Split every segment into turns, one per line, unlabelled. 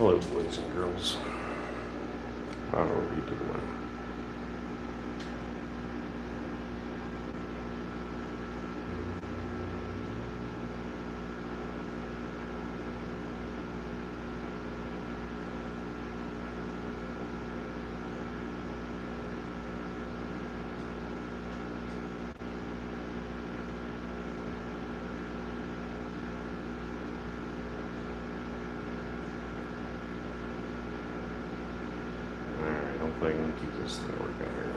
Hello, boys and girls. How are you doing? Hopefully I can keep this thing working here.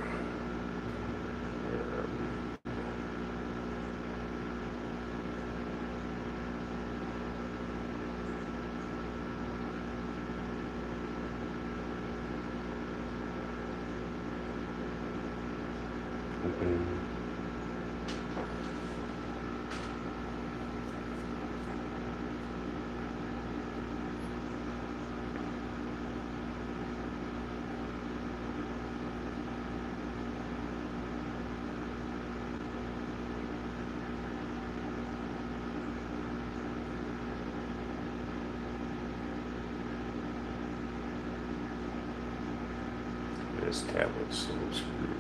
Open. This tablet's so screwed.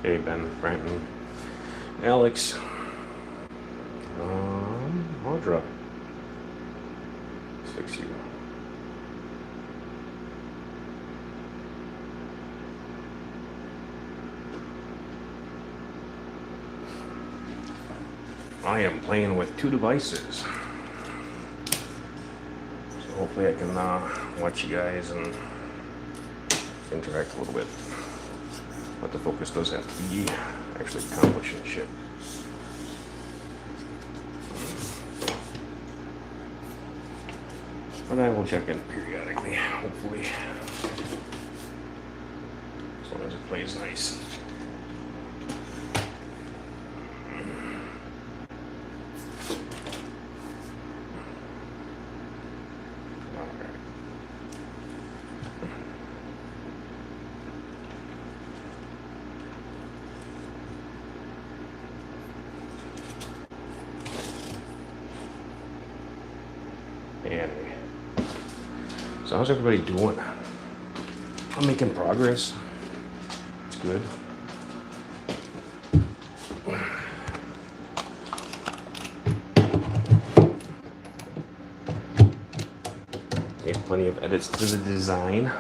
Hey, Ben, Brandon, Alex, Audra, let's fix you. I am playing with two devices, so hopefully I can watch you guys and interact a little bit. But the focus does have to be actually accomplishing shit. But I will check in periodically, hopefully. As long as it plays nice. And so how's everybody doing? I'm making progress. It's good. Made plenty of edits to the design.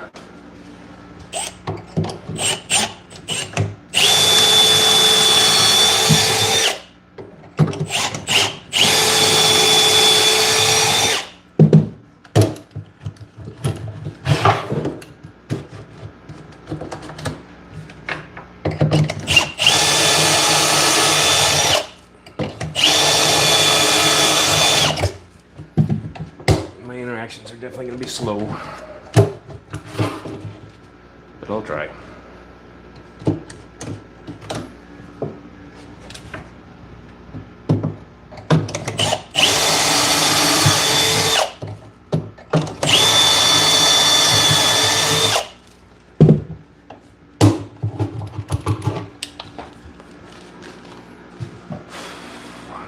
Are definitely going to be slow, but I'll try.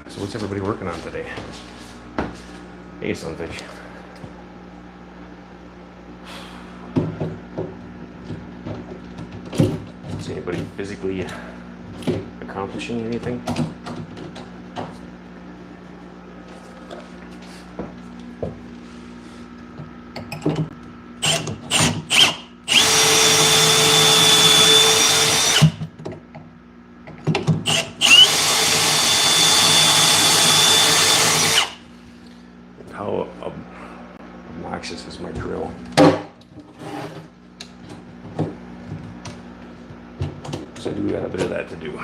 So what's everybody working on today? Hey, Sunfish. Anybody physically accomplishing anything? How obnoxious is my drill? So I do got a bit of that to do.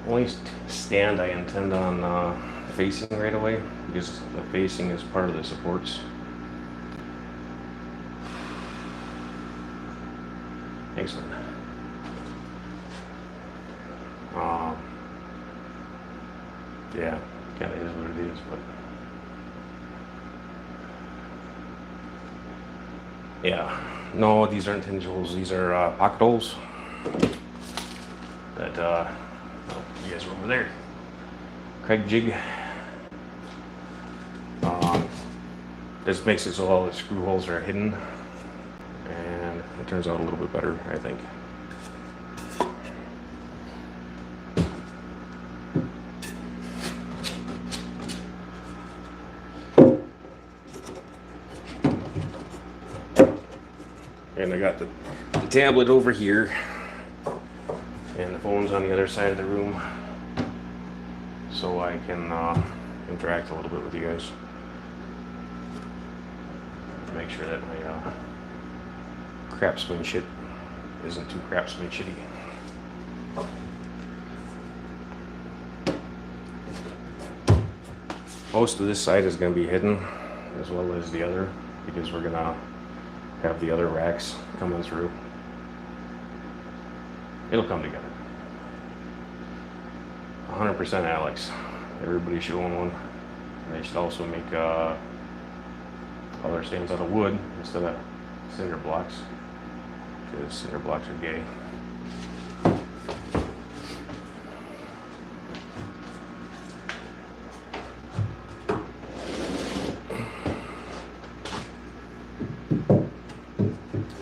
only stand I intend on facing right away, because the facing is part of the supports. Excellent. Yeah, kind of is what it is, but yeah, no, these aren't hinge holes. These are pocket holes. That oh, you guys are over there. Craig jig. This makes it so all the screw holes are hidden, and it turns out a little bit better, I think. And I got the tablet over here, and the phone's on the other side of the room, so I can interact a little bit with you guys. Make sure that my craftsman shit isn't too craftsman shitty. Most of this side is going to be hidden, as well as the other, because we're going to have the other racks coming through. It'll come together. 100% Alex. Everybody should own one. And they should also make all their stands out of wood instead of cinder blocks, because cinder blocks are gay.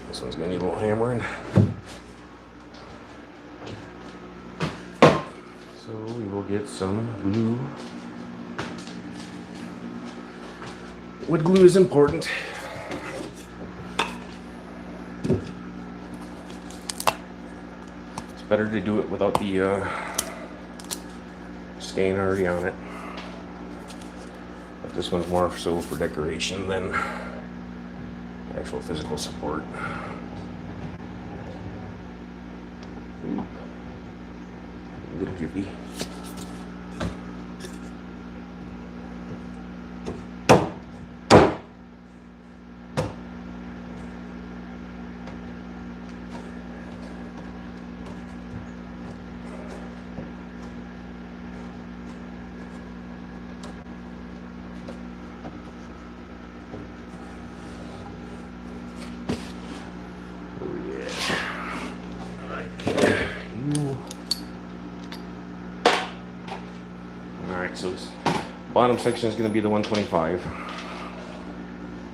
This one's gonna need a little hammering. So we will get some glue. Wood glue is important. It's better to do it without the stain already on it. But this one's more so for decoration than actual physical support. Ooh. Little drippy. So this bottom section is going to be the 125.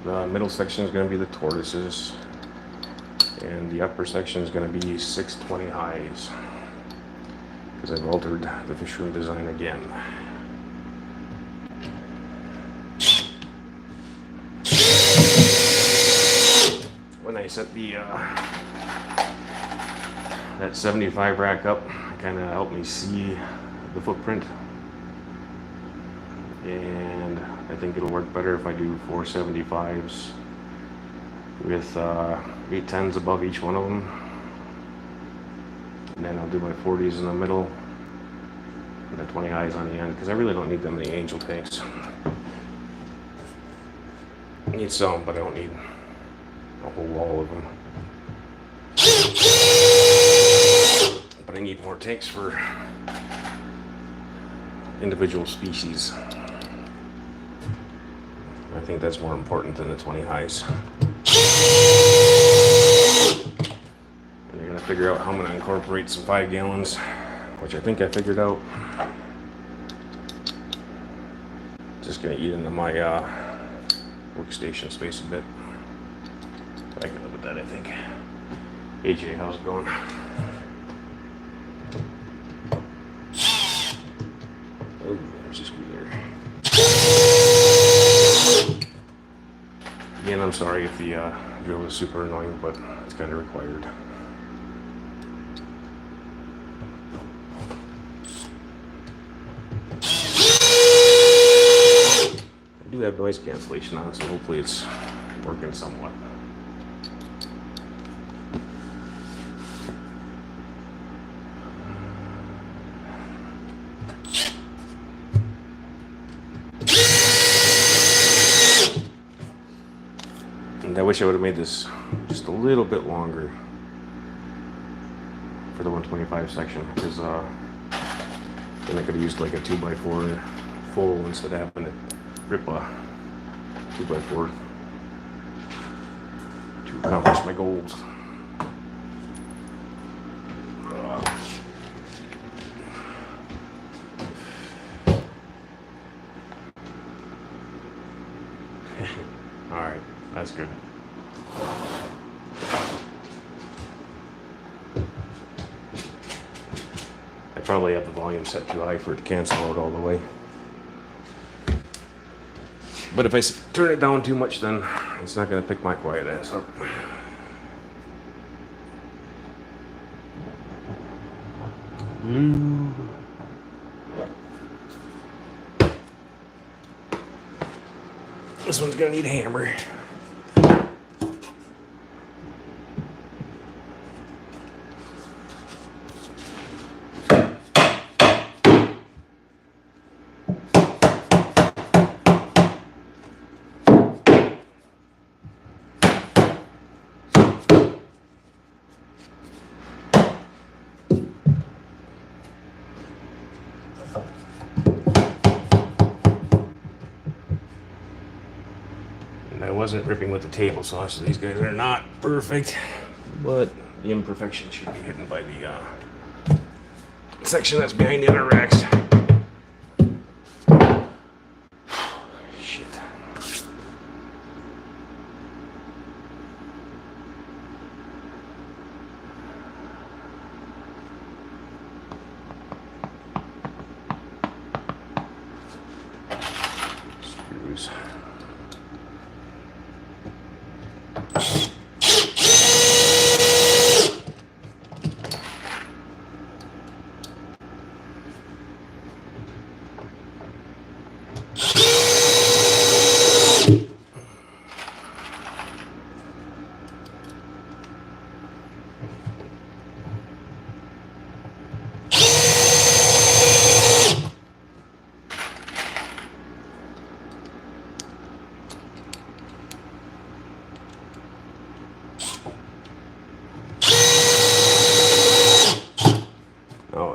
The middle section is going to be the tortoises. And the upper section is going to be 620 highs, because I've altered the fish room design again. When I set the that 75 rack up, it kind of helped me see the footprint. And I think it'll work better if I do 475s with 810s above each one of them. And then I'll do my 40s in the middle and the 20 highs on the end, because I really don't need that many angel tanks. I need some, but I don't need a whole wall of them. But I need more tanks for individual species. I think that's more important than the 20 highs. And you're gonna figure out how I'm gonna incorporate some 5 gallons, which I think I figured out. Just gonna eat into my workstation space a bit. But I can live with that, I think. AJ, how's it going? Oh, there's a screw there. Again, I'm sorry if the drill is super annoying, but it's kind of required. I do have noise cancellation on, so hopefully it's working somewhat. wish I would have made this just a little bit longer for the 125 section, because then I could have used like a 2x4 full instead of having to rip a 2x4 to accomplish my goals. Alright, that's good. I probably have the volume set too high for it to cancel out all the way. But if I turn it down too much, then it's not going to pick my quiet ass up. This one's going to need a hammer. I wasn't ripping with the table saw, so these guys are not perfect, but the imperfection should be hidden by the section that's behind the other racks. Shit. Screws.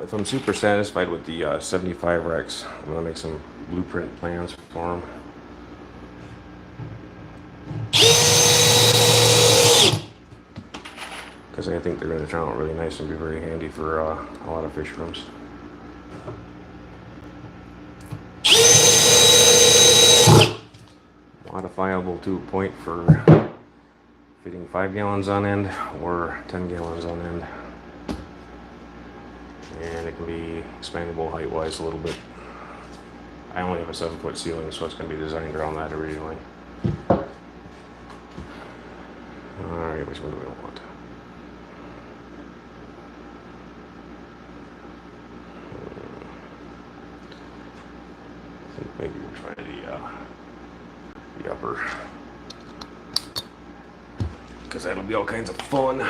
If I'm super satisfied with the 75 racks, I'm going to make some blueprint plans for them. Because I think they're going to turn out really nice and be very handy for a lot of fish rooms. Modifiable tube point for fitting 5 gallons on end or 10 gallons on end. And it can be expandable height-wise a little bit. I only have a 7-foot ceiling, so it's going to be designed around that originally. Alright, which one do we want? I think maybe we'll try the upper, because that'll be all kinds of fun.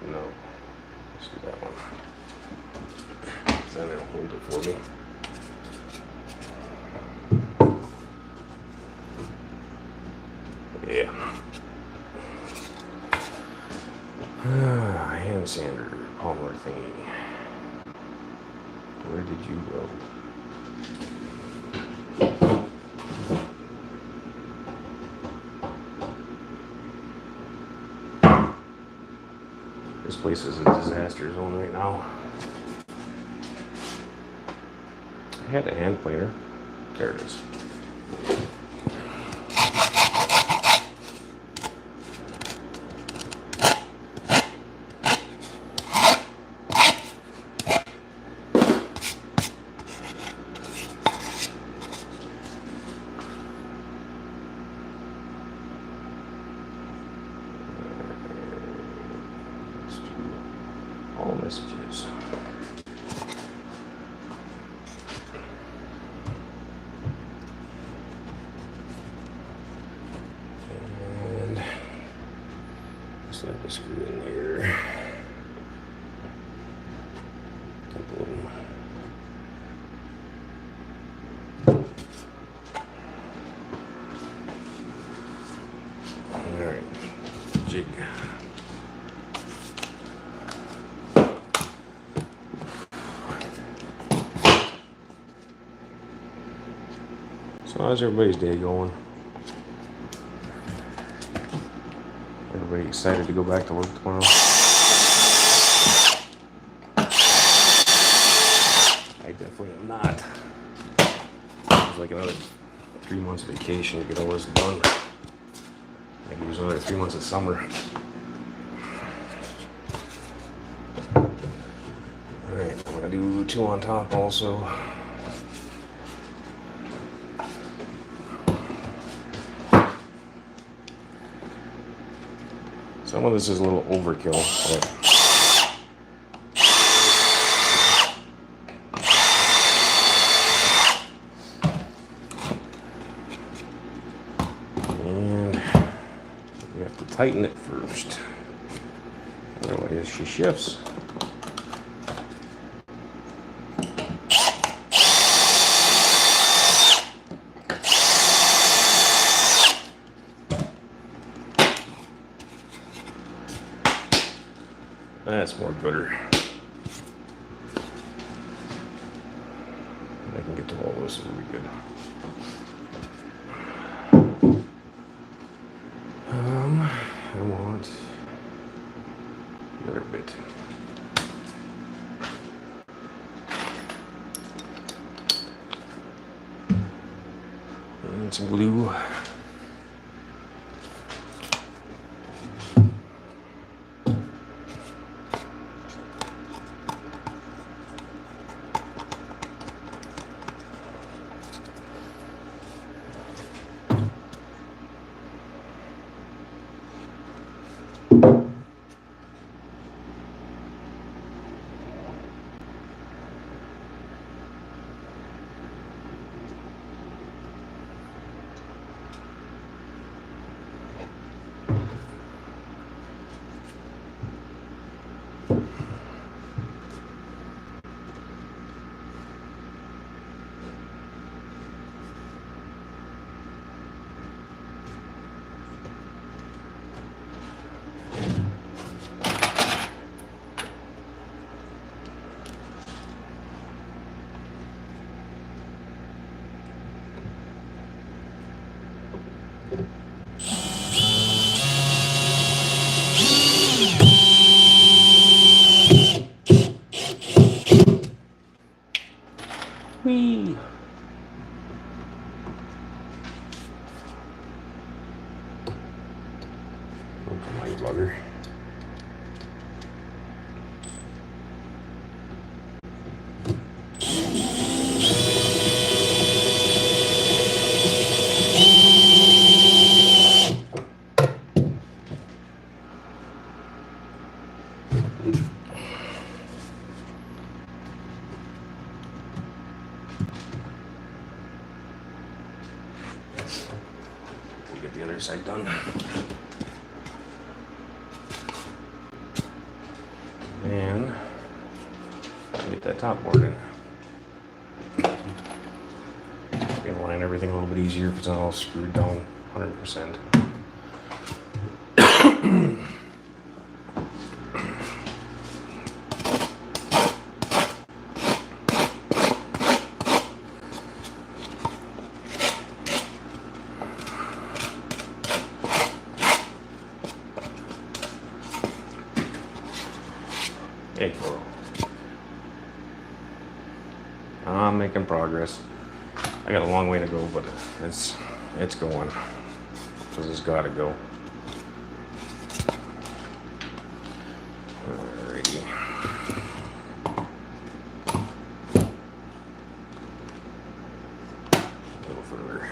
No, let's do that one. Then it'll hold it for me. Yeah. Hand sander, Palmer thingy. Where did you go? This place is a disaster zone right now. I had a hand planer. There it is. All messages. And slide the screw in there. Couple of them. Alright, jig. So how's everybody's day going? Everybody excited to go back to work tomorrow? I definitely am not. It's like another 3 months vacation to get all this done. Maybe there's another 3 months of summer. Alright, I'm gonna do 2 on top also. Some of this is a little overkill, but and we have to tighten it first. Otherwise she shifts. That's more gooder. I can get to all this, it'll be good. I want the other bit. And some glue. Whee! Oh, come on, you bugger. We'll get the other side done. And get that top board in. Gonna line everything a little bit easier if it's not all screwed down 100%. Hey, Coral. I'm making progress. I got a long way to go, but it's going. Because it's got to go. Alrighty. A little further.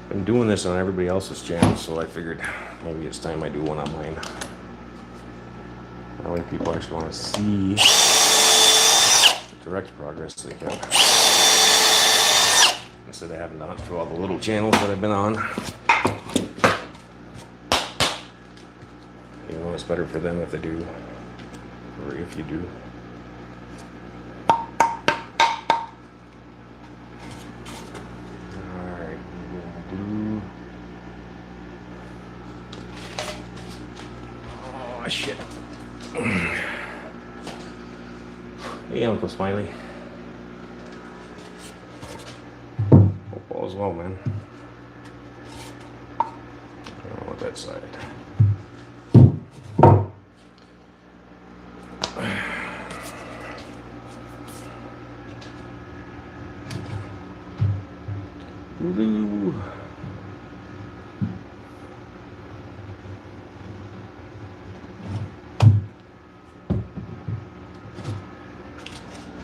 Been doing this on everybody else's channel, so I figured maybe it's time I do one on mine. That way people actually want to see the direct progress they can. Instead of having to hunt through all the little channels that I've been on. it's better for them if they do, or if you do. Alright, blue. Oh, shit. Hey, Uncle Smiley. Hope all's well, man. Oh, that side. Blue.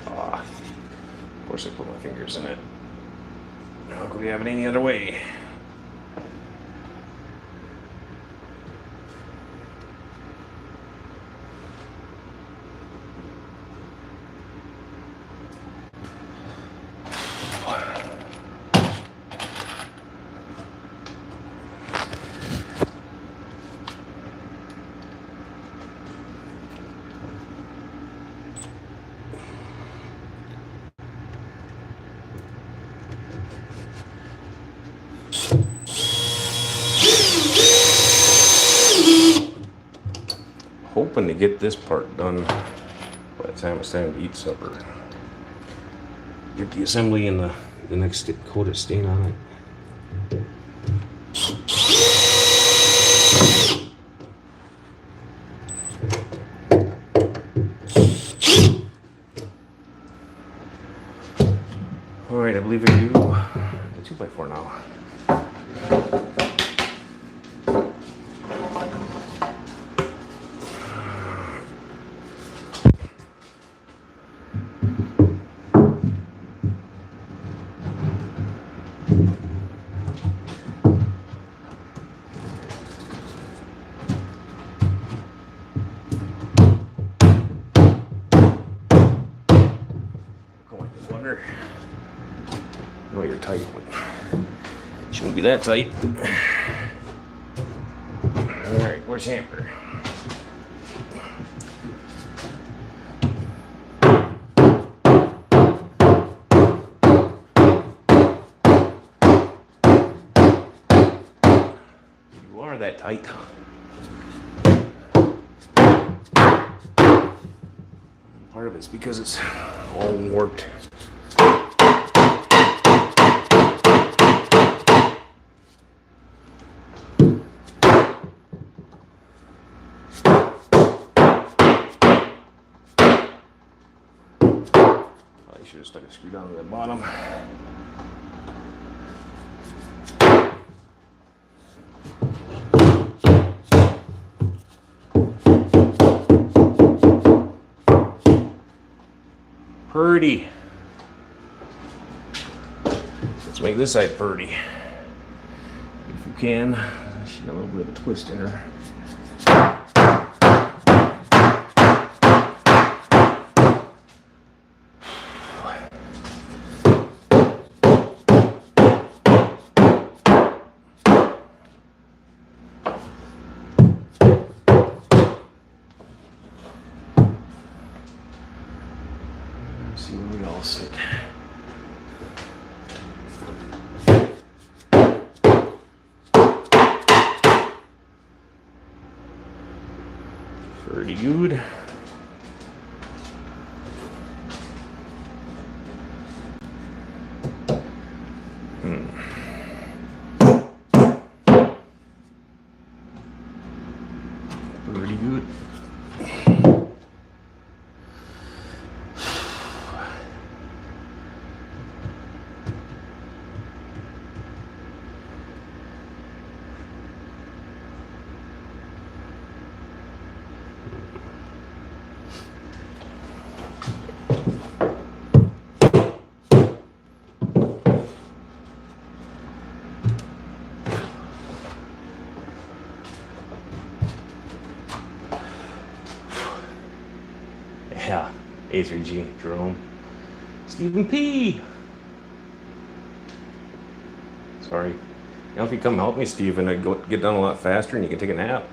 Of course I put my fingers in it. How could we have it any other way? Hoping to get this part done by the time it's time to eat supper. Get the assembly and the next coat of stain on it. Alright, I believe I do the 2x4 now. I know you're tight, but it shouldn't be that tight. Alright, where's Hamper? You are that tight. Part of it's because it's all warped. Should have stuck a screw down to the bottom. Purdy. Let's make this side purdy. If you can. She got a little bit of a twist in her. See where we all sit. Pretty good. Pretty good. Yeah, A3G, Jerome. Stephen P. Sorry. You know, if you come help me, Stephen, I'd get done a lot faster and you can take a nap.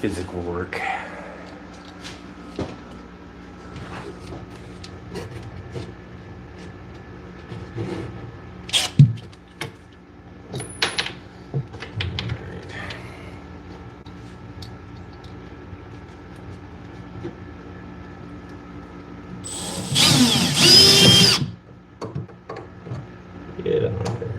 physical work. Get on there.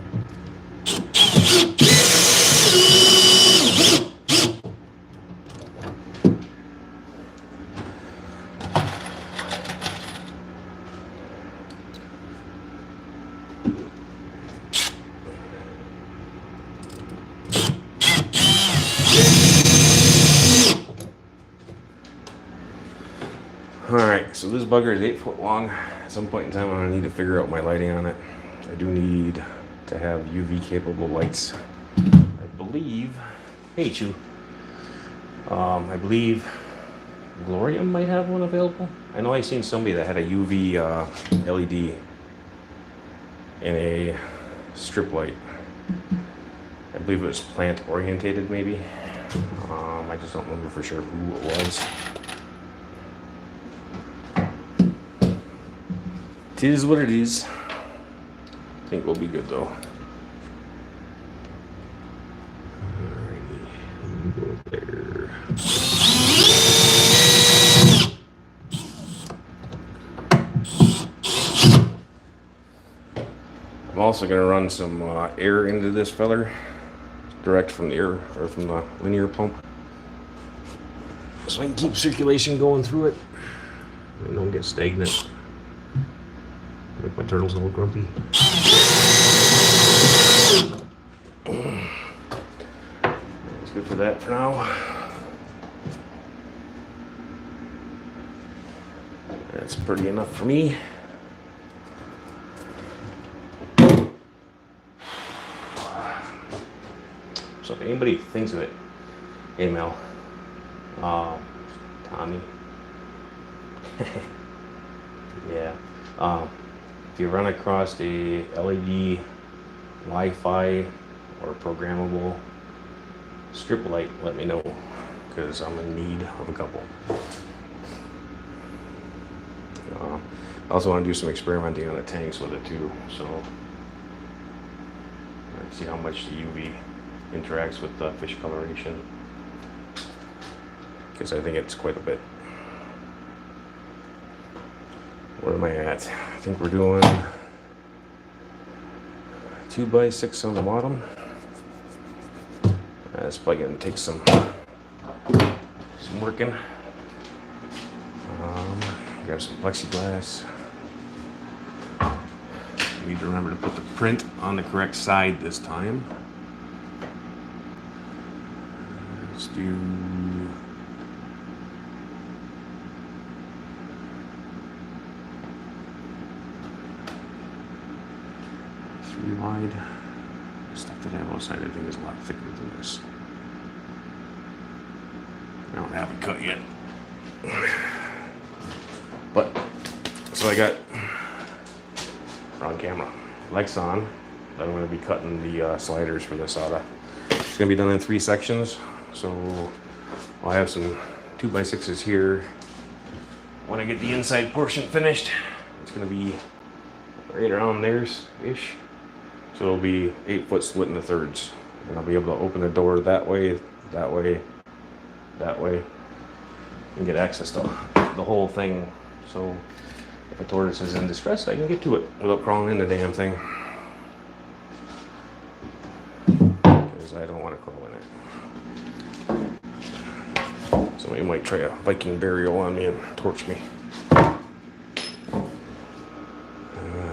Alright, so this bugger is 8 foot long. At some point in time, I'm going to need to figure out my lighting on it. I do need to have UV capable lights. I believe, hey Chew, I believe Glorium might have one available. I know I've seen somebody that had a UV LED in a strip light. I believe it was plant orientated maybe. I just don't remember for sure who it was. It is what it is. I think we'll be good though. Alrighty, go there. I'm also going to run some air into this feller, direct from the air or from the linear pump, so I can keep circulation going through it and don't get stagnant. Make my turtles a little grumpy. That's good for that for now. That's pretty enough for me. So if anybody thinks of it, hey Mel, Tommy, yeah, if you run across a LED, Wi-Fi, or programmable strip light, let me know, because I'm in need of a couple. I also want to do some experimenting on the tanks with it too, so let's see how much the UV interacts with the fish coloration, because I think it's quite a bit. Where am I at? I think we're doing 2x6 on the bottom. That's probably gonna take some working. Grab some plexiglass. Need to remember to put the print on the correct side this time. Let's do wide. The stuff that I have outside I think is a lot thicker than this. I don't have it cut yet. But, so I got, on camera, lights on. I'm going to be cutting the sliders for this out of. It's going to be done in 3 sections. So I'll have some 2x6s here. When I get the inside portion finished, it's going to be right around there-ish. So it'll be 8 foot split into thirds. And I'll be able to open the door that way, that way, that way, and get access to the whole thing. So if a tortoise is in distress, I can get to it without crawling in the damn thing. Because I don't want to crawl in it. Somebody might try a Viking burial on me and torch me.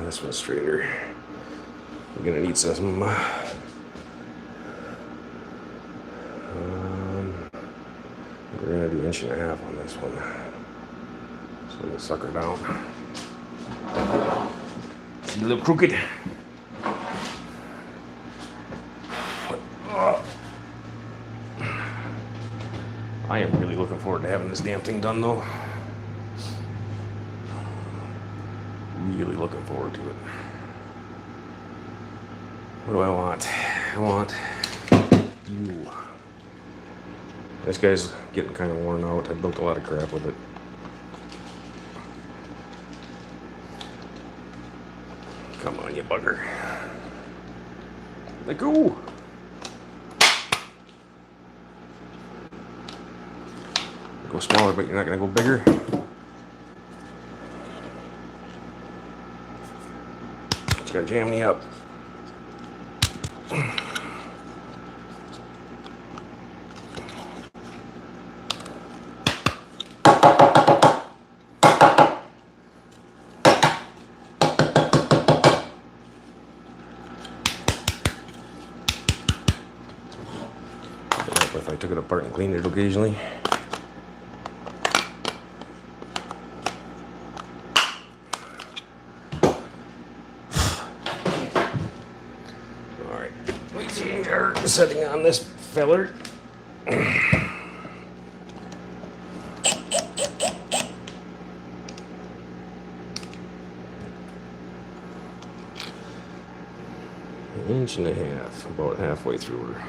This one's straighter. We're gonna need some we're gonna do 1.5 inches on this one. So I'm gonna suck her down. It's a little crooked. I am really looking forward to having this damn thing done though. Really looking forward to it. What do I want? I want you. This guy's getting kind of worn out. I built a lot of crap with it. Come on, you bugger. Let go. Go smaller, but you're not going to go bigger. It's going to jam me up. If I took it apart and cleaned it occasionally. Alright, we change our setting on this feller. Inch and a half, about halfway through her.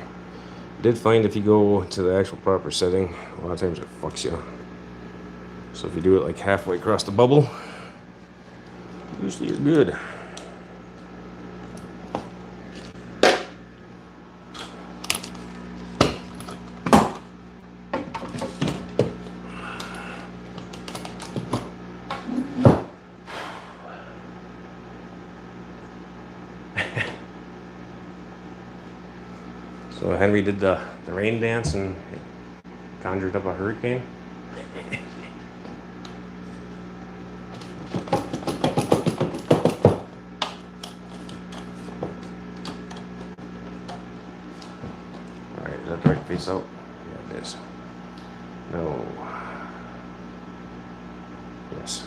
Did find if you go to the actual proper setting, a lot of times it fucks you. So if you do it like halfway across the bubble, usually you're good. So Henry did the rain dance and conjured up a hurricane. Alright, is that the right face out? Yeah, it is. No. Yes.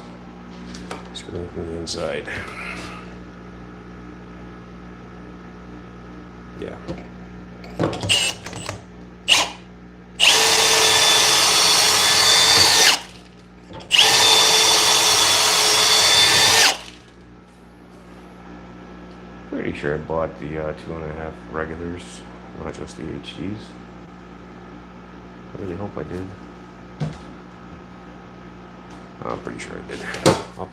Screwing from the inside. Yeah. Pretty sure I bought the 2.5 regulars, not just the HDs. I really hope I did. I'm pretty sure I did. Up.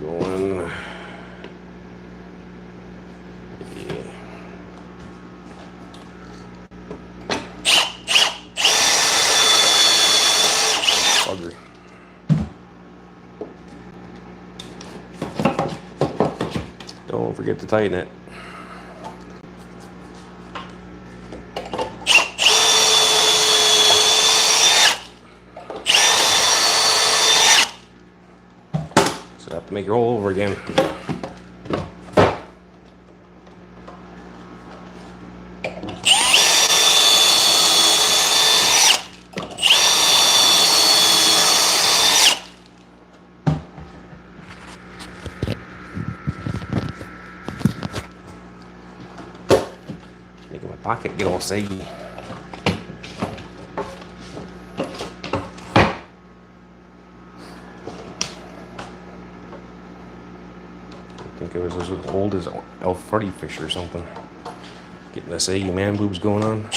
Going. Yeah. Bugger. Don't forget to tighten it. So I have to make it all over again. Making my pocket get all saggy. I think it was as old as Alfreddy fish or something. Getting the saggy man boobs going on.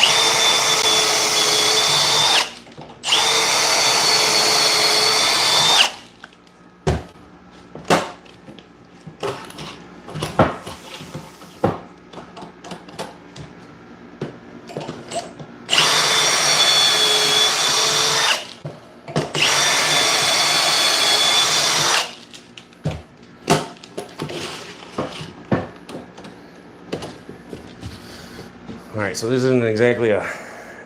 Alright, so this isn't exactly a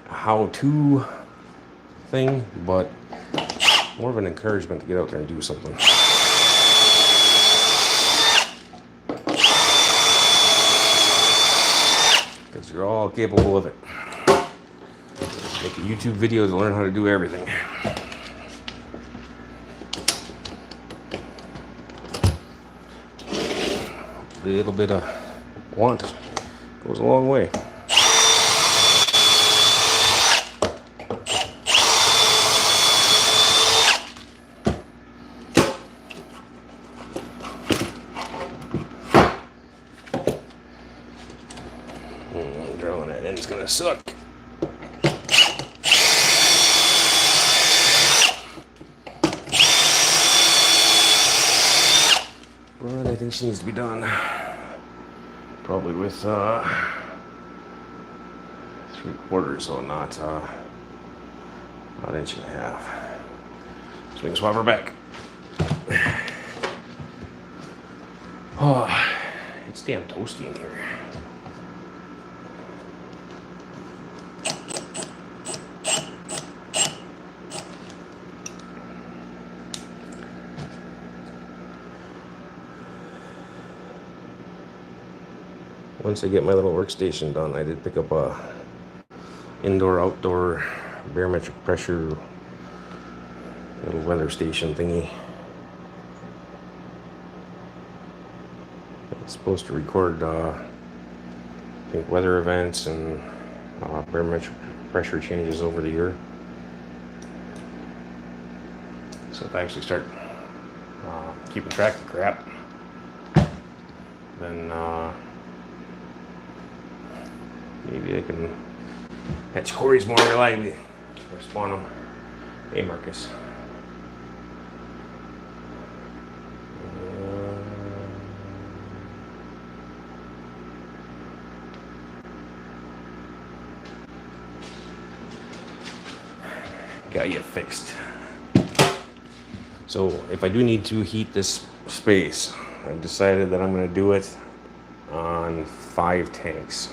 how-to thing, but more of an encouragement to get out there and do something. Because you're all capable of it. Make a YouTube video to learn how to do everything. A little bit of want goes a long way. Drilling that in is gonna suck. I think she needs to be done. Probably with 3/4, so not inch and a half. Swing swap her back. Oh, it's damn toasty in here. Once I get my little workstation done, I did pick up a indoor-outdoor barometric pressure little weather station thingy. It's supposed to record, I think, weather events and barometric pressure changes over the year. So if I actually start keeping track of crap, then maybe I can catch Corey's more reliably or spawn them. Hey, Marcus. Got you fixed. So if I do need to heat this space, I've decided that I'm going to do it on 5 tanks.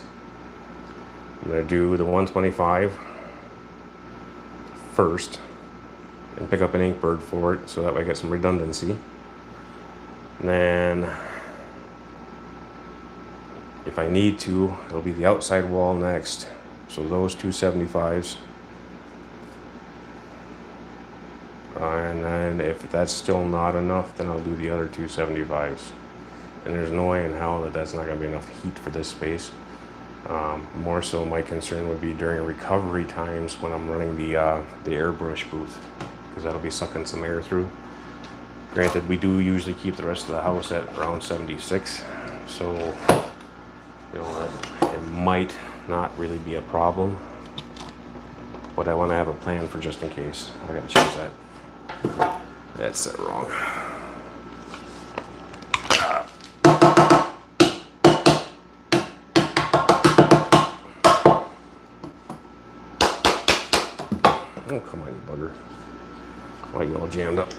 I'm going to do the 125 first and pick up an ink bird for it, so that way I get some redundancy. And then if I need to, it'll be the outside wall next. So those 275s. And then if that's still not enough, then I'll do the other 275s. And there's no way in hell that that's not going to be enough heat for this space. More so my concern would be during recovery times when I'm running the airbrush booth, because that'll be sucking some air through. Granted, we do usually keep the rest of the house at around 76, so you know it might not really be a problem, but I want to have a plan for just in case. I gotta change that. That's set wrong. Oh, come on, you bugger. Why are you all jammed up?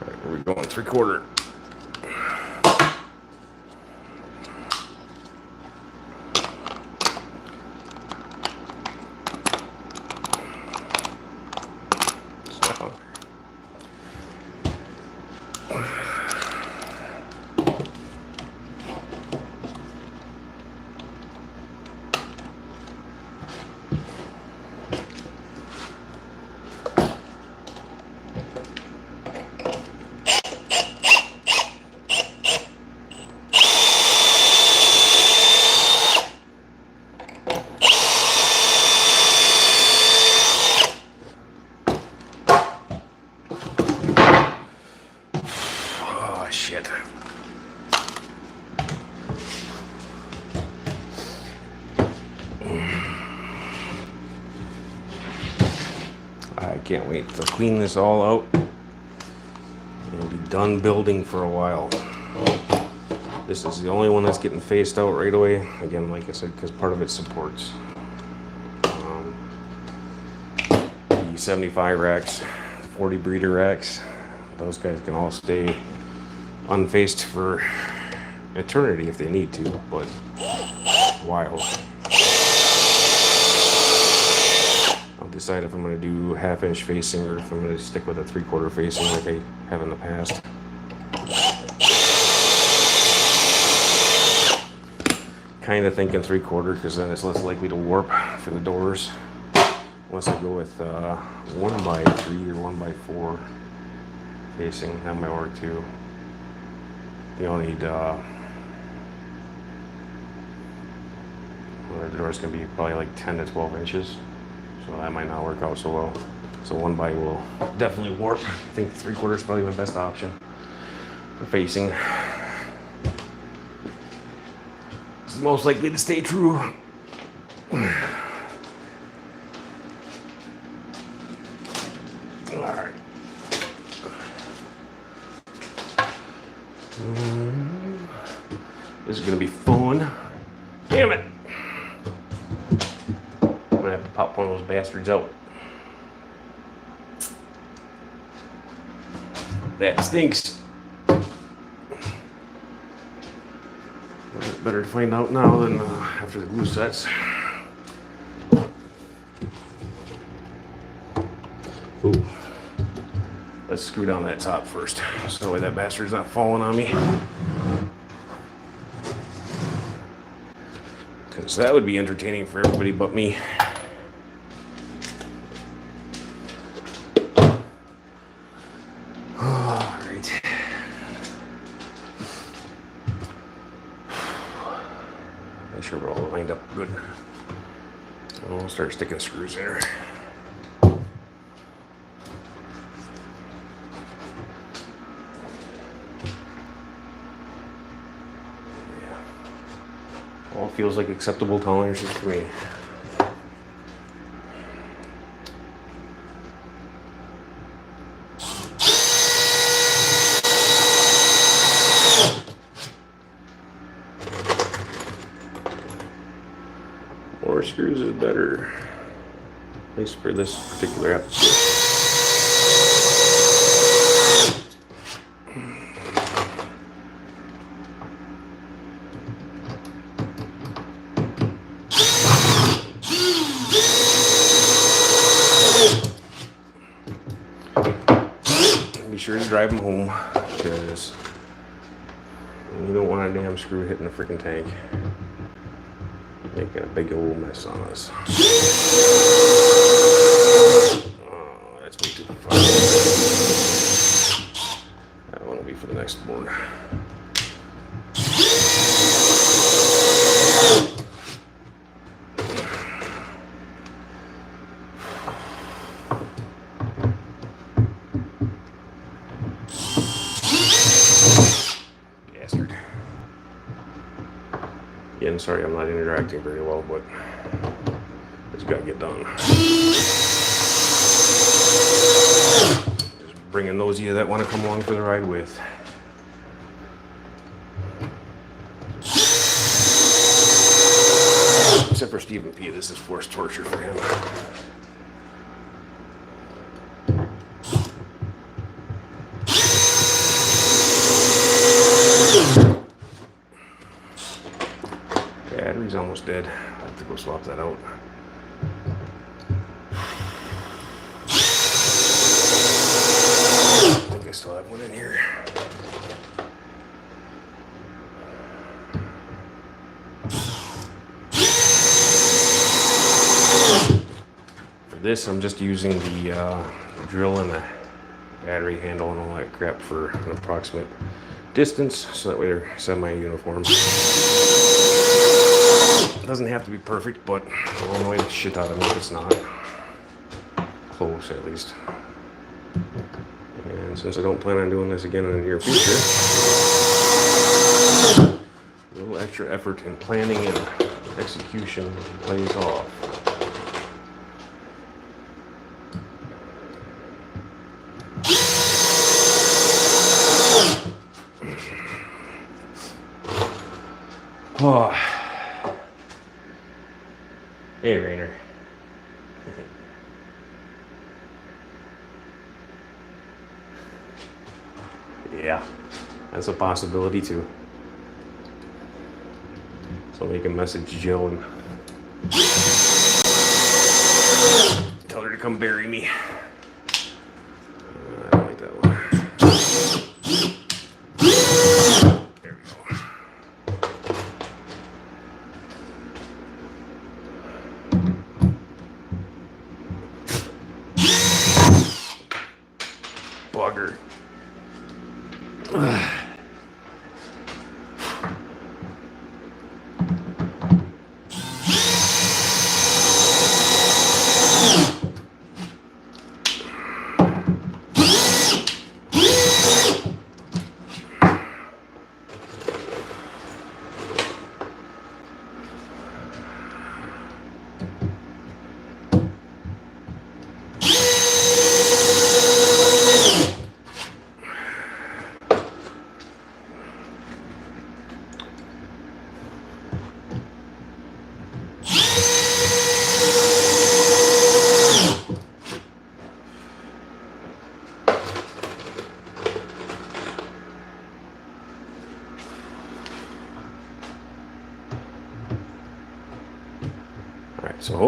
Alright, where are we going? 3/4. Shit. I can't wait to clean this all out and be done building for a while. This is the only one that's getting phased out right away. Again, like I said, because part of it supports. The 75 racks, 40 breeder racks, those guys can all stay unfaced for eternity if they need to, but wild. I'll decide if I'm going to do 1/2-inch facing or if I'm going to stick with a 3/4 facing like I have in the past. Kind of thinking 3/4 because then it's less likely to warp for the doors. Unless I go with 1x3 or 1x4 facing, that might work too. You only need, the door's going to be probably like 10 to 12 inches, so that might not work out so well. So 1x will definitely warp. I think 3/4 is probably my best option for facing. It's most likely to stay true. gonna have to pop one of those bastards out. That stinks. Better to find out now than after the glue sets. Ooh. Let's screw down that top first, so that way that bastard's not falling on me. Because that would be entertaining for everybody but me. Alright. Make sure we're all lined up good. I'll start sticking screws in there. All feels like acceptable tolerances to me. More screws is better, at least for this particular episode. Be sure to drive them home, because you don't want a damn screw hitting the freaking tank, making a big old mess on us. Oh, that's way too far. That one will be for the next board. Again, sorry I'm not interacting very well, but it's got to get done. Just bringing those of you that want to come along for the ride with. Except for Stephen P. This is forced torture for him. Battery's almost dead. I have to go swap that out. I think I still have one in here. For this, I'm just using the drill and the battery handle and all that crap for an approximate distance, so that way they're semi-uniform. It doesn't have to be perfect, but it will annoy the shit out of me if it's not. Close, at least. And since I don't plan on doing this again in the near future, a little extra effort in planning and execution plays off. Oh. Hey, Rainer. Yeah, that's a possibility too. Somebody can message Jill and tell her to come bury me. I don't like that one. There we go. Bugger.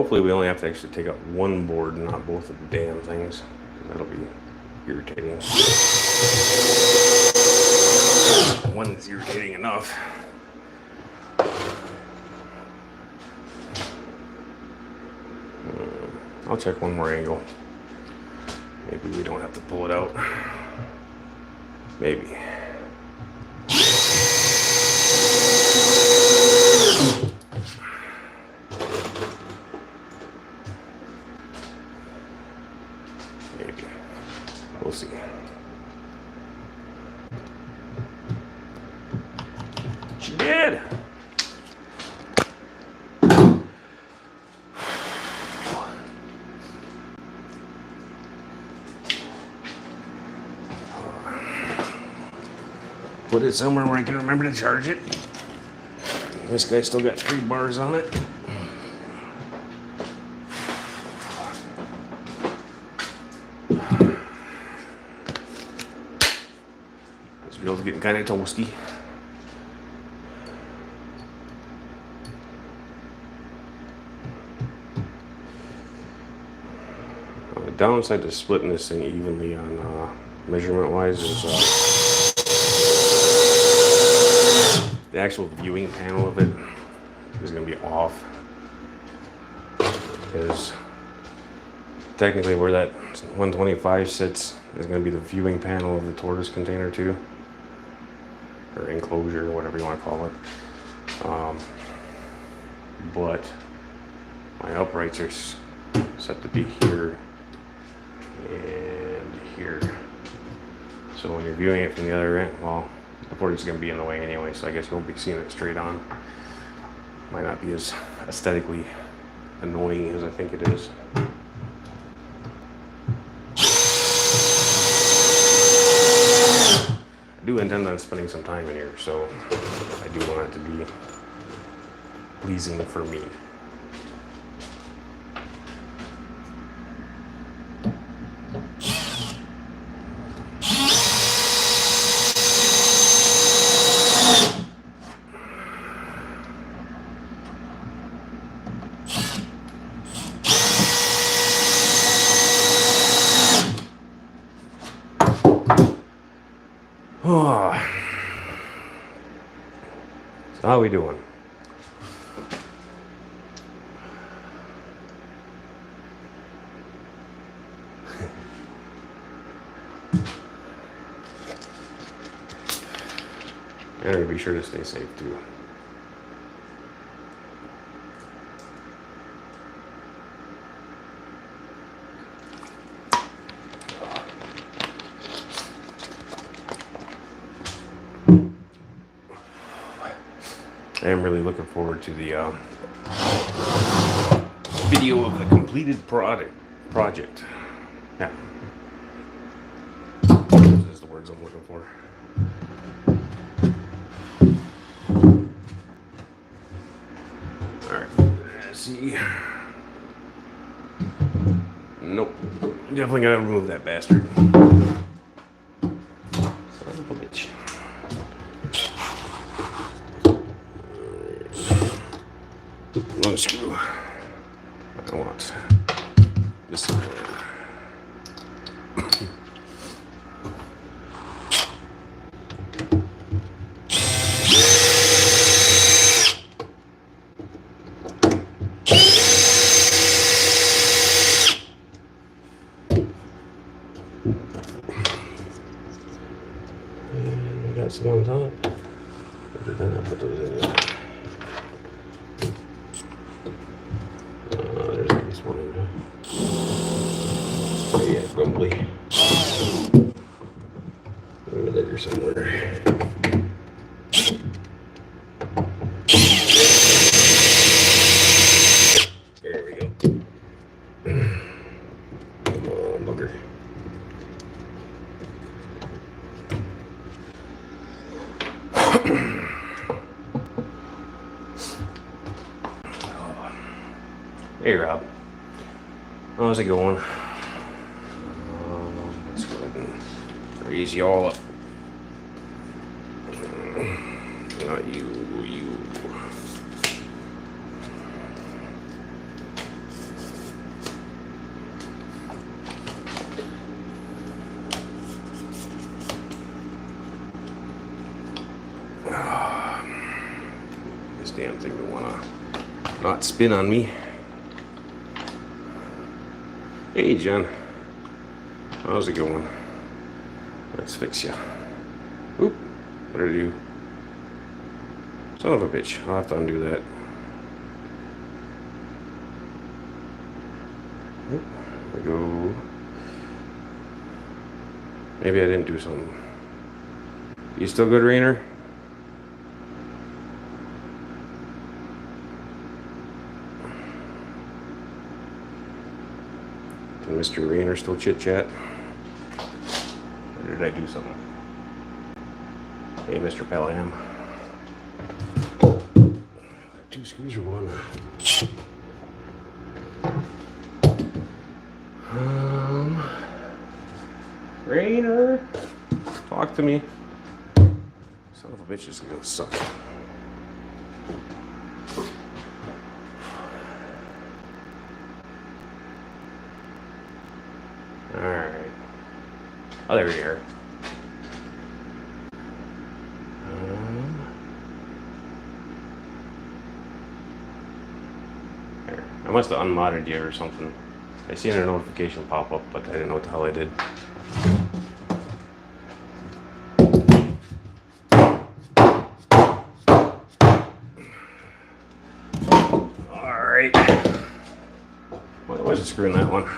Hopefully we only have to actually take out one board and not both of the damn things. That'll be irritating. One is irritating enough. I'll check one more angle. Maybe we don't have to pull it out. Maybe. Maybe. We'll see. She did! Put it somewhere where I can remember to charge it. This guy still got 3 bars on it. This wheel's getting kind of toasty. The downside to splitting this thing evenly on measurement wise is the actual viewing panel of it is going to be off, because technically where that 125 sits is going to be the viewing panel of the tortoise container too, or enclosure, or whatever you want to call it. But my uprights are set to be here and here, so when you're viewing it from the other end, well, the board is going to be in the way anyway, so I guess you won't be seeing it straight on. Might not be as aesthetically annoying as I think it is. I do intend on spending some time in here, so I do want it to be pleasing for me. So how we doing? And be sure to stay safe too. I am really looking forward to the video of the completed project. Yeah. Those are the words I'm looking for. Alright, let's see. Nope. Definitely gotta remove that bastard. Son of a bitch. One screw. I want this one. And we got some on top. Then I put those in there. There's at least one in there. Oh, yeah, probably. Over there somewhere. There we go. Come on, bugger. Hey Rob, how's it going? Let's go ahead and raise you all up. Not you. damn thing don't wanna not spin on me. Hey, John. How's it going? Let's fix you. Oop. What did I do? Son of a bitch. I'll have to undo that. Oop. There we go. Maybe I didn't do something. You still good, Rainer? Can Mr. Rainer still chit-chat? Or did I do something? Hey, Mr. Pelham. 2 screws or 1? Rainer, talk to me. Son of a bitch is gonna suck. Alright. Oh, there we are. There. I must have unmodded you or something. I seen a notification pop up, but I didn't know what the hell I did. Alright. Well, I wasn't screwing that one. Look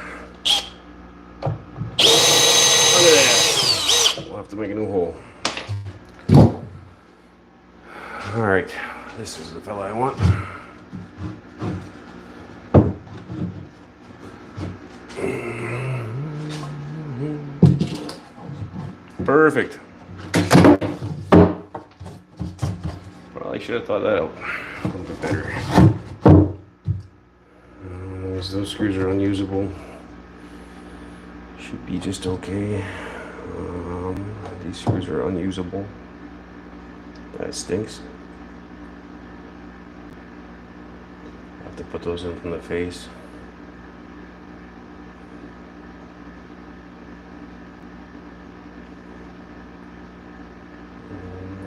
at that. We'll have to make a new hole. Alright. This is the fella I want. Perfect. Well, I should have thought that out a little bit better. Those screws are unusable. Should be just okay. These screws are unusable. That stinks. I have to put those in from the face.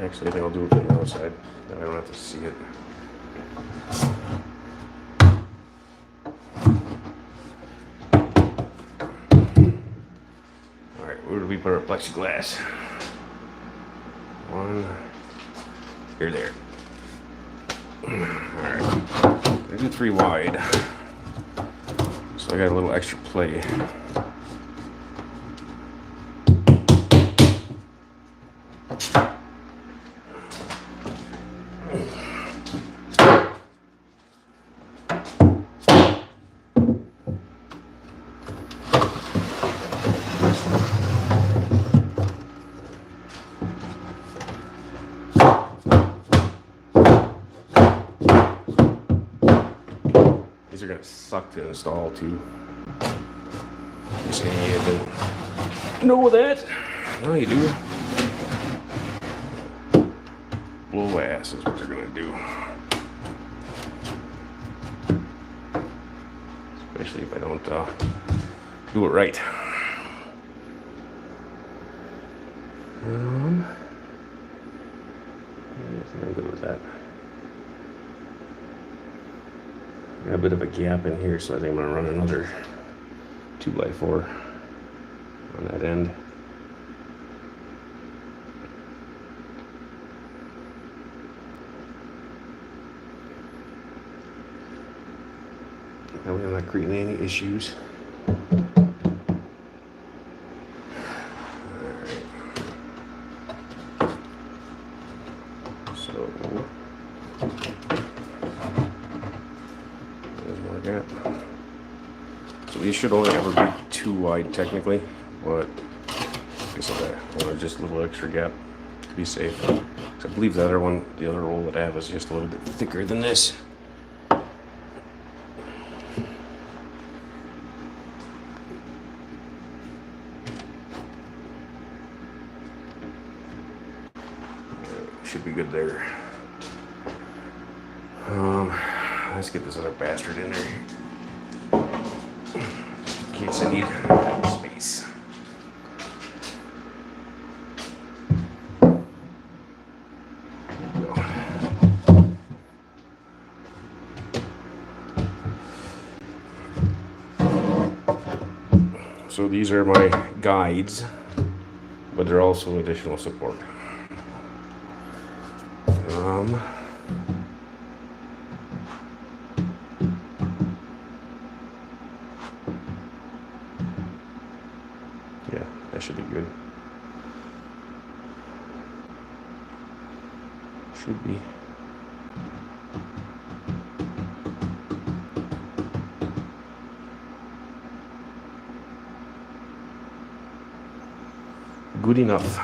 Actually, I think I'll do it from the outside. Then I don't have to see it. Alright, where do we put our plexiglass? 1. Here, there. Alright. I do 3 wide. So I got a little extra play. These are gonna suck to install too. You say you didn't know that? No, you do. Blow ass is what they're gonna do. Especially if I don't do it right. I'm good with that. Got a bit of a gap in here, so I think I'm gonna run another 2x4 on that end. That way I'm not creating any issues. Alright. So so these should only ever be 2 wide technically, but I guess I want just a little extra gap to be safe. So I believe the other roll that I have is just a little bit thicker than this. Should be good there. Let's get this other bastard in there in case I need space. So these are my guides, but they're also additional support. Yeah, that should be good. Should be. Good enough.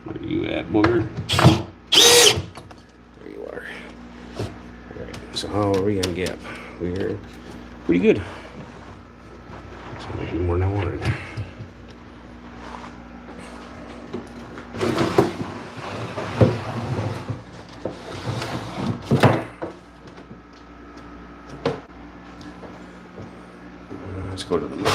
Where you at, booger? There you are. Alright, so how are we on gap? We're pretty good. So maybe more than I wanted. Let's go to the middle.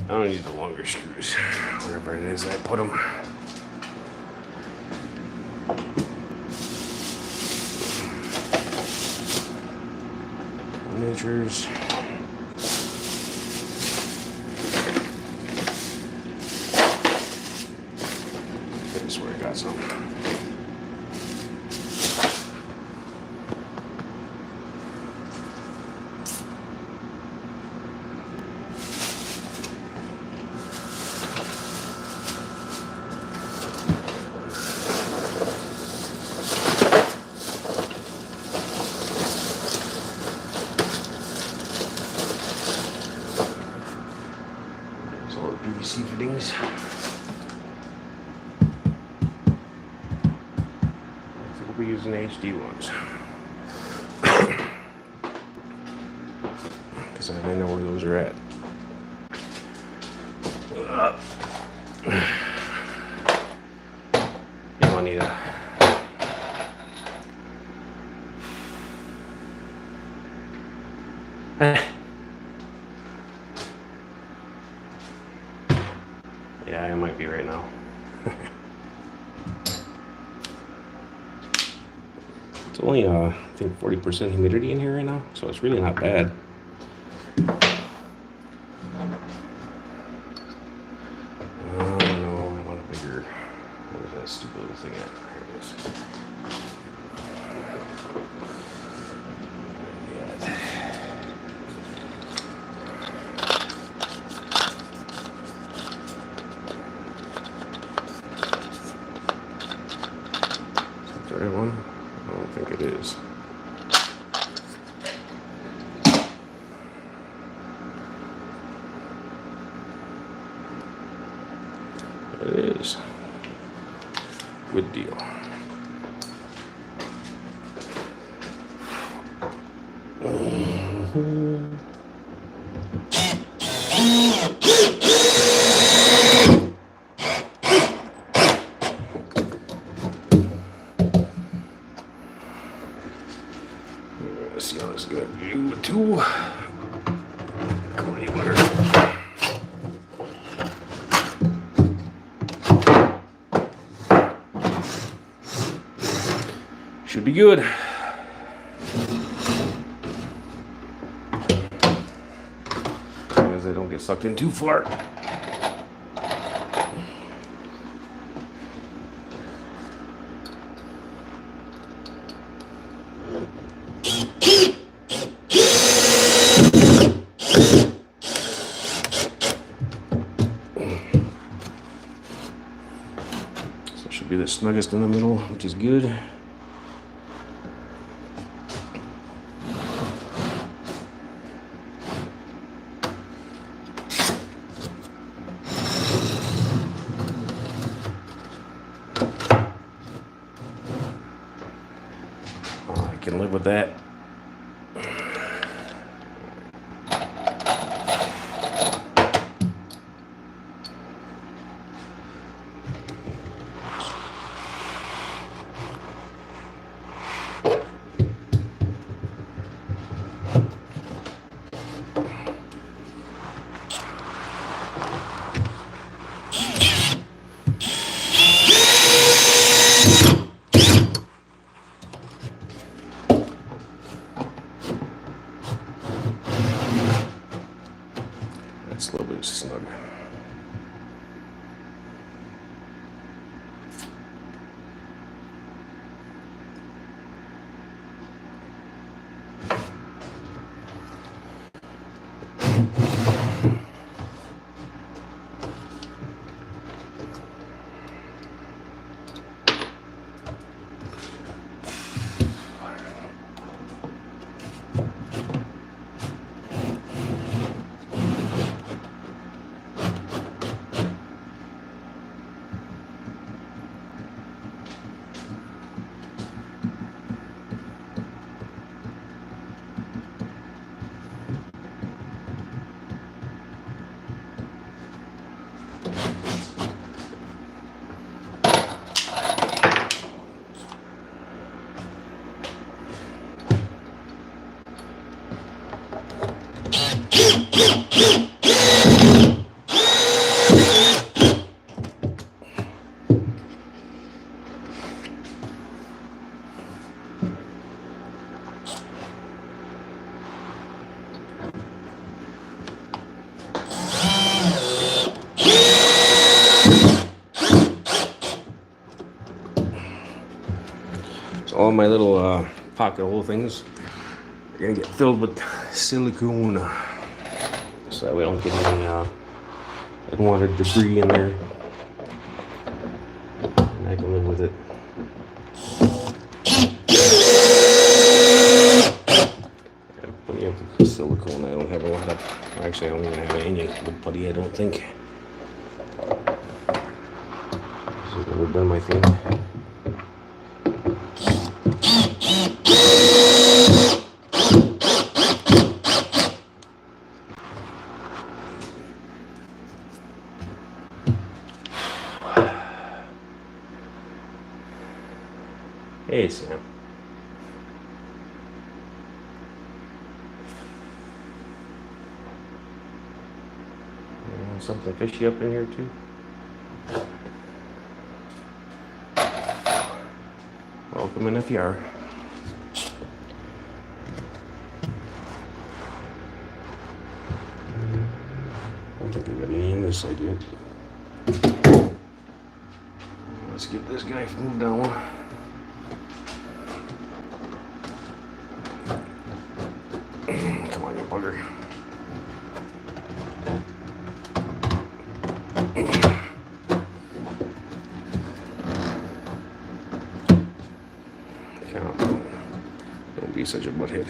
I don't need the longer screws. Wherever it is, I put them. Miniatures. I swear I got some. PVC fittings. We'll be using HD ones because I know where those are at. You don't need a yeah, I might be right now. It's only I think 40% humidity in here right now, so it's really not bad. No, I want a bigger. Where's that stupid little thing at? Here it is. The right one? I don't think it is. It is. Good deal. Let's see how this is going to do with two. Should be good. As long as they don't get sucked in too far. So it should be the snuggest in the middle, which is good. I can live with that. That's a little bit snug. So all my little pocket hole things are gonna get filled with silicone, so that we don't get any unwanted debris in there. And I can live with it. I have plenty of silicone. I don't have a lot of. Actually, I don't even have any wood putty. I don't think. This has never been my thing. Hey, Sam. Something fishy up in here, too? Welcome in if you are. I don't think I got any in this side yet. Let's get this guy moved down one. Come on, you bugger. Don't be such a butthead.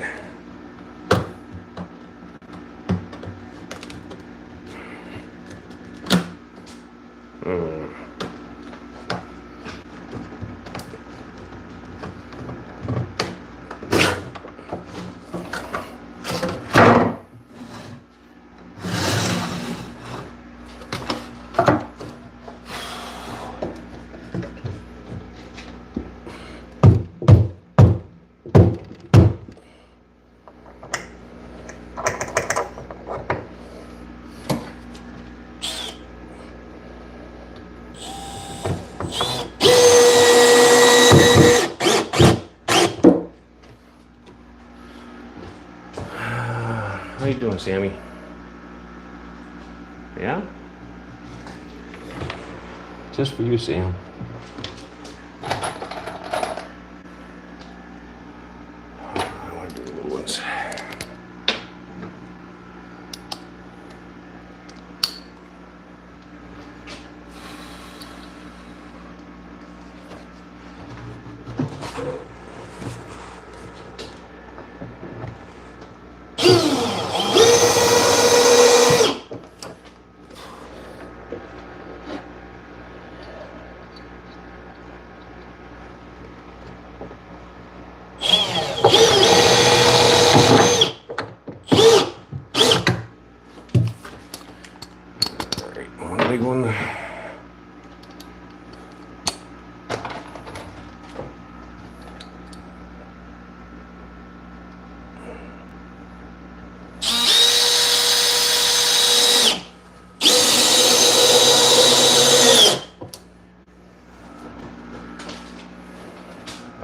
How you doing, Sammy? Yeah? Just for you, Sam. I want to do the little ones.
One big one.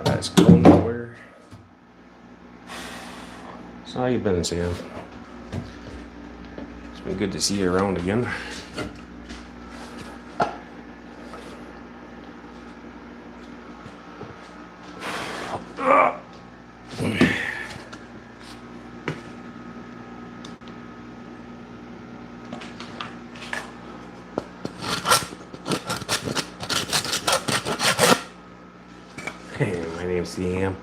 That's going nowhere. So how you been, Sam? It's been good to see you around again. Hey, my name's Sam.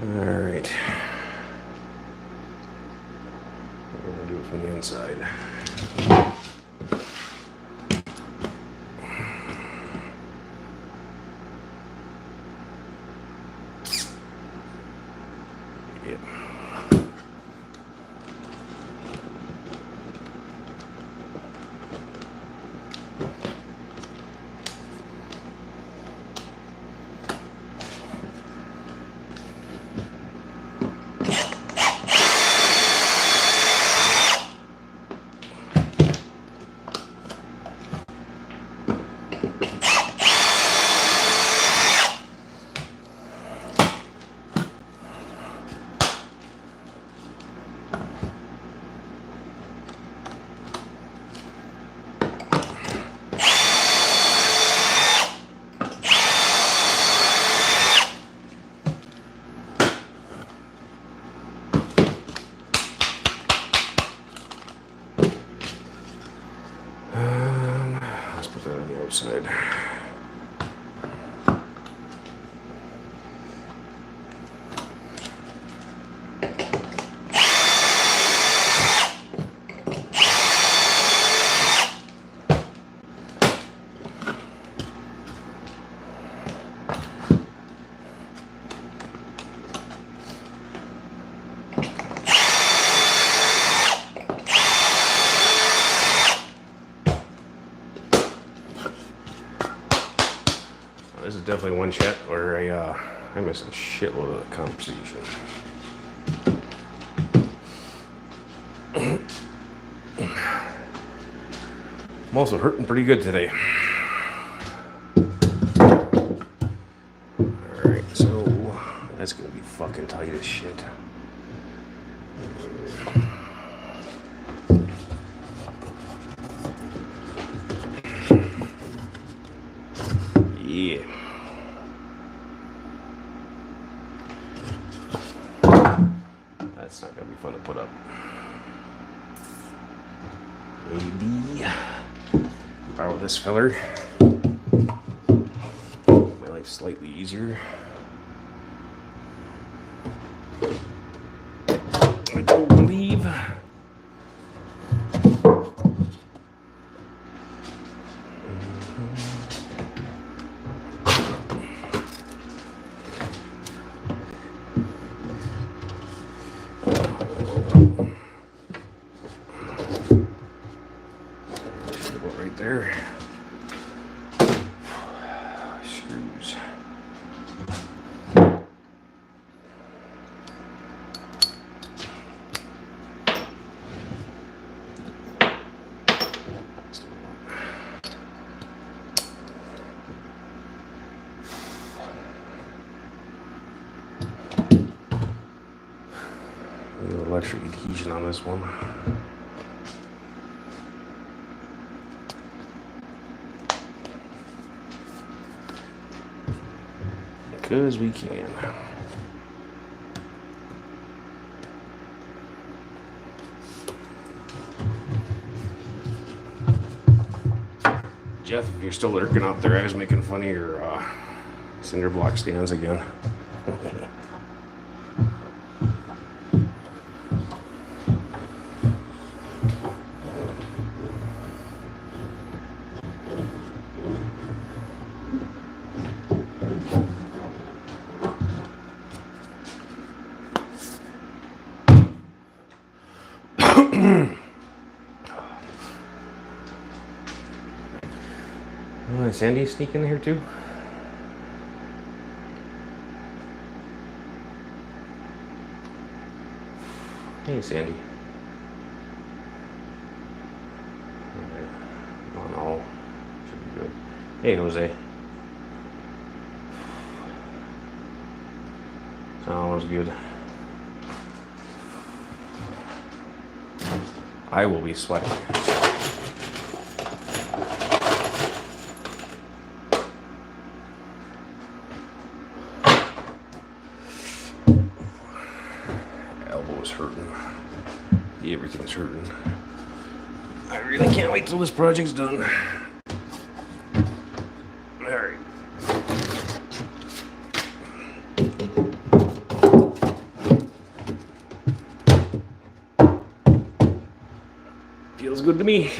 Alright. We're going to do it from the inside. Yep. Let's put that on the outside. This is definitely one chat where I missed a shitload of the conversation. I'm also hurting pretty good today. Alright, so that's gonna be fucking tight as shit. Yeah. That's not gonna be fun to put up. Maybe borrow this filler. Make my life slightly easier. I don't believe. Right there. Screws.
Electric adhesion on this one. Because we can. Jeff, if you're still lurking out there, I was making fun of your cinder block stands again. Is Sandy sneaking in here too? Hey, Sandy. Okay. Oh no. Should be good. Hey, Jose. Sounds good. I will be sweating. Elbow's hurting. Everything's hurting. I really can't wait till this project's done. Alright. Feels good to me.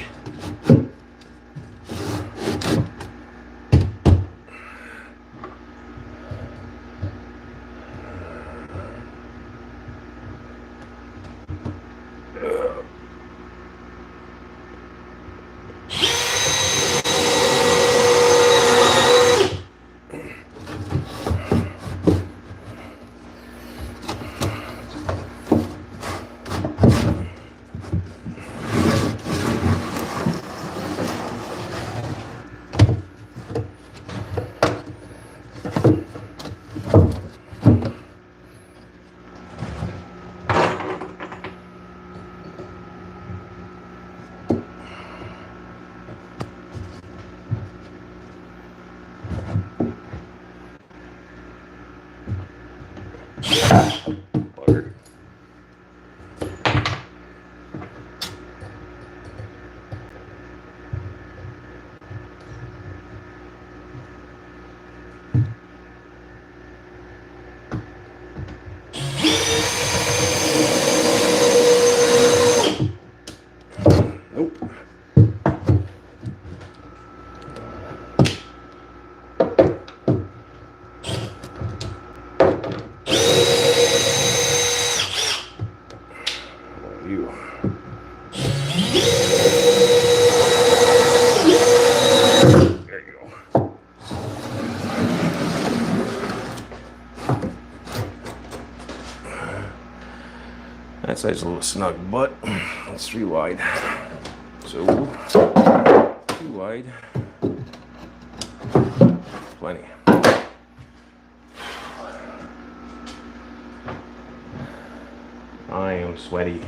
Butter. Nope. You. There you go. That side's a little snug, but it's 3 wide. So 2 wide. Plenty. I am sweaty.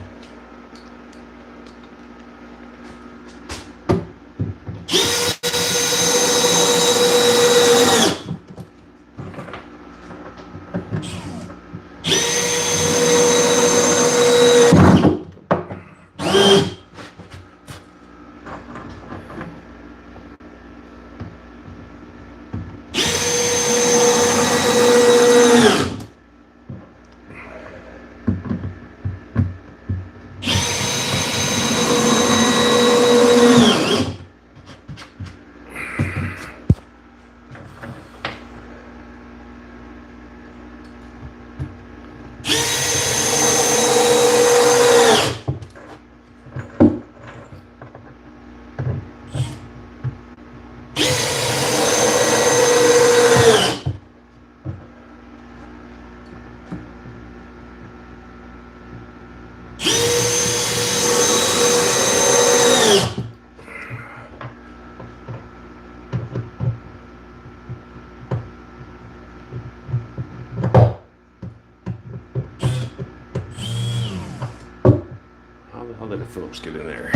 How the hell did the Phillips get in there?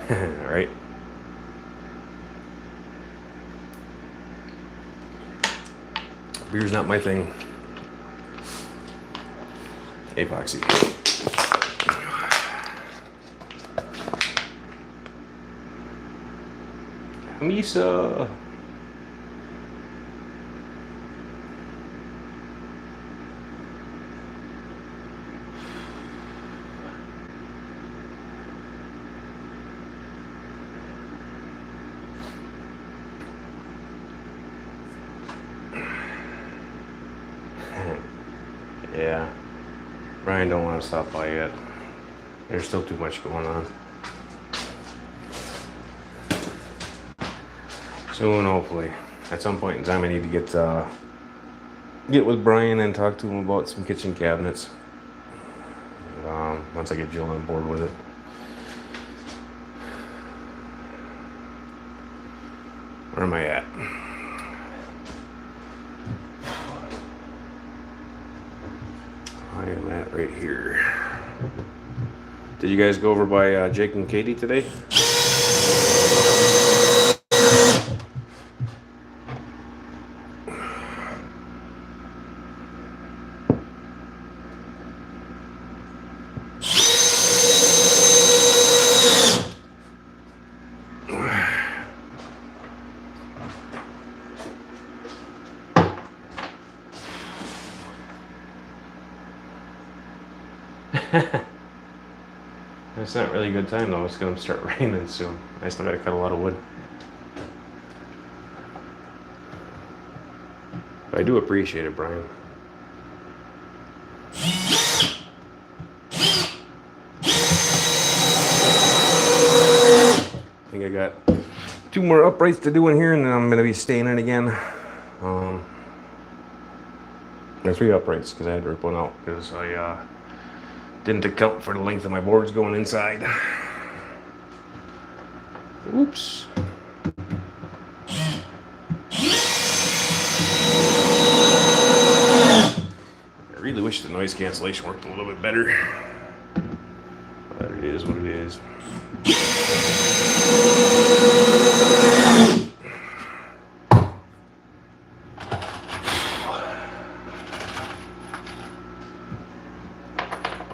Alright. Beer's not my thing. Epoxy. Misa. Yeah. Brian don't want to stop by yet. There's still too much going on. Soon, hopefully. At some point in time, I need to get with Brian and talk to him about some kitchen cabinets. Once I get Jill on board with it. Where am I at? I am at right here. Did you guys go over by Jake and Katie today? It's not really a good time though. It's gonna start raining soon. I still gotta cut a lot of wood. But I do appreciate it, Brian. I think I got 2 more uprights to do in here, and then I'm gonna be staining again. There's 3 uprights because I had to rip one out because I didn't account for the length of my boards going inside. Oops. I really wish the noise cancellation worked a little bit better. But it is what it is.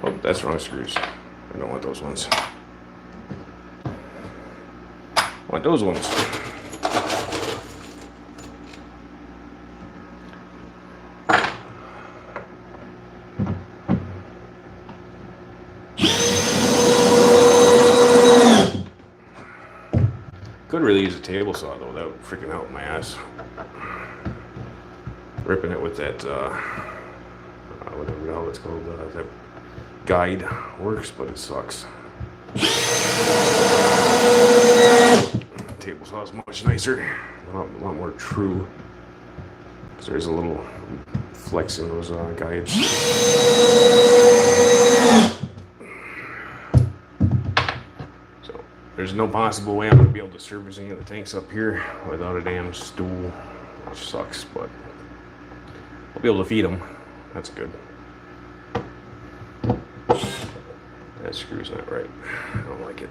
Oh, that's wrong screws. I don't want those ones. I want those ones. Could really use a table saw though. That would freaking help my ass. Ripping it with that, whatever the hell it's called, that guide works, but it sucks. Table saw is much nicer, a lot more true. Because there's a little flex in those guides. So there's no possible way I'm going to be able to service any of the tanks up here without a damn stool, which sucks, but I'll be able to feed them. That's good. That screw's not right. I don't like it.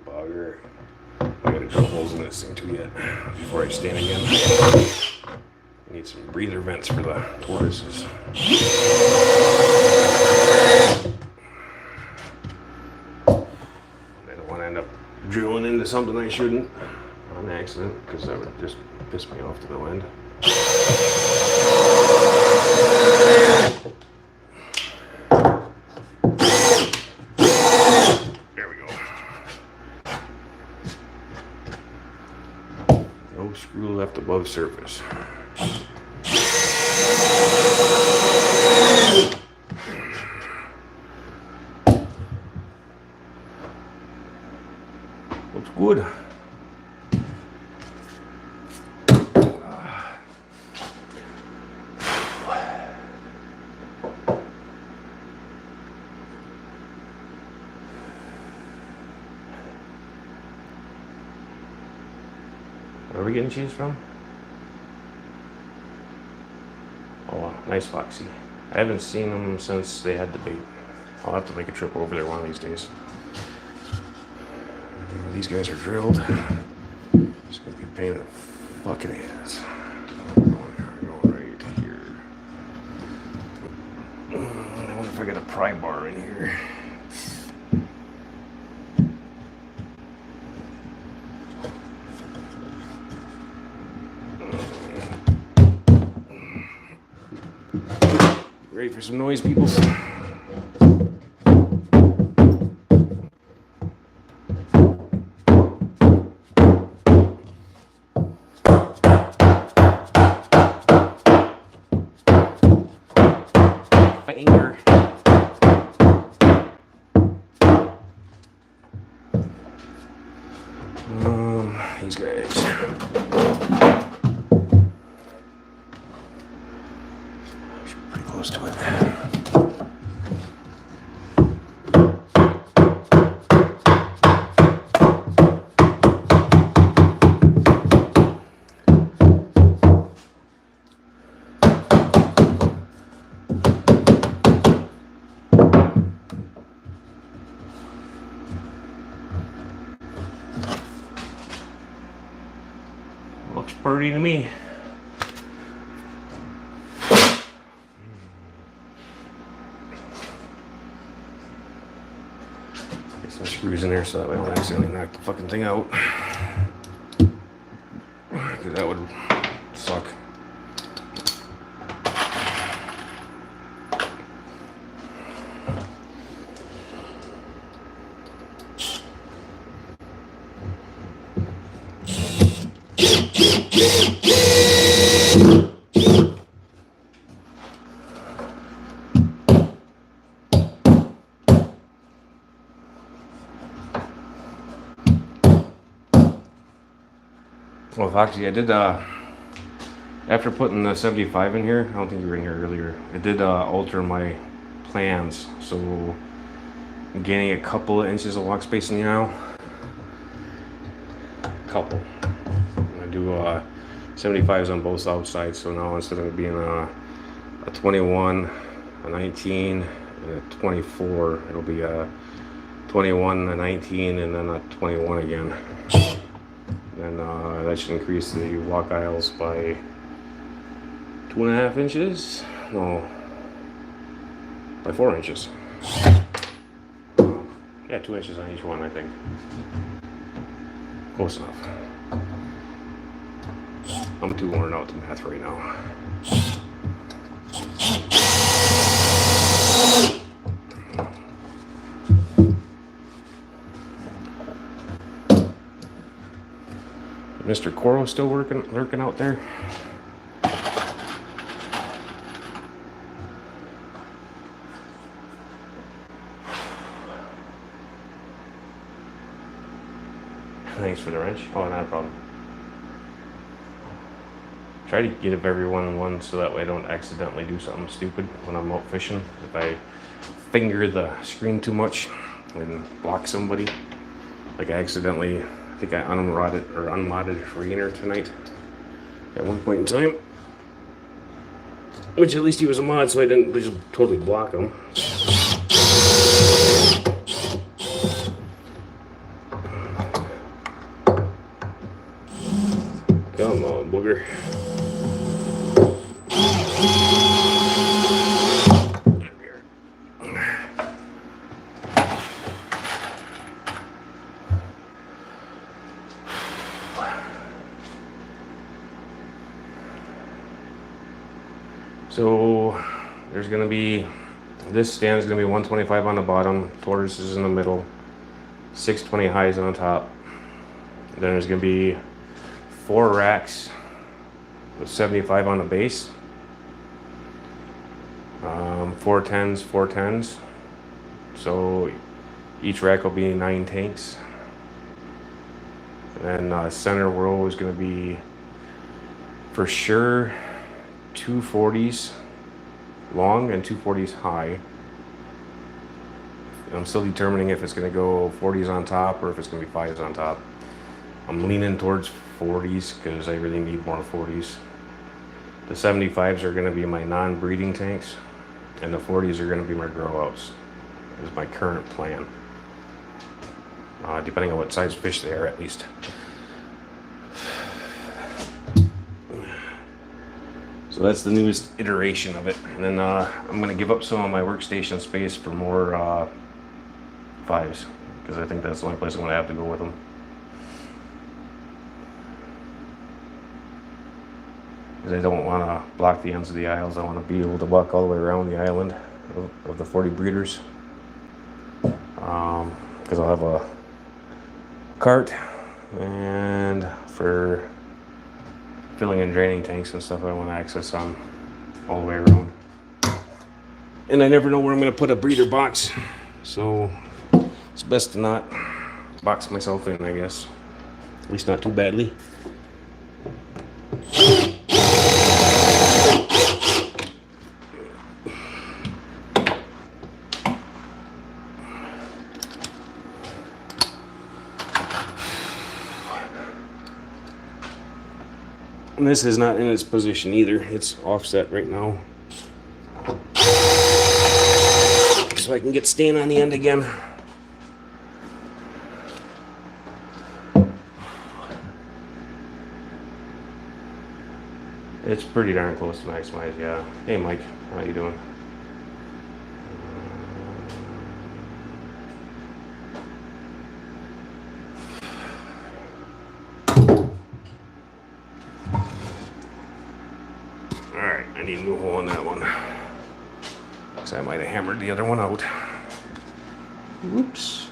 Bugger. I gotta drill holes in this thing too yet before I stain again. I need some breather vents for the tortoises. I don't want to end up drilling into something I shouldn't on accident, because that would just piss me off to no end. There we go. No screw left above surface. wood. Where are we getting cheese from? Oh, nice Foxy. I haven't seen them since they had the bait. I'll have to make a trip over there one of these days. These guys are drilled. It's gonna be a pain in the fucking ass. Going right here. I wonder if I got a pry bar in here. Ready for some noise, people? Finger. These guys. Pretty close to it. Looks pretty to me. Get some screws in there so that way I don't accidentally knock the fucking thing out. Because that would suck. Well, Foxy, I did, after putting the 75 in here, I don't think you were in here earlier, I did alter my plans, so I'm gaining a couple of inches of walk space in the aisle. Couple. I'm going to do 75s on both outsides, so now instead of it being a 21, a 19, and a 24, it'll be a 21, a 19, and then a 21 again. And that should increase the walk aisles by 2.5 inches. No, by 4 inches. Yeah, 2 inches on each one, I think. Close enough. I'm too worn out to math right now. Mr. Coro still lurking out there. Thanks for the wrench. Oh, not a problem. Try to get everyone in one so that way I don't accidentally do something stupid when I'm out fishing. If I finger the screen too much and block somebody, like I accidentally, I think I unmodded Rainer tonight at one point in time. Which at least he was a mod, so I didn't just totally block him. Come on, booger. So there's going to be, this stand is going to be 125 on the bottom, tortoises in the middle, 620 highs on top. Then there's going to be 4 racks with 75 on the base, 4 10s, 4 10s. So each rack will be 9 tanks.
And then center row is going to be for sure 240s long and 240s high. I'm still determining if it's going to go 40s on top or if it's going to be 5s on top. I'm leaning towards 40s because I really need more 40s. The 75s are going to be my non-breeding tanks, and the 40s are going to be my grow outs. Is my current plan. Depending on what size fish they are, at least. So that's the newest iteration of it. And then I'm going to give up some of my workstation space for more 5s, because I think that's the only place I'm going to have to go with them. Because I don't want to block the ends of the aisles. I want to be able to walk all the way around the island of the 40 breeders. Because I'll have a cart, and for filling and draining tanks and stuff, I want access on all the way around. And I never know where I'm going to put a breeder box, so it's best to not box myself in, I guess. At least not too badly. And this is not in its position either. It's offset right now. So I can get stain on the end again. It's pretty darn close to maximize, yeah. Hey Mike, how you doing? Alright, I need a new hole on that one. Because I might have hammered the other one out. Whoops.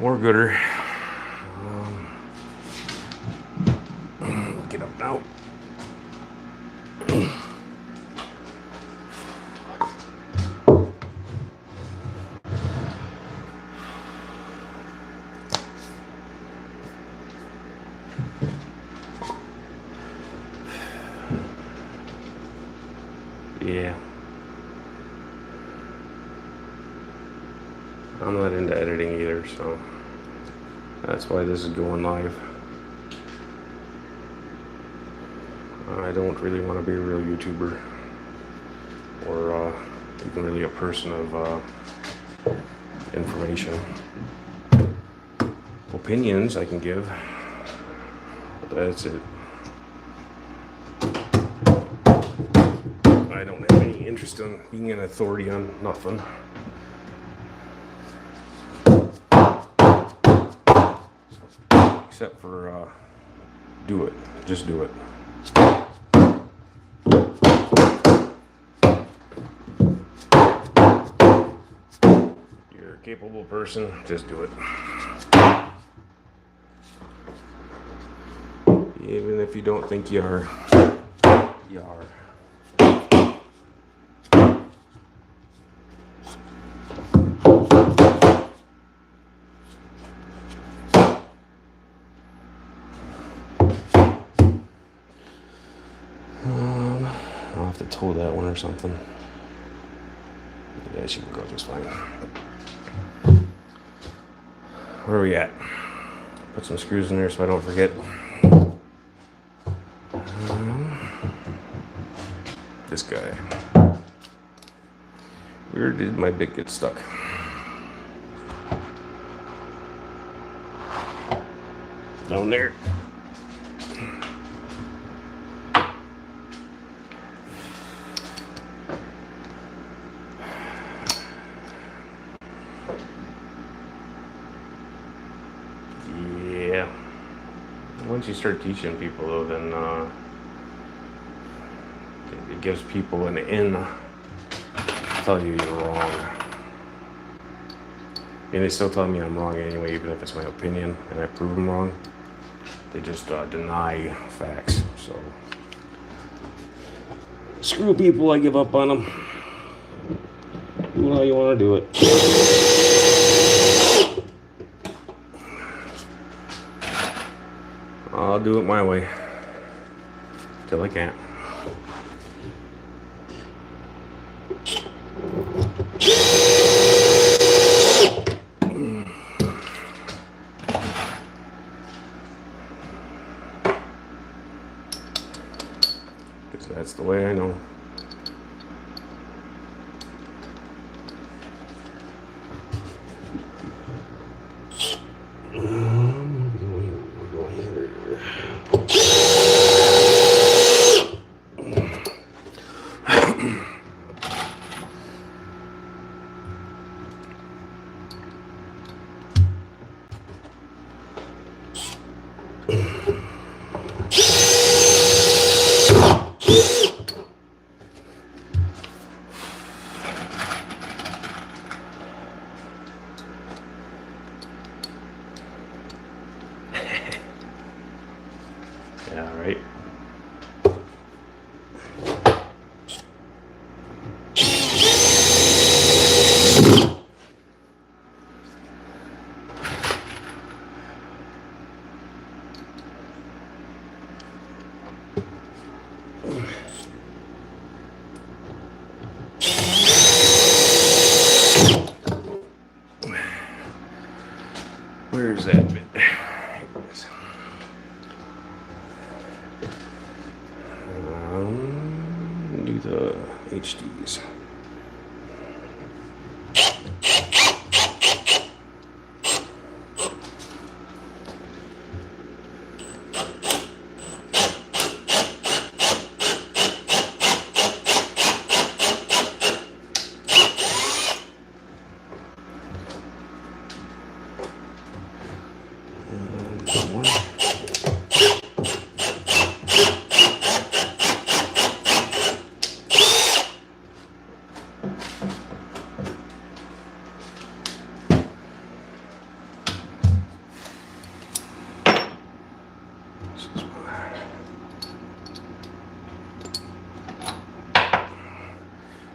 More gooder. Get up now. Yeah. I'm not into editing either, so that's why this is going live. I don't really want to be a real YouTuber, or even really a person of information. Opinions I can give, but that's it. I don't have any interest in being an authority on nothing. Except for do it. Just do it. You're a capable person, just do it. Even if you don't think you are, you are. I'll have to tow that one or something. Yeah, she can go just fine. Where are we at? Put some screws in there so I don't forget. This guy. Where did my bit get stuck? Down there. Yeah. Once you start teaching people, though, then it gives people an in. Tell you you're wrong. And they still tell me I'm wrong anyway, even if it's my opinion and I prove them wrong. They just deny facts. So screw people, I give up on them. Do how you want to do it. I'll do it my way till I can't. Because that's the way I know. Yeah, right. Where's that bit? Do the HDs.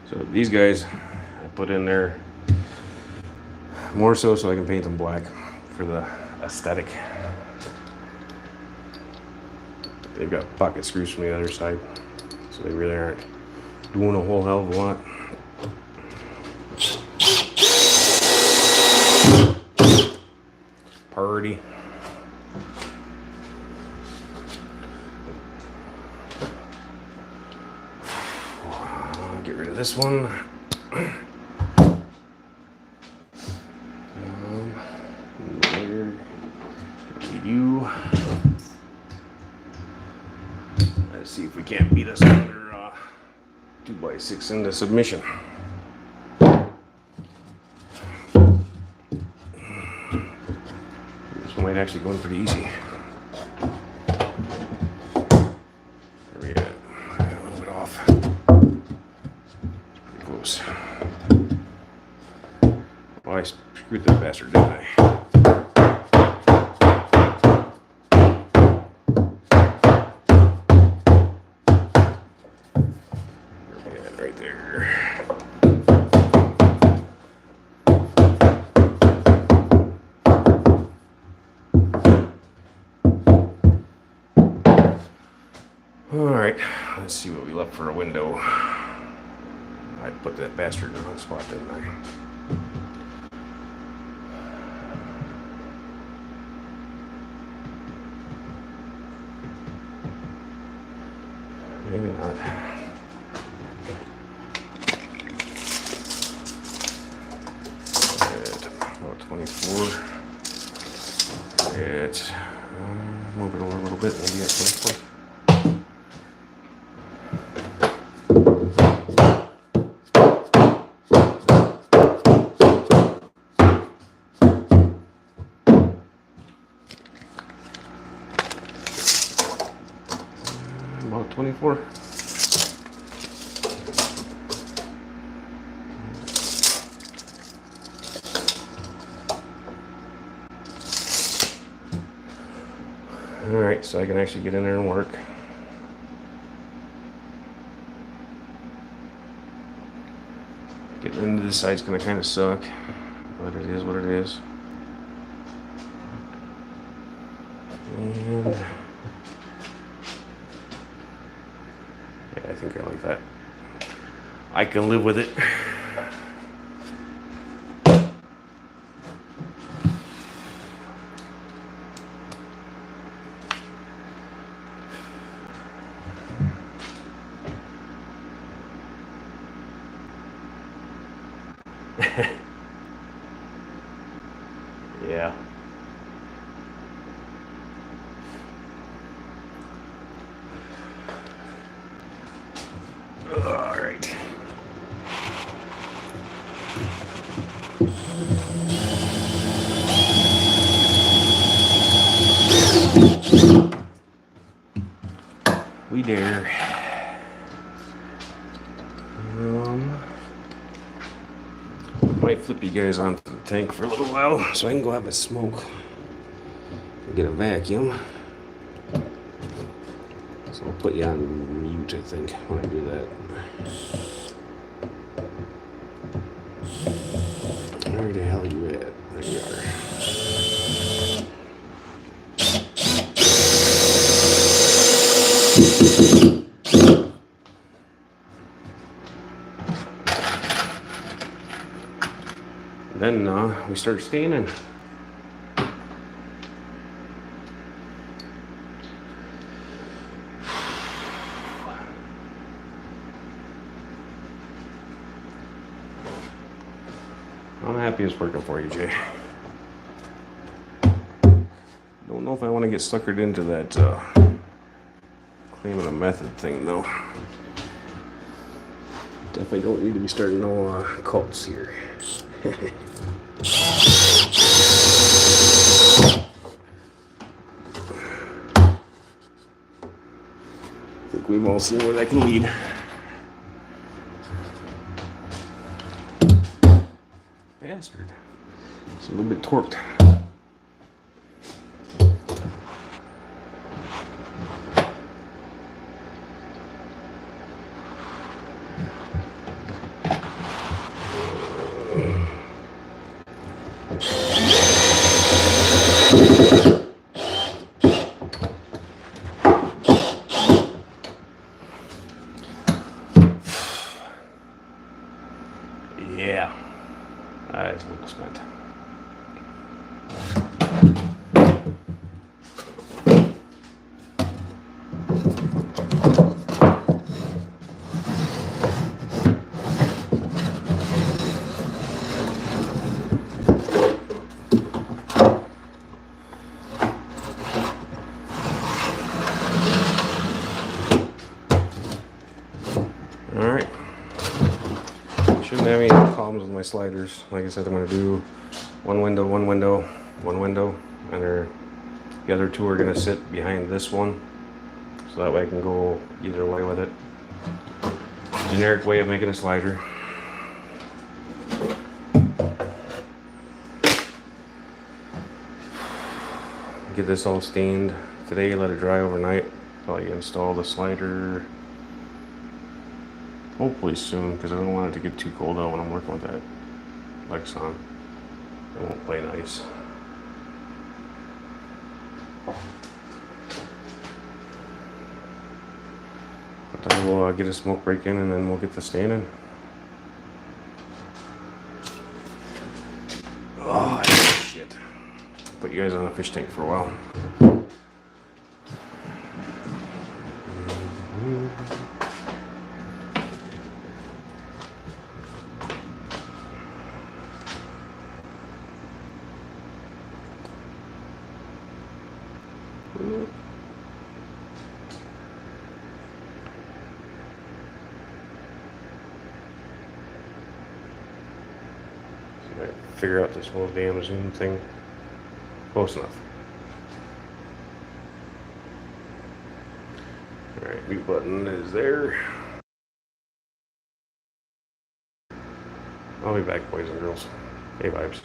So these guys I put in there more so I can paint them black for the aesthetic. They've got pocket screws from the other side, so they really aren't doing a whole hell of a lot. Party. Get rid of this one. You. Let's see if we can't beat us under 2x6 into submission. This one might actually go in pretty easy. There we go. A little bit off. Pretty close. Well, I screwed that bastard, didn't I? Right there. All right, let's see what we left for a window. I put that bastard in the wrong spot, didn't I? Maybe not. About 24. It's move it over a little bit, maybe at 24. About 24. Alright, so I can actually get in there and work. Getting into this side's gonna kind of suck, but it is what it is. And yeah, I think I like that. I can live with it. Yeah. All right. We dare. Might flip you guys onto the tank for a little while so I can go have a smoke and get a vacuum. So I'll put you on mute, I think, when I do that. Where the hell are you at? There you are. Then we start staining. I'm happy it's working for you, Jay. Don't know if I want to get suckered into that claiming a method thing, though. Definitely don't need to be starting no cults here. I think we've all seen where that can lead. Bastard. It's a little bit torqued. Yeah, that's well spent. All right. Shouldn't have any problems with my sliders. Like I said, I'm going to do one window, one window, one window, and the other two are going to sit behind this one, so that way I can go either way with it. Generic way of making a slider. Get this all stained today, let it dry overnight. Probably install the slider hopefully soon, because I don't want it to get too cold out when I'm working with that Lexon. It won't play nice. But then we'll get a smoke break in and then we'll get the staining. Oh, shit. Put you guys on a fish tank for a while. Figure out this whole damn Zoom thing. Close enough. Alright, mute button is there. I'll be back, boys and girls. Hey, vibes.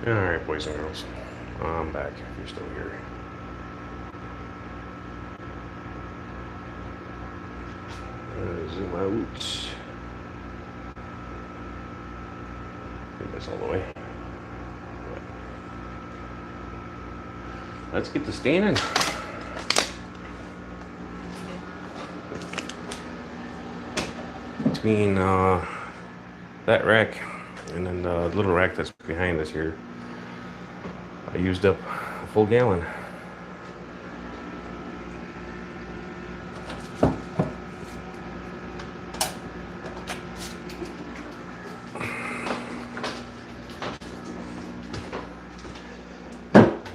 Alright, boys and girls. I'm back if you're still here. Zoom out. Get this all the way. Let's get the staining. Between that rack and then the little rack that's behind us here, I used up a full gallon.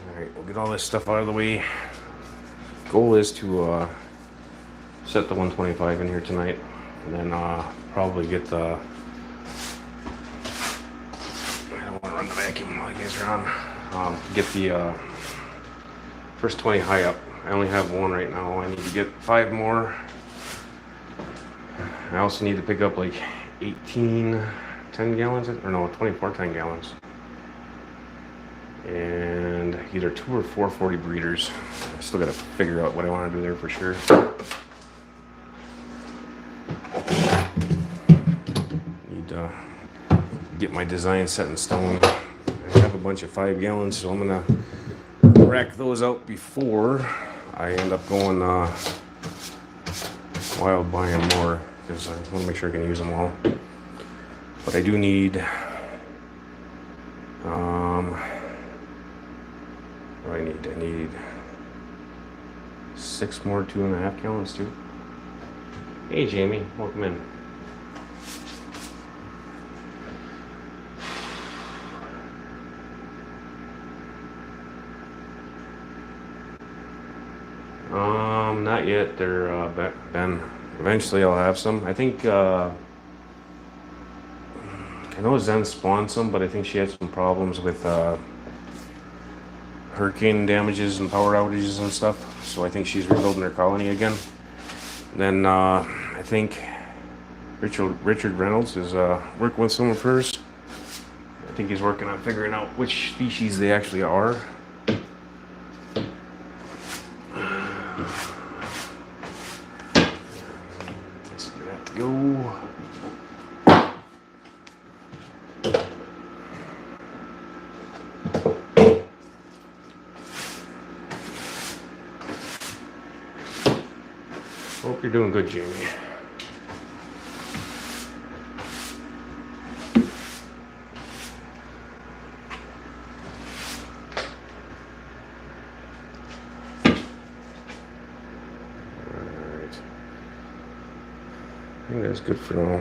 Alright, we'll get all this stuff out of the way. Goal is to set the 125 in here tonight, and then probably get the, I don't want to run the vacuum while you guys are on, get the first 20 high up. I only have one right now. I need to get 5 more. I also need to pick up like 18 10 gallons, or no, 24 10 gallons. And either 2 or 4 40 breeders. I still gotta figure out what I want to do there for sure. Need to get my design set in stone. I have a bunch of 5 gallons, so I'm gonna rack those out before I end up going wild buying more, because I want to make sure I can use them all. But I do need what do I need 6 more 2.5 gallons too. Hey Jamie, welcome in. Not yet. They're Ben. Eventually I'll have some. I think I know Zen spawned some, but I think she had some problems with hurricane damages and power outages and stuff. So I think she's rebuilding her colony again. Then I think Richard Reynolds is working with some of hers. I think he's working on figuring out which species they actually are. Let's get that to go. Hope you're doing good, Jamie. Alright. I think that's good for now.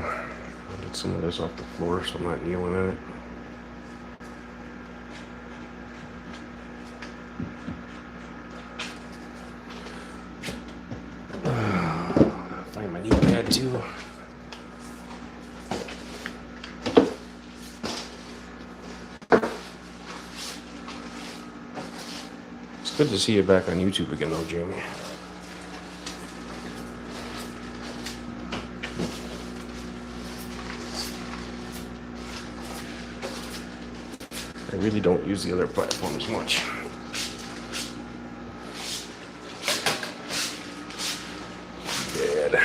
I'll get some of this off the floor so I'm not kneeling in it. Find my knee pad too. It's good to see you back on YouTube again though, Jamie. I really don't use the other platforms much. Bad.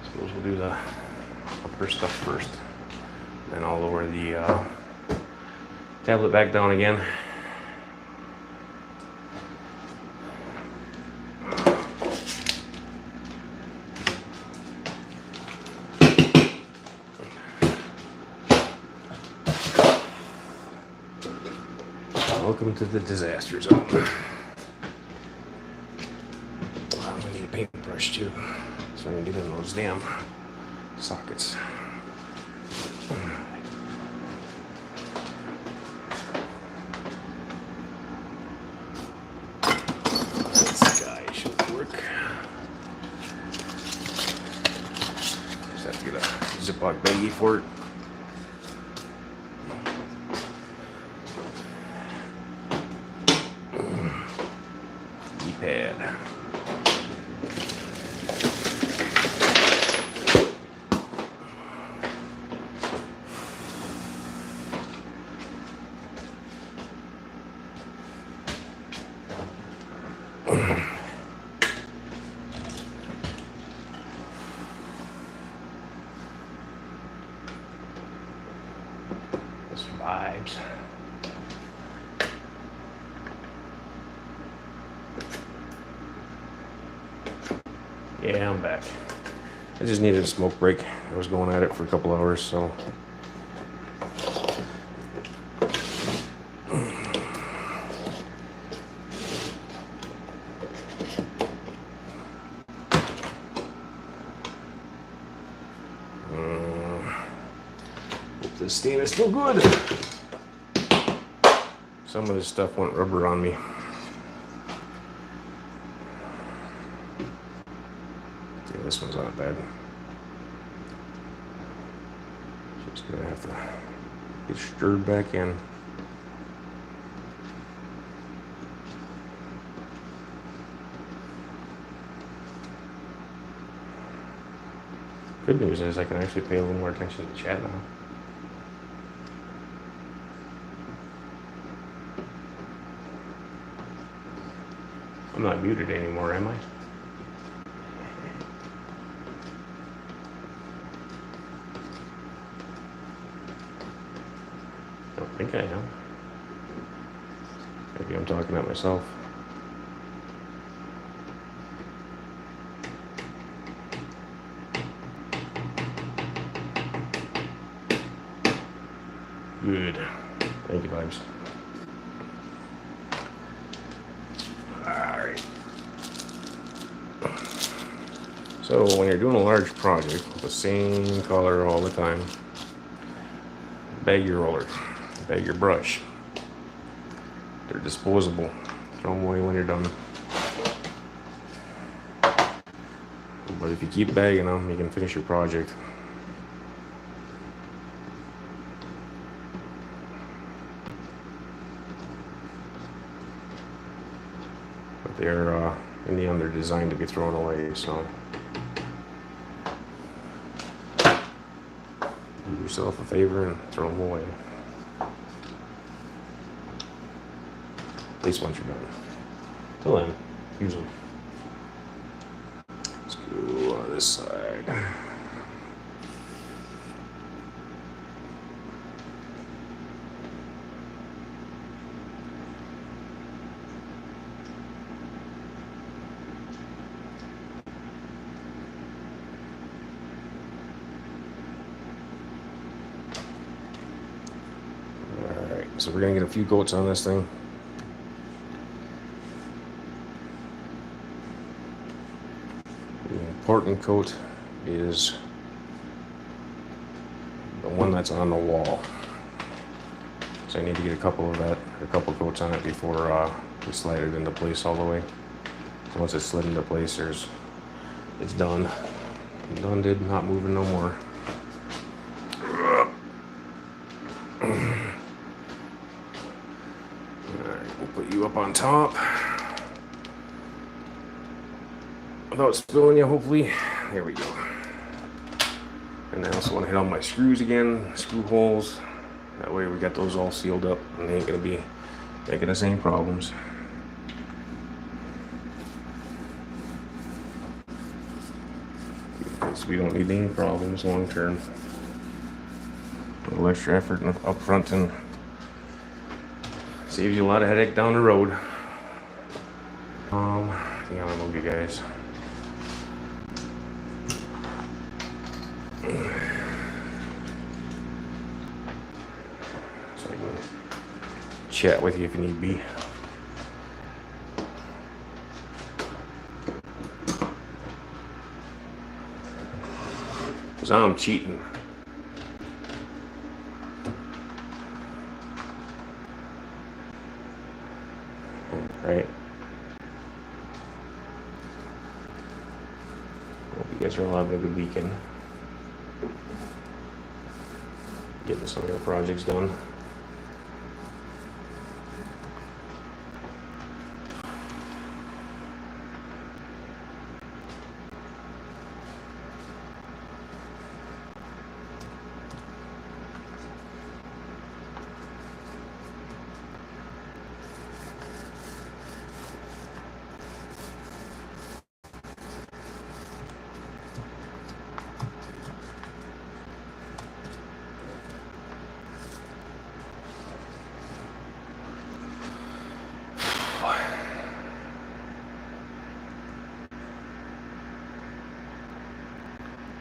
Suppose we'll do the upper stuff first. Then I'll lower the tablet back down again. Welcome to the disaster zone. I'm gonna need a paintbrush too, so I can get in those damn sockets. This guy should work. Just have to get a Ziploc baggie for it. Pad.
vibes. Yeah, I'm back. I just needed a smoke break. I was going at it for a couple hours, so. Hope this steam is still good. Some of this stuff went rubber on me. Yeah, this one's not bad. Just gonna have to get stirred back in. Good news is I can actually pay a little more attention to the chat now. I'm not muted anymore, am I? I don't think I am. Maybe I'm talking at myself. Good. Thank you, vibes. Alright. So when you're doing a large project with the same color all the time, bag your roller, bag your brush. They're disposable. Throw them away when you're done. But if you keep bagging them, you can finish your project. But they're, in the end, they're designed to be thrown away, so. Do yourself a favor and throw them away. At least once you're done. Till then, use them. Let's go on this side. Alright, so we're gonna get a few coats on this thing. Important coat is the one that's on the wall. So I need to get a couple coats on it before we slide it into place all the way. So once it's slid into place, it's done. Done did, not moving no more. Alright, we'll put you up on top. Without spilling you, hopefully. There we go. And I also want to hit on my screws again, screw holes. That way we got those all sealed up and they ain't gonna be making us any problems. Because we don't need any problems long term. A little extra effort up front and saves you a lot of headache down the road. I think I'm gonna move you guys. So I can chat with you if you need be. Because I'm cheating. Right? Hope you guys are all having a good weekend. Getting some of your projects done.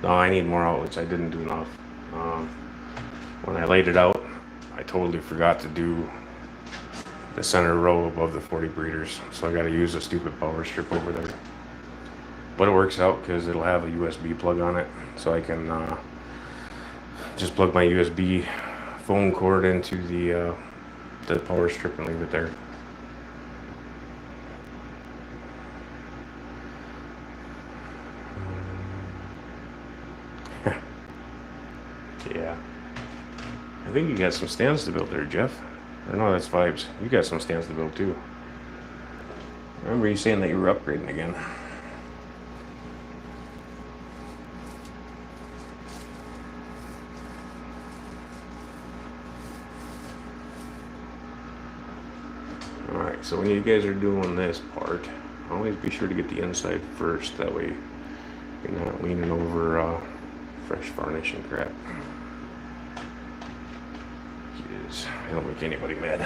No, I need more outlets. I didn't do enough. When I laid it out, I totally forgot to do the center row above the 40 breeders. So I got to use a stupid power strip over there. But it works out because it'll have a USB plug on it. So I can just plug my USB phone cord into the power strip and leave it there. Yeah. I think you got some stands to build there, Jeff. Or no, that's Vibes. You got some stands to build too. I remember you saying that you were upgrading again. Alright, so when you guys are doing this part, always be sure to get the inside first. That way you're not leaning over fresh varnish and crap. Jeez, I don't make anybody mad.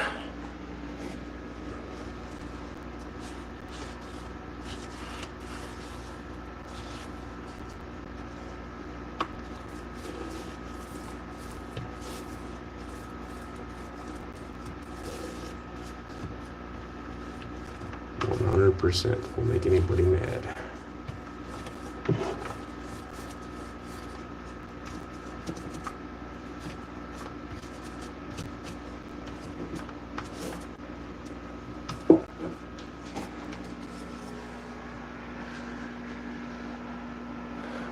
% will make anybody mad.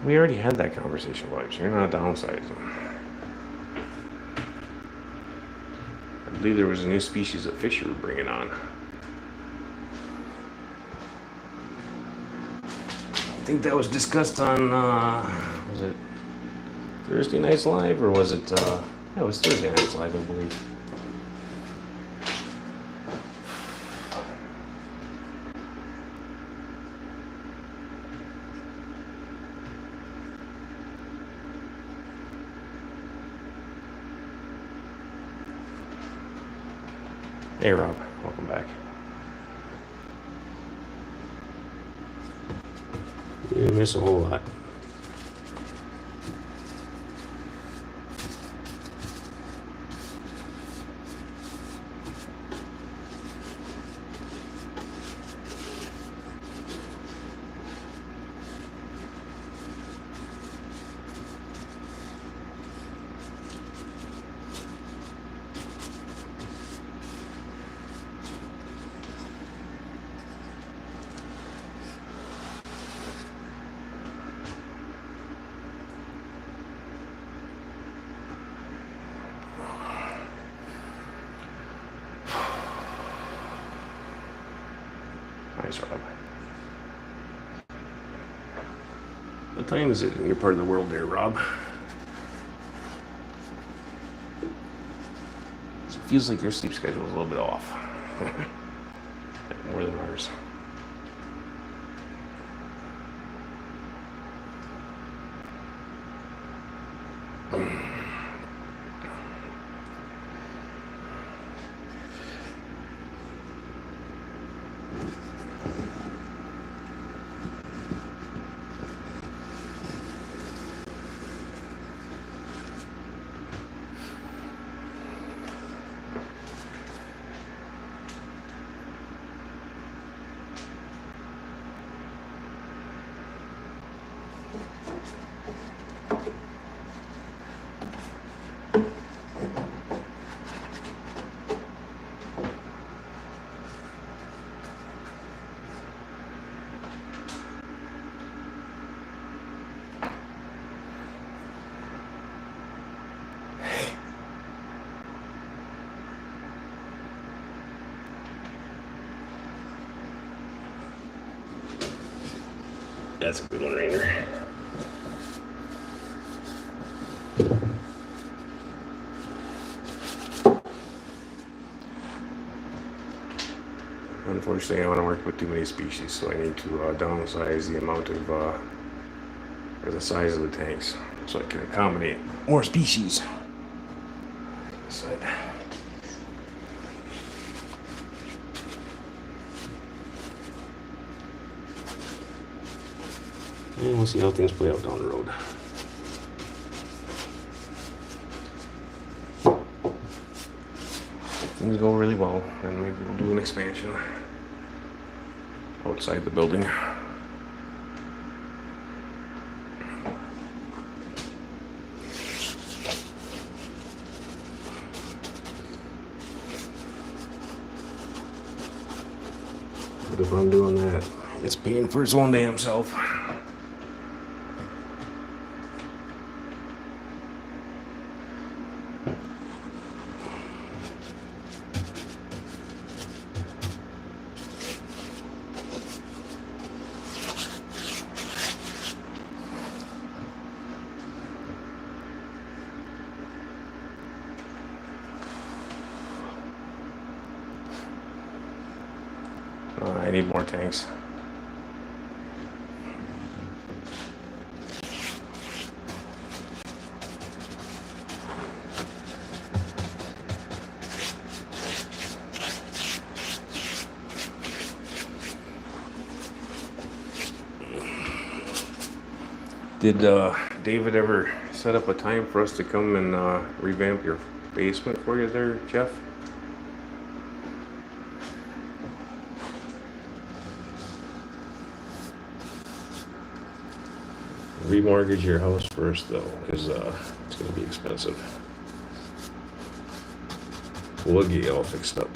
We already had that conversation, Vibes. You're not downsizing. I believe there was a new species of fish you were bringing on. I think that was discussed on, was it Thursday Night's Live, or was it, yeah, it was Thursday Night's Live, I believe. Hey Rob, welcome back. You didn't miss a whole lot. Nice, Rob. What time is it in your part of the world there, Rob? It feels like your sleep schedule is a little bit off. More than ours. That's a good one, Rainer. Unfortunately, I don't want to work with too many species, so I need to downsize the amount of, or the size of the tanks, so I can accommodate more species. Side. And we'll see how things play out down the road. things go really well, then maybe we'll do an expansion outside the building. But if I'm doing that, it's paying for its own damn self. I need more tanks. Did David ever set up a time for us to come and revamp your basement for you there, Jeff? Remortgage your house first, though, because it's going to be expensive. We'll get you all fixed up.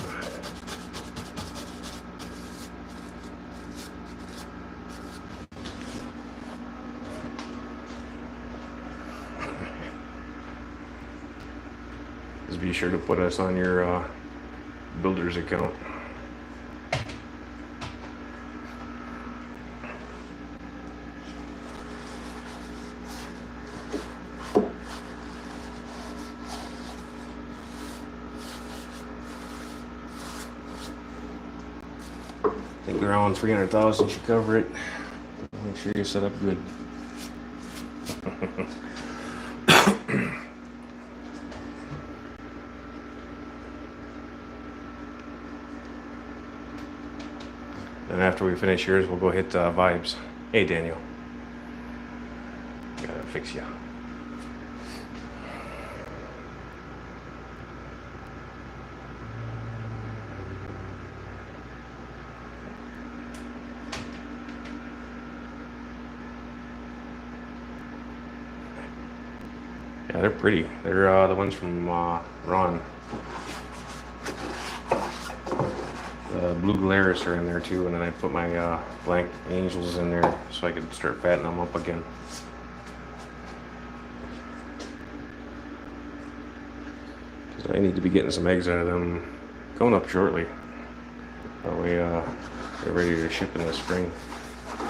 Just be sure to put us on your builder's account. I think around 300,000 should cover it. Make sure you're set up good. And after we finish yours, we'll go hit Vibes. Hey, Daniel. Gotta fix ya. Yeah, they're pretty. They're the ones from Ron. The blue Glarus are in there too, and then I put my blank angels in there so I could start fattening them up again. Because I need to be getting some eggs out of them coming up shortly. That way they're ready to ship in the spring. I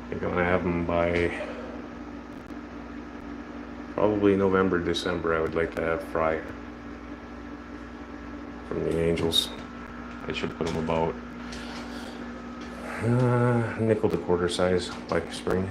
think I'm gonna have them by probably November, December. I would like to have fry from the angels. I should put them about nickel to quarter size by spring.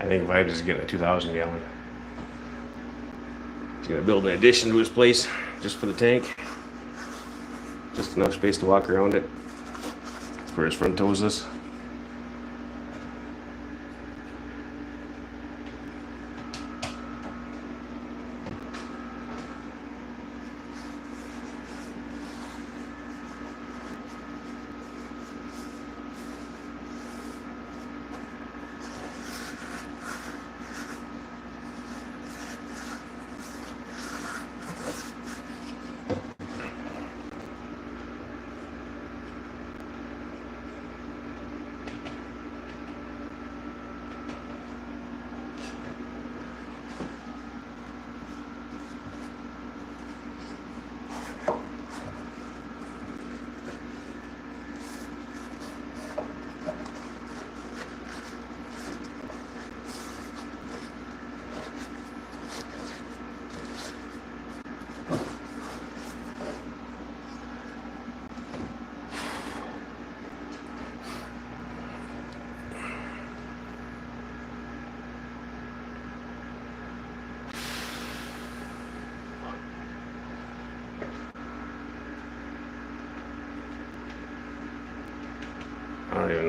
I think Vibes is getting a 2,000 gallon. He's gonna build an addition to his place just for the tank. Just enough space to walk around it for his front toes is.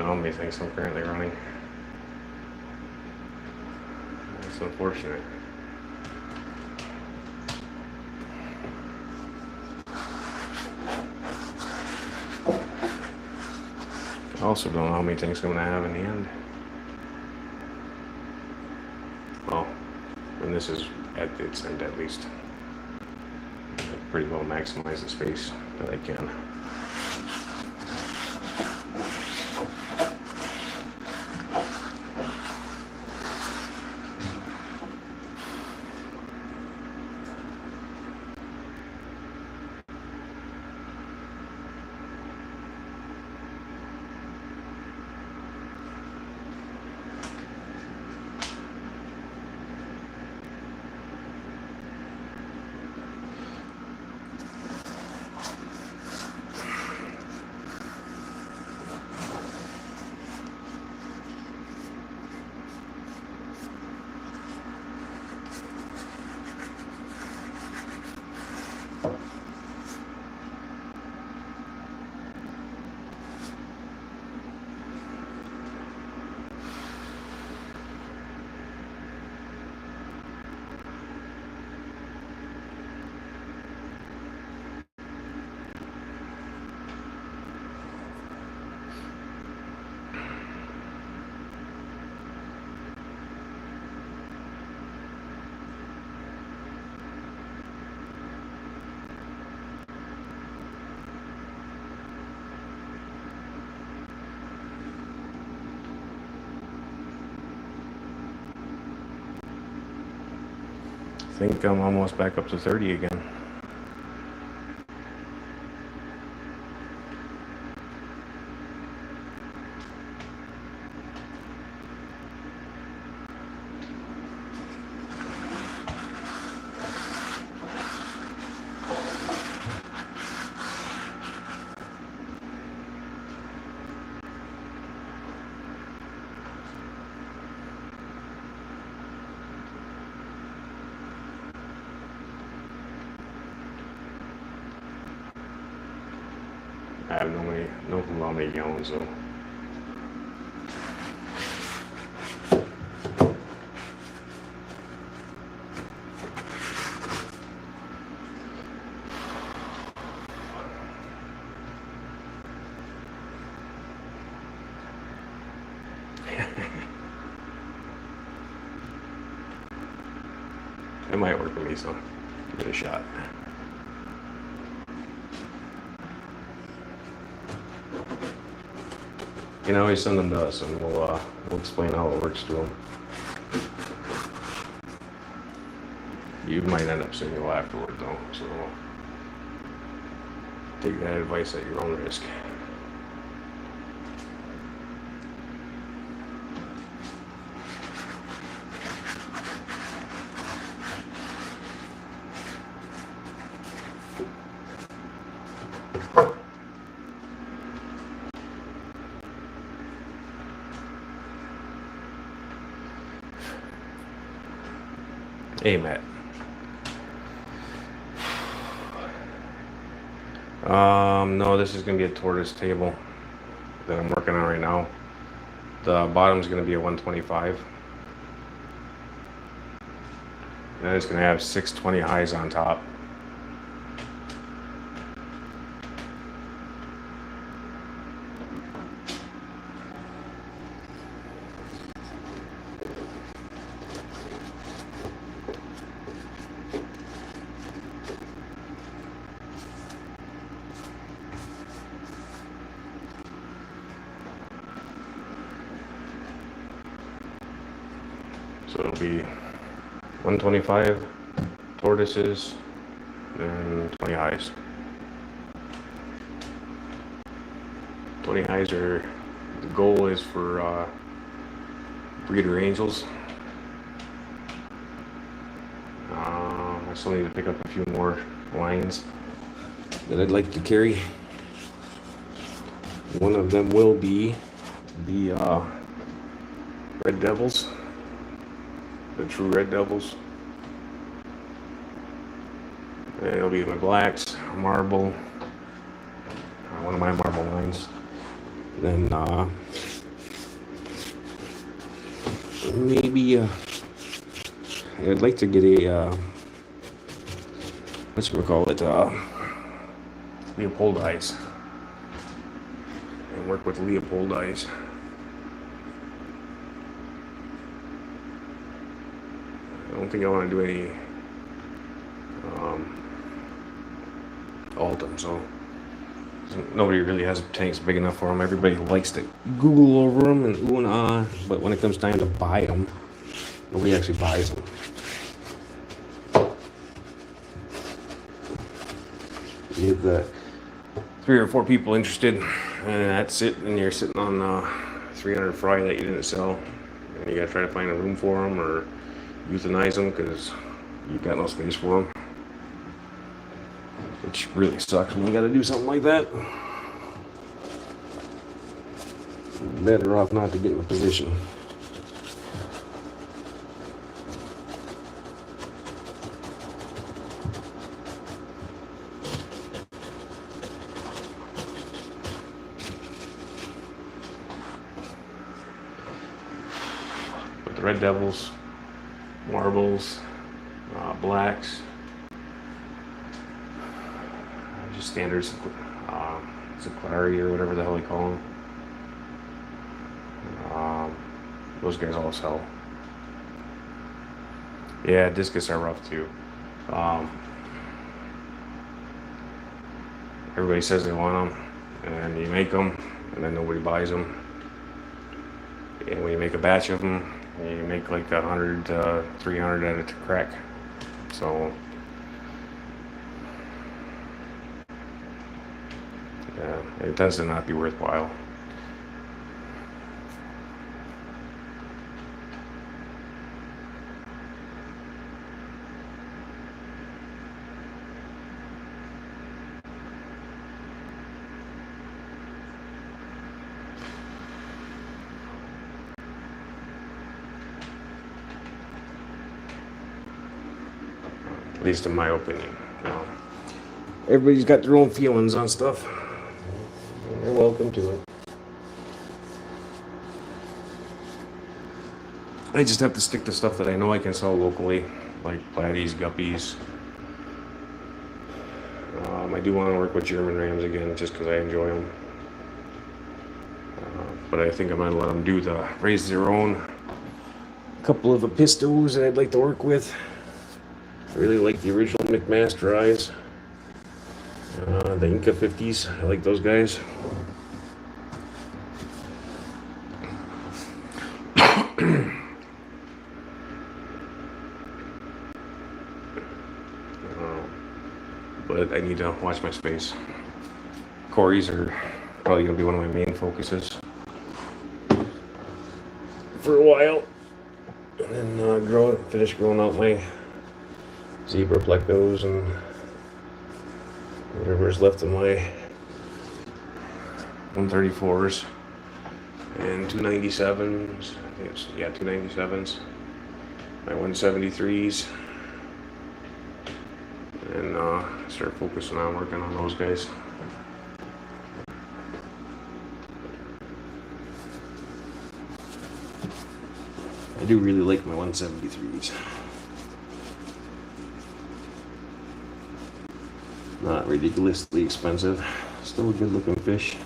know how many things I'm currently running. That's unfortunate. I also don't know how many tanks I'm going to have in the end. Well, and this is at its end at least. I pretty well maximize the space that I can. I think I'm almost back up to 30 again. I have no clue how many gallons though. It might work for me, so give it a shot. You can always send them to us, and we'll explain how it works to them. You might end up single afterward, though, so take that advice at your own risk. Hey, Matt. No, this is going to be a tortoise table that I'm working on right now. The bottom's going to be a 125. And it's going to have 620 highs on top. So it'll be 125 tortoises and 20 highs. 20 highs are, the goal is for breeder angels. I still need to pick up a few more lines that I'd like to carry. One of them will be the Red Devils. The true Red Devils. And it'll be my blacks, marble, one of my marble lines. Then
maybe I'd like to get a whatchamacallit, Leopold eyes. And work with Leopold eyes. I don't think I want to do any Altum, so nobody really has tanks big enough for them. Everybody likes to Google over them and ooh and ah, but when it comes time to buy them, nobody actually buys them. You get the 3 or 4 people interested, and that's it. And you're sitting on 300 fry that you didn't sell, and you gotta try to find a room for them or euthanize them because you got no space for them, which really sucks when you gotta do something like that. Better off not to get in a position. With the Red Devils, marbles, blacks, just standards, Sequari or whatever the hell they call them. Those guys all sell. Yeah, discus are rough too. Everybody says they want them, and you make them, and then nobody buys them. And when you make a batch of them, you make like 100 to 300 at a crack. So yeah, it tends to not be worthwhile. At least in my opinion. Everybody's got their own feelings on stuff. You're welcome to it. I just have to stick to stuff that I know I can sell locally, like platies, guppies. I do want to work with German rams again, just because I enjoy them. But I think I'm gonna let them raise their own. A couple of Epistos that I'd like to work with. I really like the original McMaster eyes. The Inca 50s, I like those guys. But I need to watch my space. Corys are probably going to be one of my main focuses for a while. And then finish growing out my zebra plecos and whatever's left of my 134s and 297s. I think it's, 297s. My 173s. And start focusing on working on those guys. I do really like my 173s. Not ridiculously expensive. Still a good looking fish.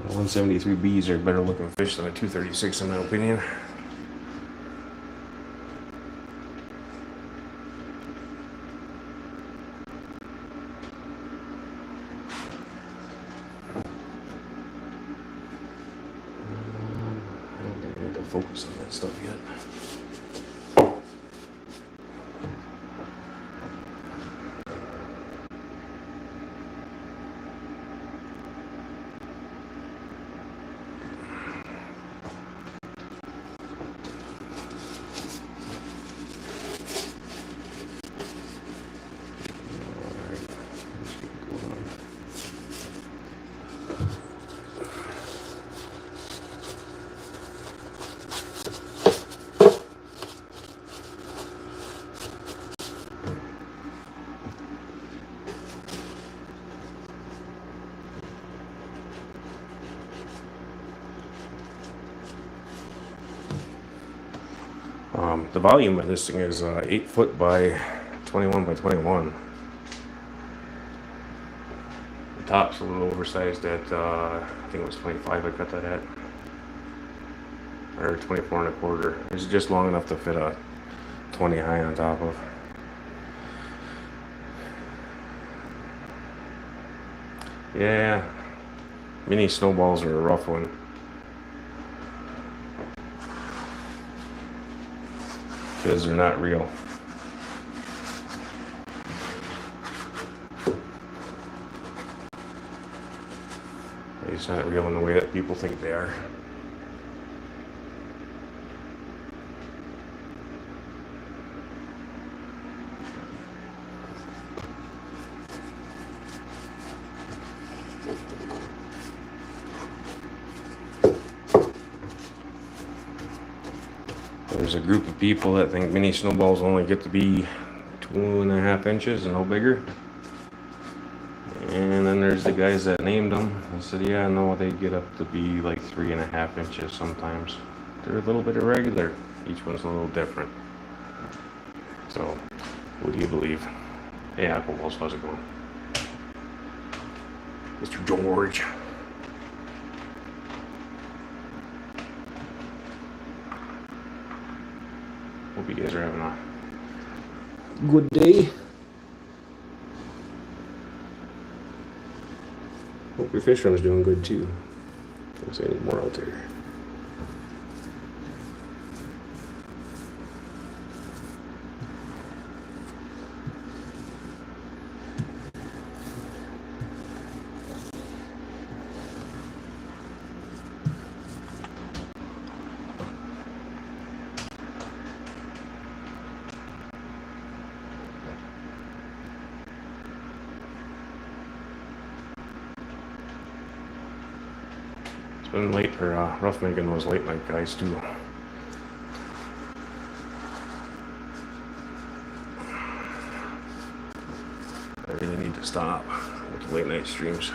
173Bs are a better looking fish than a 236 in my opinion. I don't need to focus on that stuff yet.
The volume of this thing is 8 foot by 21 by 21. The top's a little oversized at, I think it was 25 I cut that at. Or 24 and a quarter. It's just long enough to fit a 20 high on top of. Yeah, mini snowballs are a rough one. Because they're not real. It's not real in the way that people think they are. There's a group of people that think mini snowballs only get to be 2.5 inches and no bigger. And then there's the guys that named them. I said, yeah, no, they get up to be like 3.5 inches sometimes. They're a little bit irregular. Each one's a little different. So, what do you believe? Hey, Appleballs, how's it going? Mr. George. Hope you guys are having a good day. Hope your fish run's doing good too. Don't say any more out there. It's been late for rough making those late night guys too. I really need to stop with the late night streams.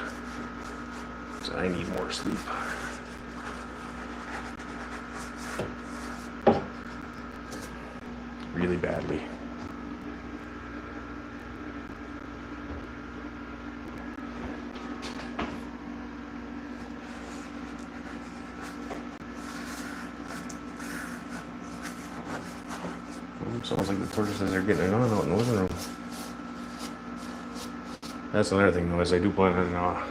So I need more sleep. Really badly. Sounds like the tortoises are getting it on out in the living room. That's another thing though, is I do plan on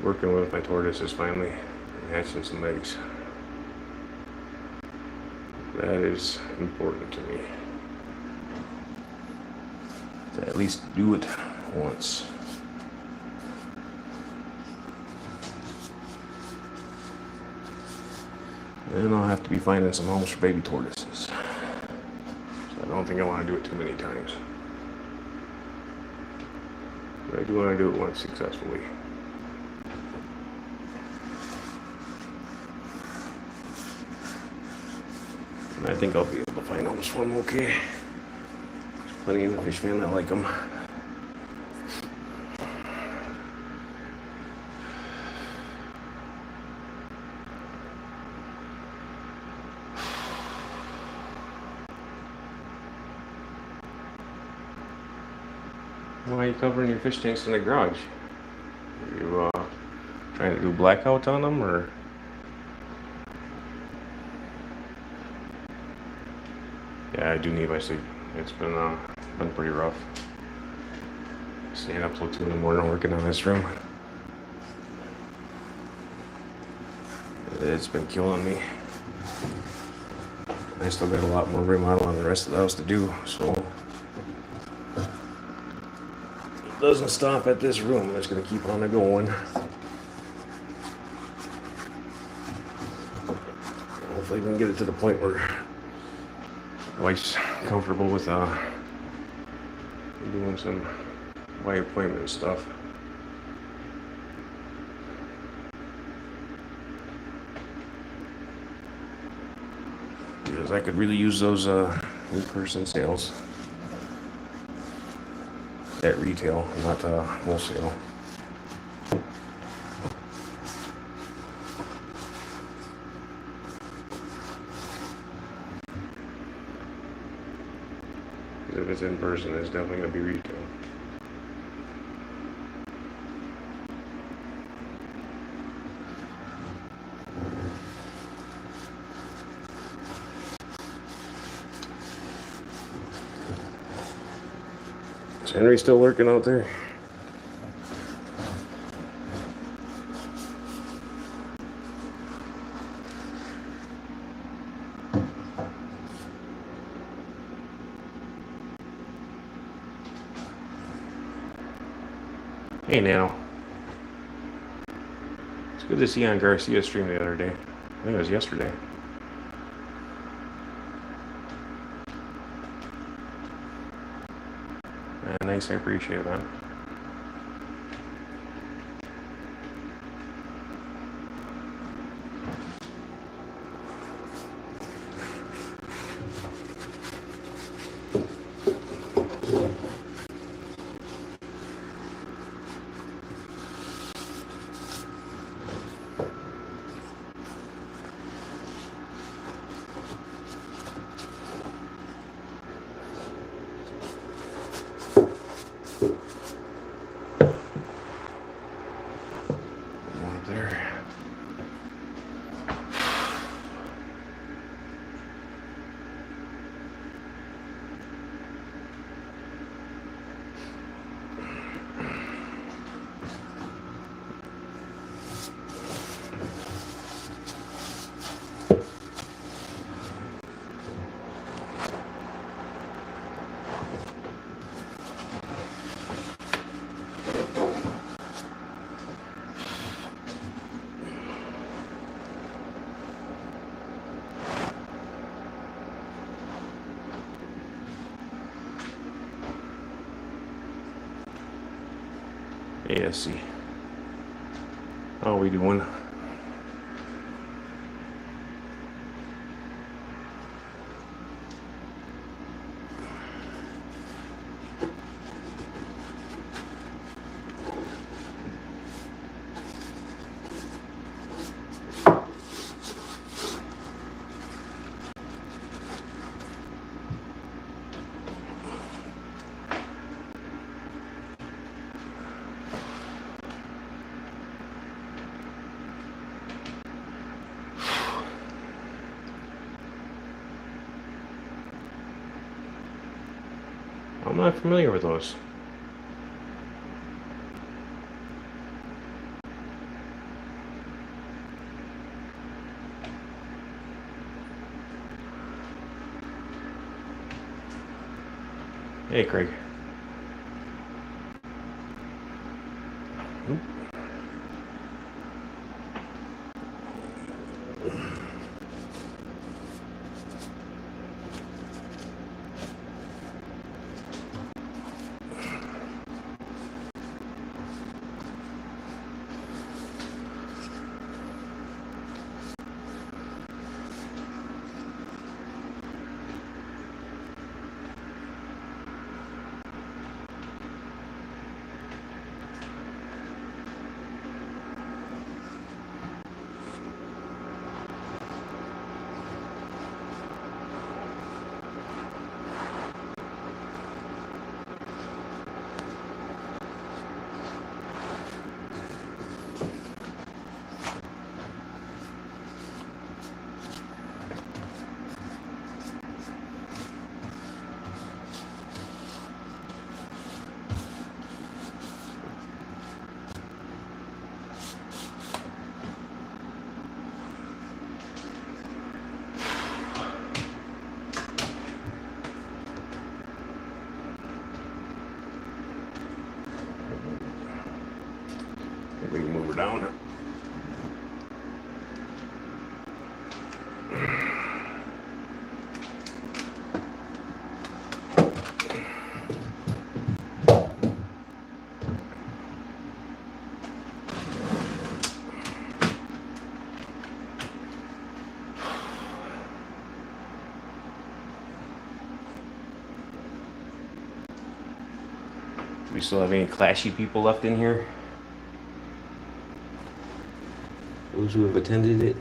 working with my tortoises finally and hatching some eggs. That is important to me. To at least do it once. Then I'll have to be finding some homes for baby tortoises. I don't think I want to do it too many times. But I do want to do it once successfully. And I think I'll be able to find homes for them okay. There's plenty in the fish fan that like them. Why are you covering your fish tanks in the garage? Are you trying to do blackout on them, or? Yeah, I do need my sleep. It's been pretty rough. Staying up till 2 in the morning working on this room. It's been killing me. I still got a lot more remodel on the rest of the house to do, so it doesn't stop at this room. It's gonna keep on going. Hopefully we can get it to the point where my wife's comfortable with doing some by appointment stuff. Because I could really use those in-person sales at retail, not wholesale. if it's in person, it's definitely going to be retail. Is Henry still lurking out there? Hey now. It's good to see you on Garcia's stream the other day. I think it was yesterday. Nice, I appreciate that. ASC. How are we doing? I'm not familiar with those. Hey, Craig. Oop. We can move her down. Do we still have any clashy people left in here? Those who have attended it.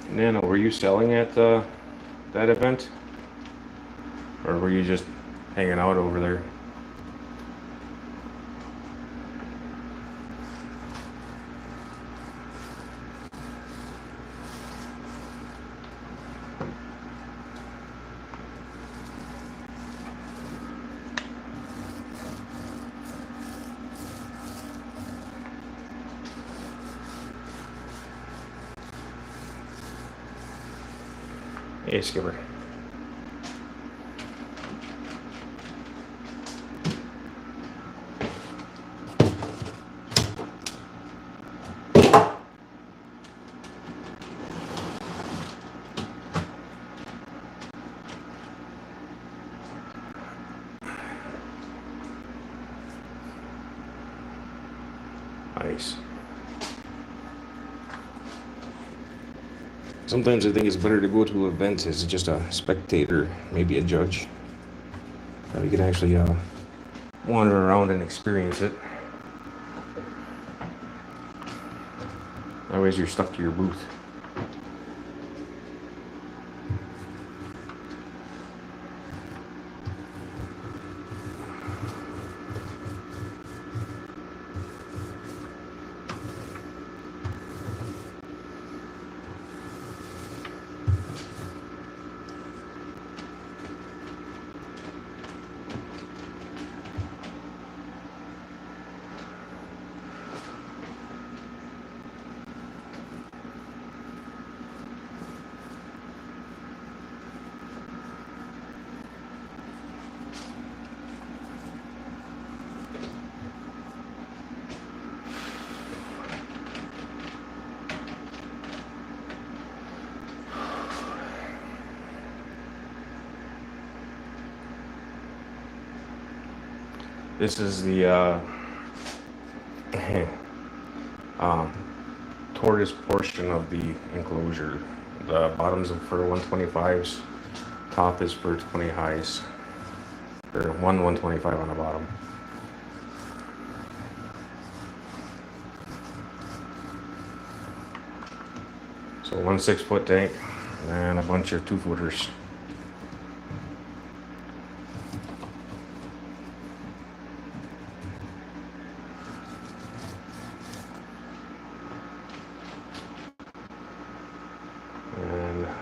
Nana, were you selling at that event? Or were you just hanging out over there? Hey, Skipper. Nice. Sometimes I think it's better to go to events as just a spectator, maybe a judge. That you can actually wander around and experience it. Otherwise, you're stuck to your booth. This is the tortoise portion of the enclosure. The bottom's for 125s, top is for 20 highs, or 125 on the bottom. So 1 6-foot tank and a bunch of 2-footers.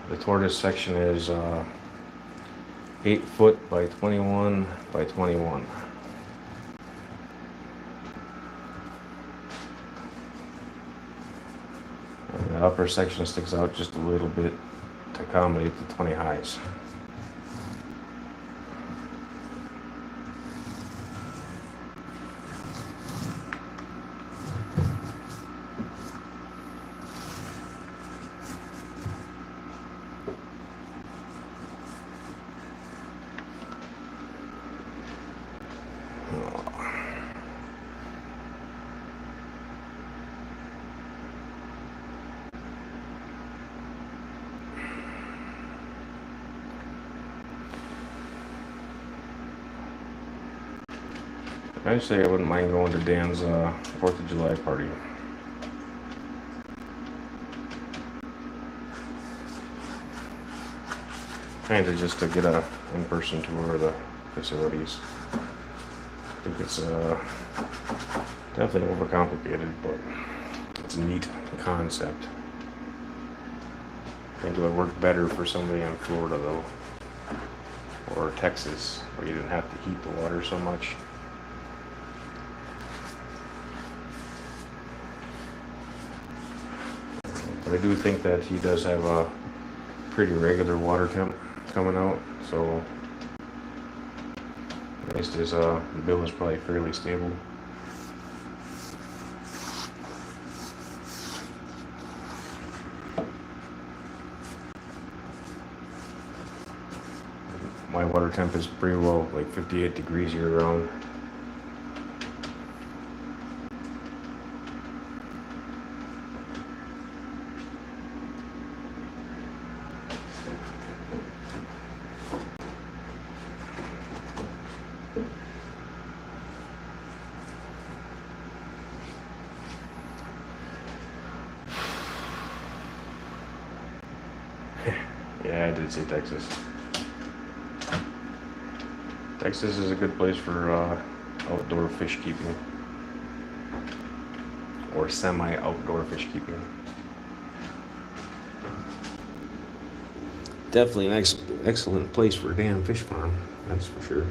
The tortoise section is 8 foot by 21 by 21. And the upper section sticks out just a little bit to accommodate the 20 highs. Eventually, I wouldn't mind going to Dan's 4th of July party. Kind of just to get a in-person tour of the facilities. I think it's definitely overcomplicated, but it's a neat concept. I think it would work better for somebody in Florida, though, or Texas, where you didn't have to heat the water so much. But I do think that he does have a pretty regular water temp coming out, so at least his bill is probably fairly stable. My water temp is pretty low, like 58 degrees year round. Yeah, I did say Texas. Texas is a good place for outdoor fish keeping. Or semi-outdoor fish keeping. Definitely an excellent place for a damn fish farm, that's for sure.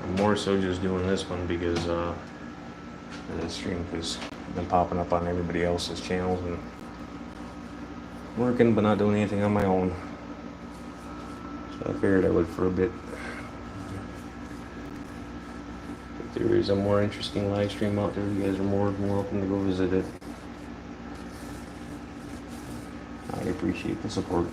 I'm more so just doing this one because the stream has been popping up on everybody else's channels and working but not doing anything on my own. So I figured I would for a bit. If there is a more interesting live stream out there, you guys are more than welcome to go visit it. I appreciate the support.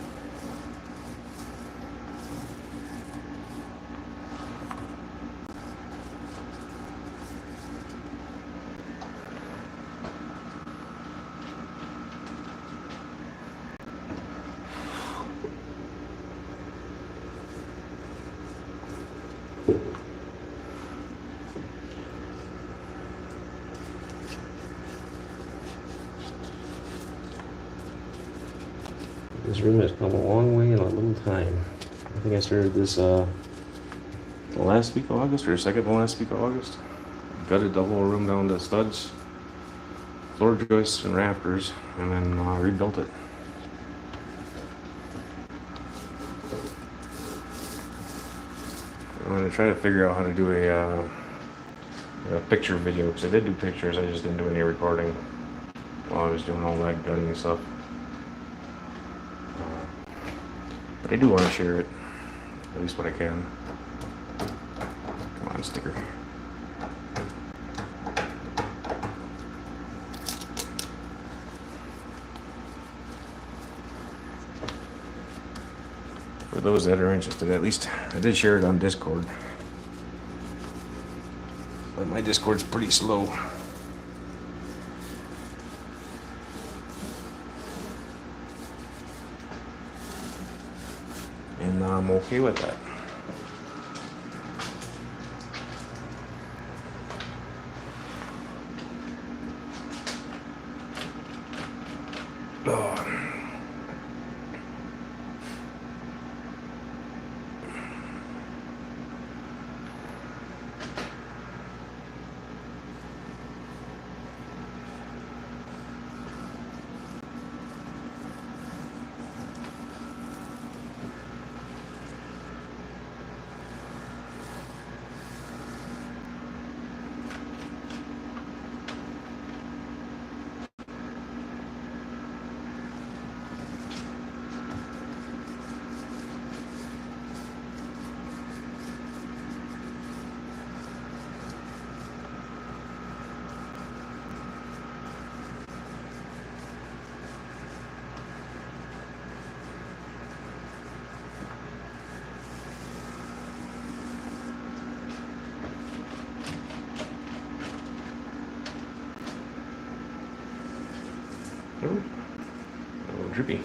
This room has come a long way in a little time. I think I started this the last week of August, or second to last week of August. Gutted the whole room down to studs, floor joists, and rafters, and then rebuilt it. I'm gonna try to figure out how to do a picture video, because I did do pictures, I just didn't do any recording while I was doing all that gutting and stuff. But I do want to share it, at least what I can. Come on, sticker. For those that are interested, at least I did share it on Discord. But my Discord's pretty slow. And I'm okay with that. Oh. Oh, a little drippy.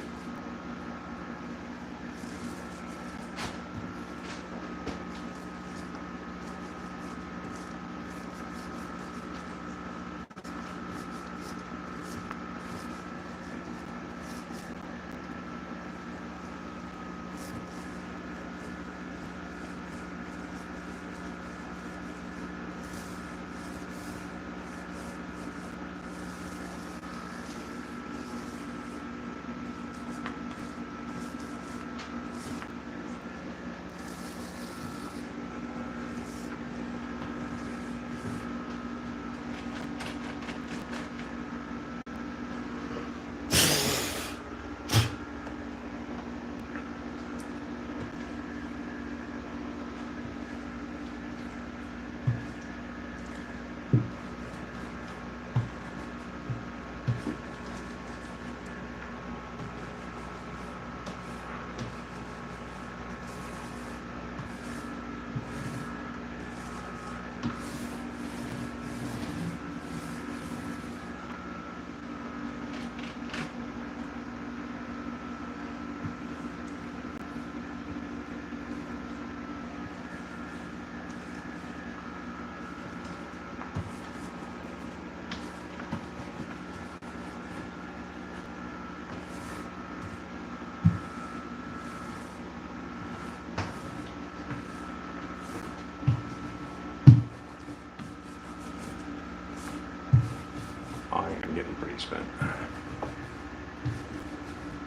spent.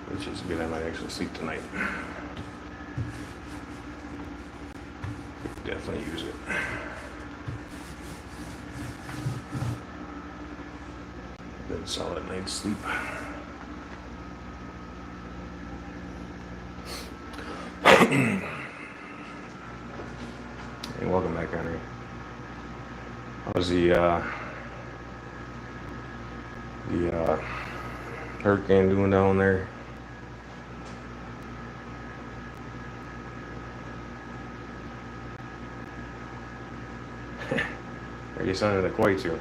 Which is good, I might actually sleep tonight. Definitely use it. Good solid night's sleep. Hey, welcome back, Henry. How's the hurricane doing down there? Are you sounding quite soon?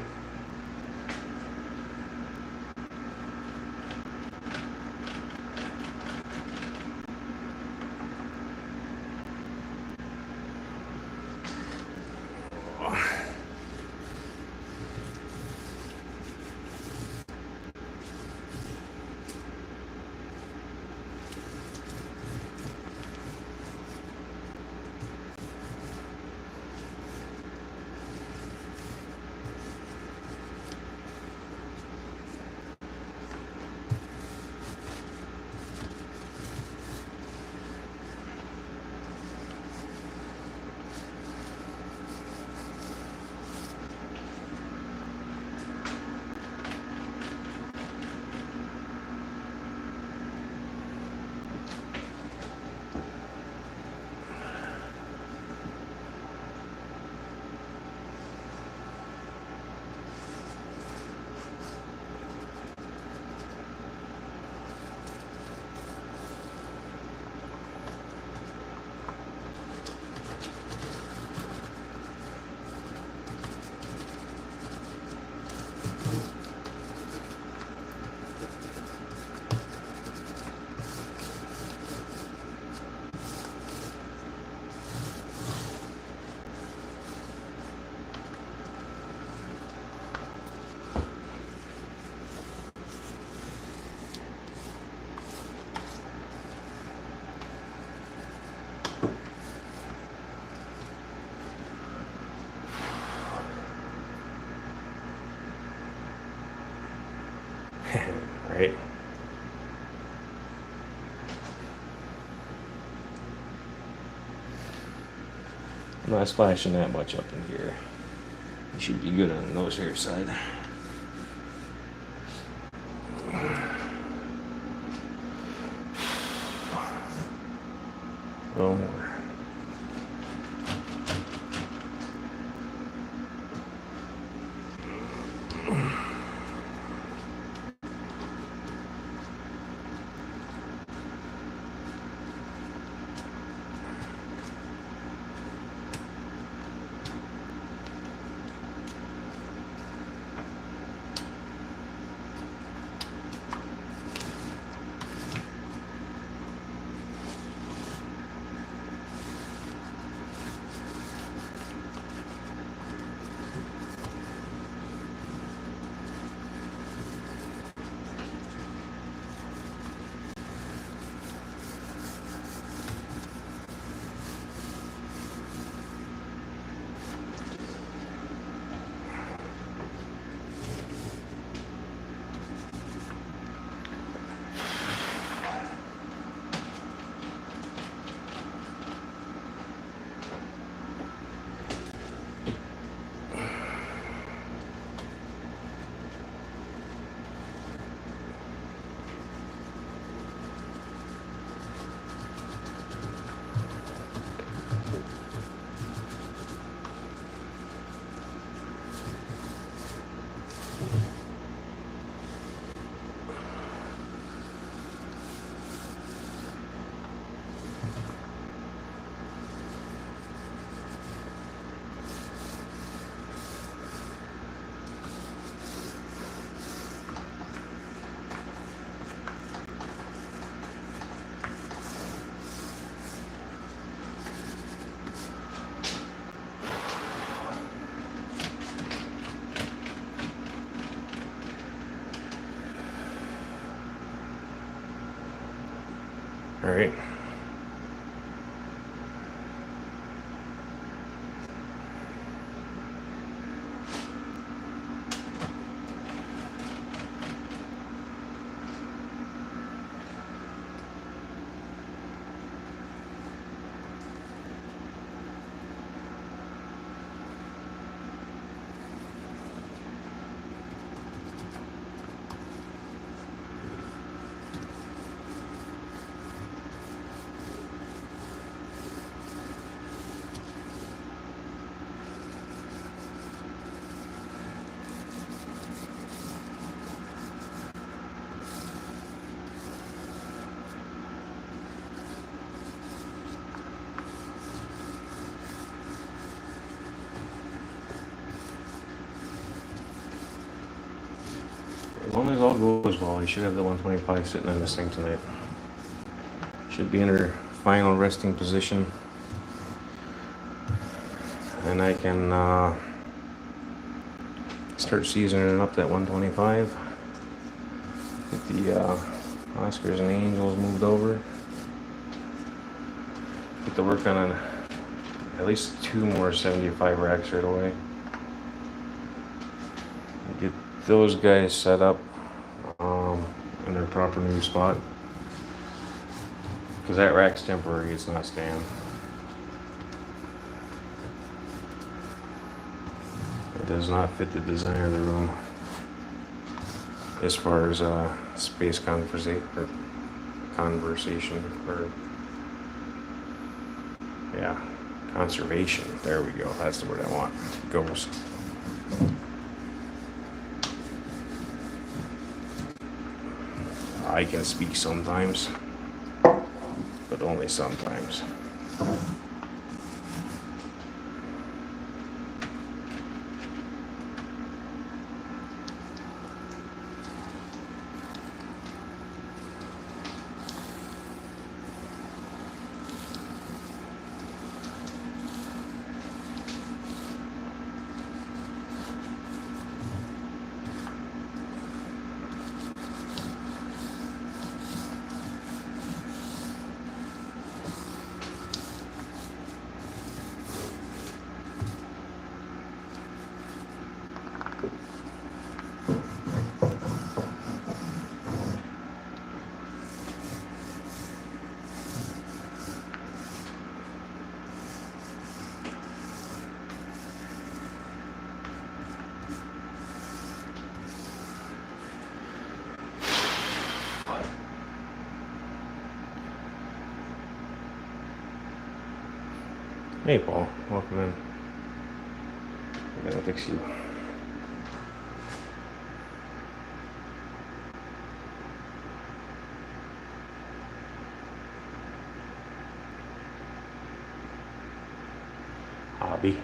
Right? I'm not splashing that much up in here. You should be good on the nose hair side. Oh. All right. as all goes well, you should have the 125 sitting on this thing tonight. Should be in her final resting position. And I can start seasoning up that 125. Get the Oscars and Angels moved over. Get to work on at least 2 more 75 racks right away. Get those guys set up in their proper new spot. Because that rack's temporary, it's not staying. It does not fit the design of the room as far as space conversation, conservation. There we go. That's the word I want. Goes. I can speak sometimes, but only sometimes. Hey Paul, welcome in. I gotta fix you. Hobby.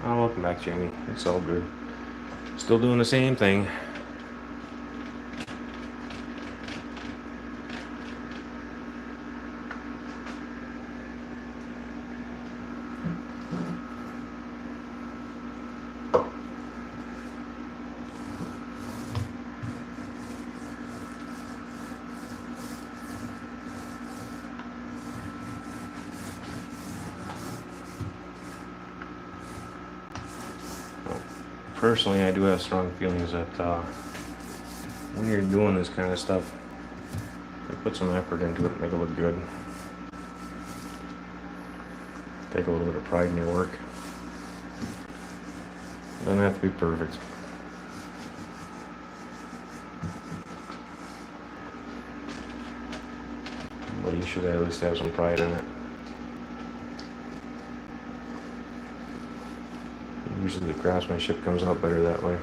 Oh, welcome back, Jamie. It's all good. Still doing the same thing. Personally, I do have strong feelings that when you're doing this kind of stuff, you put some effort into it, make it look good. Take a little bit of pride in your work. Doesn't have to be perfect. But you should at least have some pride in it. Usually the craftsmanship comes out better that way.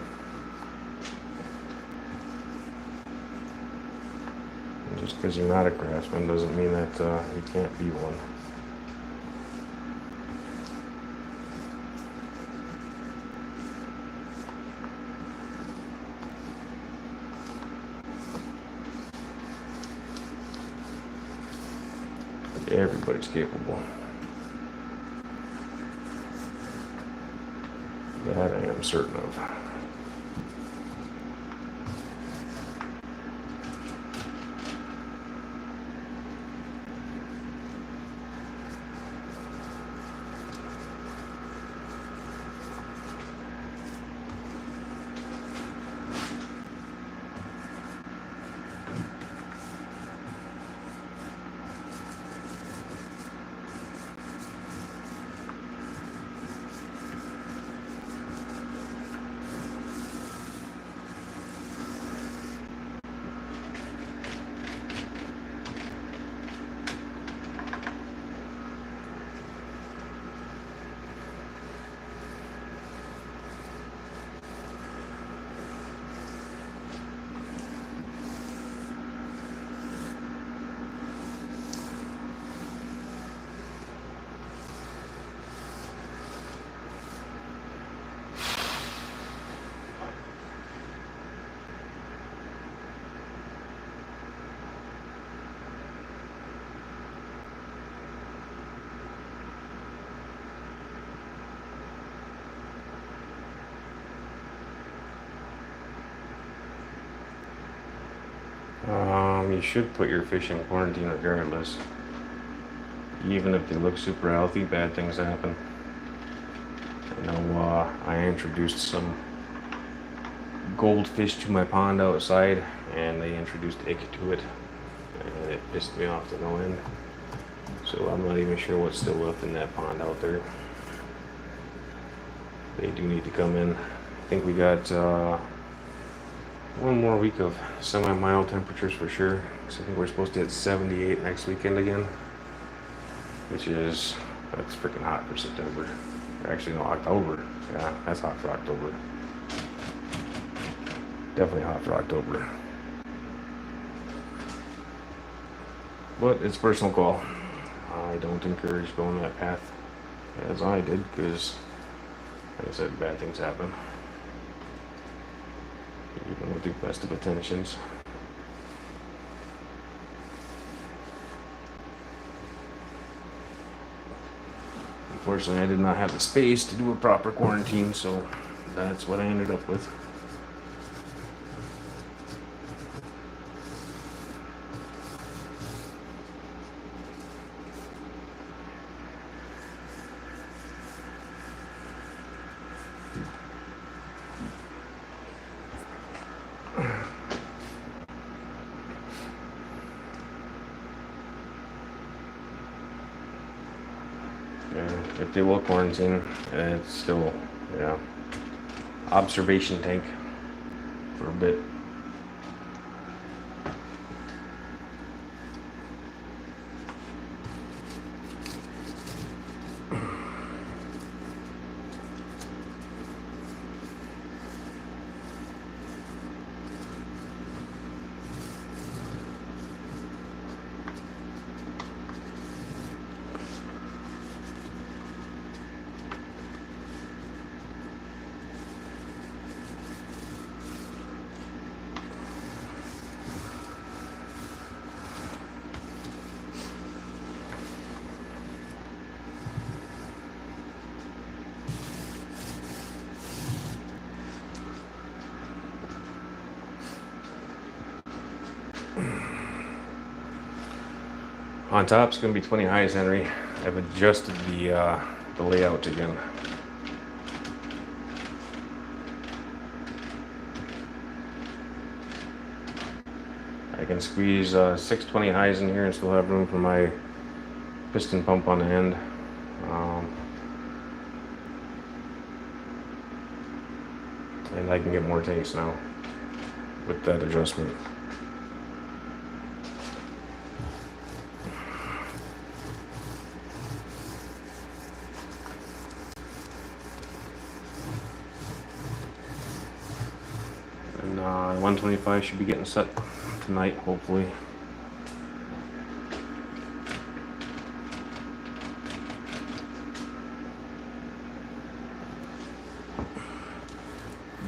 And just because you're not a craftsman doesn't mean that you can't be one. Everybody's capable. That I am certain of. You should put your fish in quarantine regardless. Even if they look super healthy, bad things happen. I know I introduced some goldfish to my pond outside, and they introduced ick to it, and it pissed me off to no end. So I'm not even sure what's still left in that pond out there. They do need to come in. I think we got one more week of semi-mild temperatures for sure. So I think we're supposed to hit 78 next weekend again, which is, that's freaking hot for September. Actually, no, October. Yeah, that's hot for October. Definitely hot for October. But it's personal call. I don't encourage going that path as I did, because, like I said, bad things happen. Even with the best of intentions. Unfortunately, I did not have the space to do a proper quarantine, so that's what I ended up with. Yeah, if they will quarantine, it's still, yeah, observation tank for a bit. On top, it's going to be 20 highs, Henry. I've adjusted the layout again. I can squeeze 620 highs in here and still have room for my piston pump on the end. And I can get more tanks now with that adjustment. And 125 should be getting set tonight, hopefully.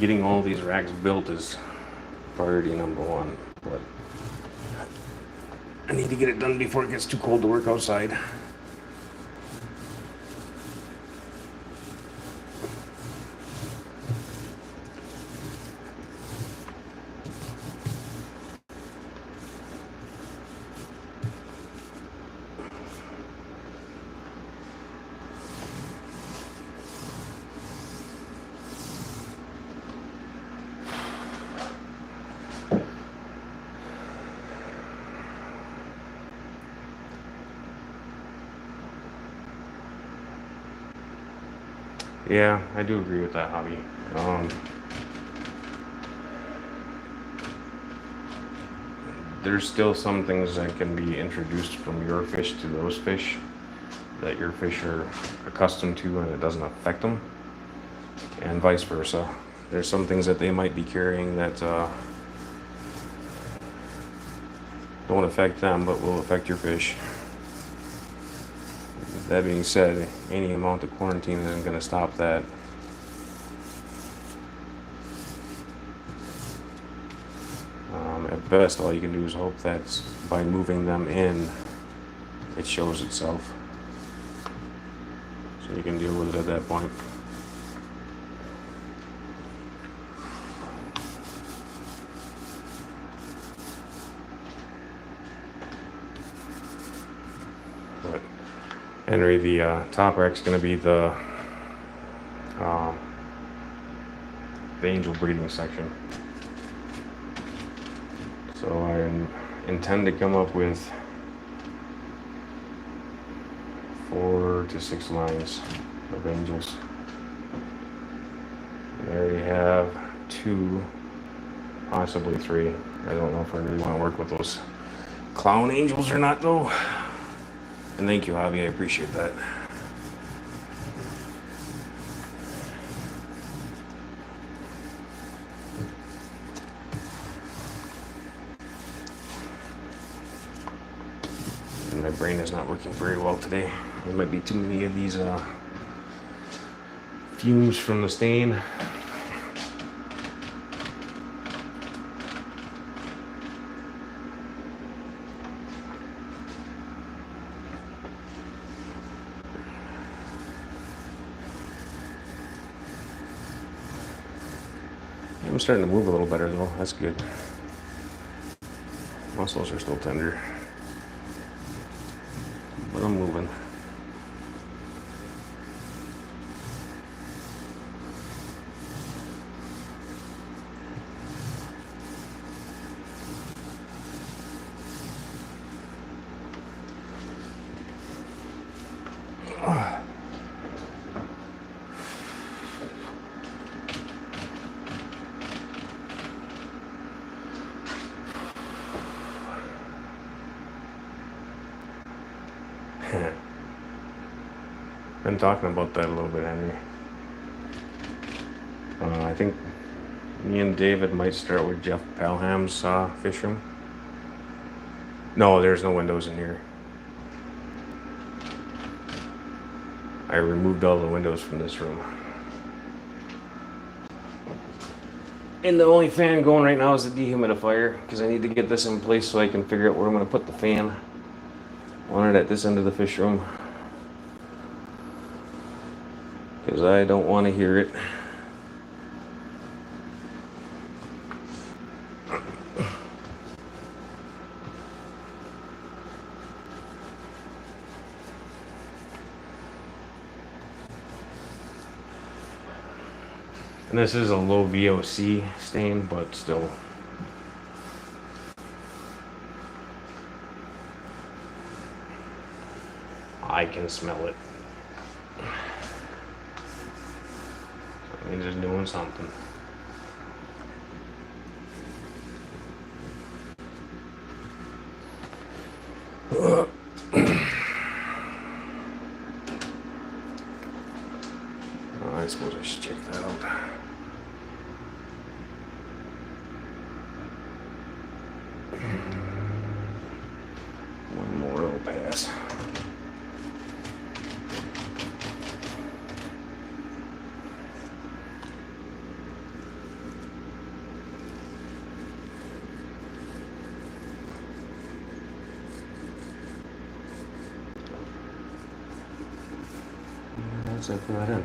Getting all these racks built is priority number one, but I need to get it done before it gets too cold to work outside. Yeah, I do agree with that, hobby. There's still some things that can be introduced from your fish to those fish that your fish are accustomed to, and it doesn't affect them, and vice versa. There's some things that they might be carrying that don't affect them but will affect your fish. That being said, any amount of quarantine isn't going to stop that. At best, all you can do is hope that by moving them in, it shows itself. So you can deal with it at that point. Henry, the top rack's going to be the angel breeding section. So I intend to come up with 4 to 6 lines of angels. I already have 2, possibly 3. I don't know if I really want to work with those clown angels or not though. And thank you, Javi, I appreciate that. And my brain is not working very well today. There might be too many of these fumes from the stain. I'm starting to move a little better though, that's good. Muscles are still tender, but I'm moving. Been talking about that a little bit, Henry. I think me and David might start with Jeff Palham's fish room. No, there's no windows in here. I removed all the windows from this room. And the only fan going right now is the dehumidifier, because I need to get this in place so I can figure out where I'm going to put the fan. I want it at this end of the fish room, because I don't want to hear it. And this is a low VOC stain, but still. I can smell it. That means it's doing something. I suppose I should check that out. One more will pass. That's it for that end.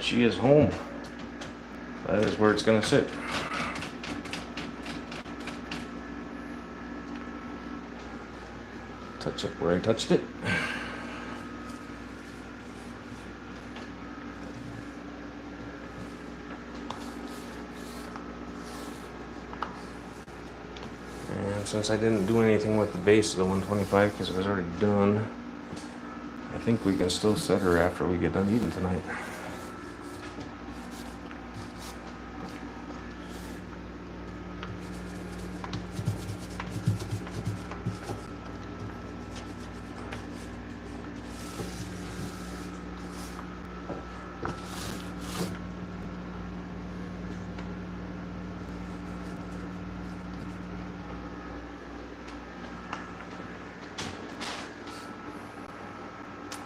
She is home. That is where it's going to sit. Touch up where I touched it. And since I didn't do anything with the base of the 125 because it was already done, think we can still set her after we get done eating tonight.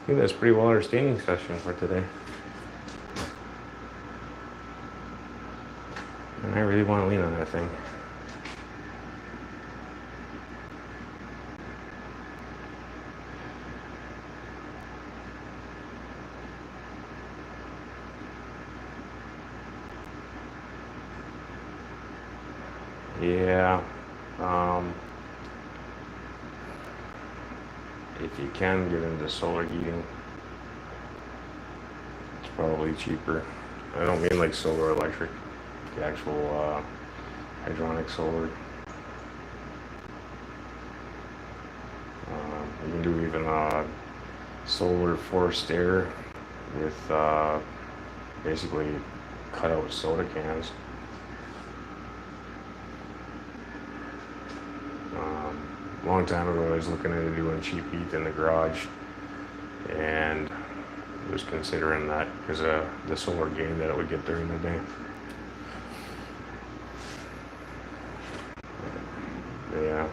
I think that's pretty well our staining session for today. And I really want to lean on that thing. Yeah. If you can get into solar heating, it's probably cheaper. I don't mean like solar electric, the actual hydronic solar. You can do even solar forced air with basically cut out soda cans. A long time ago I was looking into doing cheap heat in the garage, and was considering that because of the solar gain that it would get during the day. Yeah.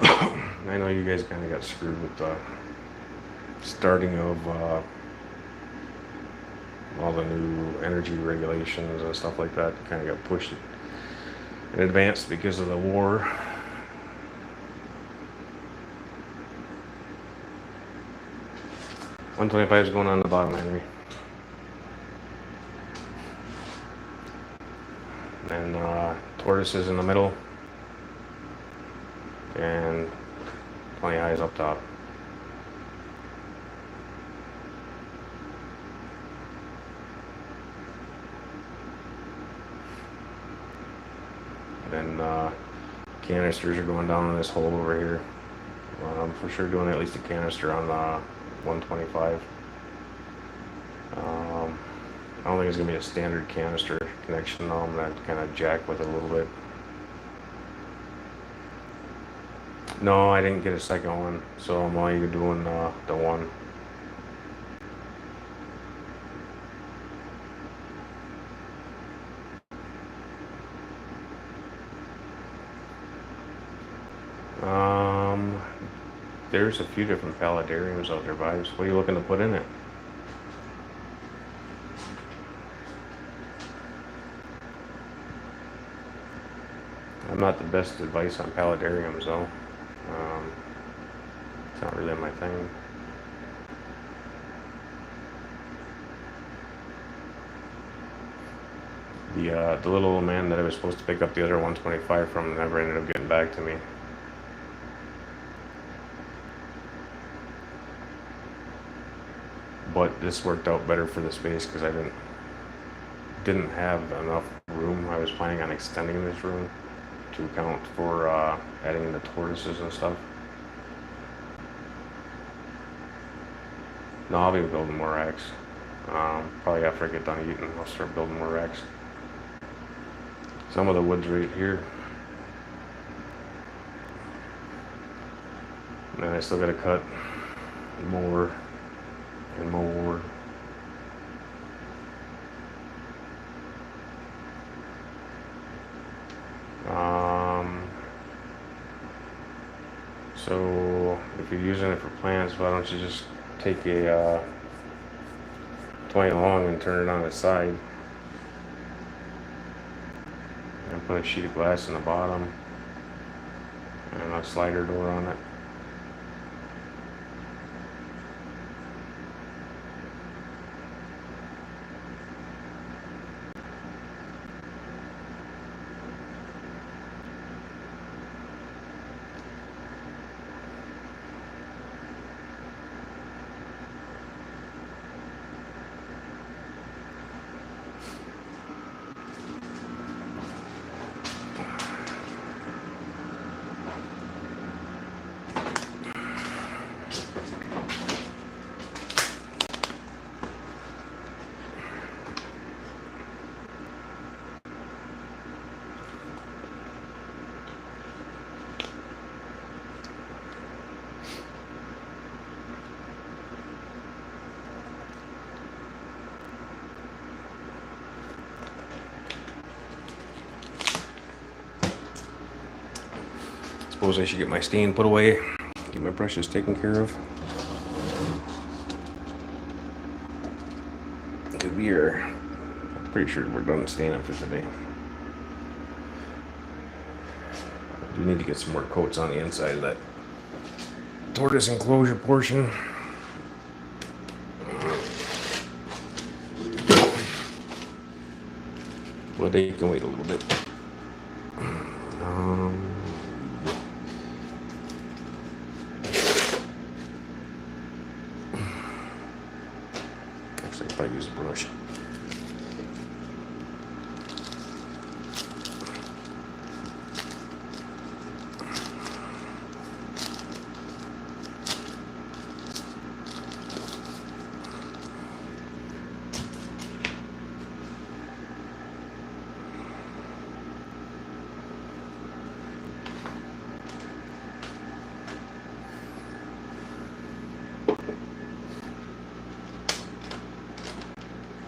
I know you guys kind of got screwed with the starting of all the new energy regulations and stuff like that. Kind of got pushed in advance because of the war. $125 is going on the bottom, Henry. And tortoises in the middle, and 20 highs up top. And canisters are going down in this hole over here. I'm for sure doing at least a canister on 125. I don't think it's gonna be a standard canister connection though. I'm gonna kind of jack with it a little bit. No, I didn't get a second one, so I'm only doing the one. There's a few different paludariums out there, Vibes. What are you looking to put in it? I'm not the best advice on paludariums though. It's not really my thing. The little old man that I was supposed to pick up the other 125 from never ended up getting back to me. But this worked out better for the space because I didn't have enough room. I was planning on extending this room to account for adding in the tortoises and stuff. No, I'll be building more racks. Probably after I get done eating, I'll start building more racks. Some of the wood's right here. And then I still gotta cut more and more. So if you're using it for plants, why don't you just take a 20 long and turn it on its side and put a sheet of glass in the bottom and a slider door on it.
suppose I should get my stain put away, get my brushes taken care of. Because we are pretty sure we're done staining for today. I do need to get some more coats on the inside of that tortoise enclosure portion. But they can wait a little bit. Actually, if I use a brush.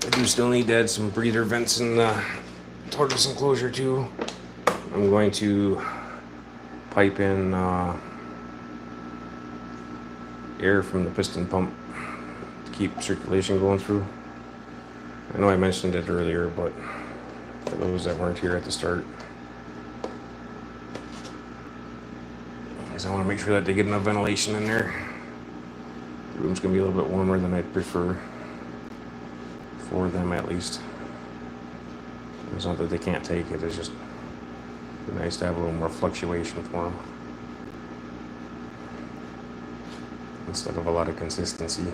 I do still need to add some breather vents in the tortoise enclosure too. I'm going to pipe in air from the piston pump to keep circulation going through. I know I mentioned it earlier, but for those that weren't here at the start, I want to make sure that they get enough ventilation in there. The room's going to be a little bit warmer than I'd prefer. For them at least. It's not that they can't take it, it's just nice to have a little more fluctuation for them instead of a lot of consistency.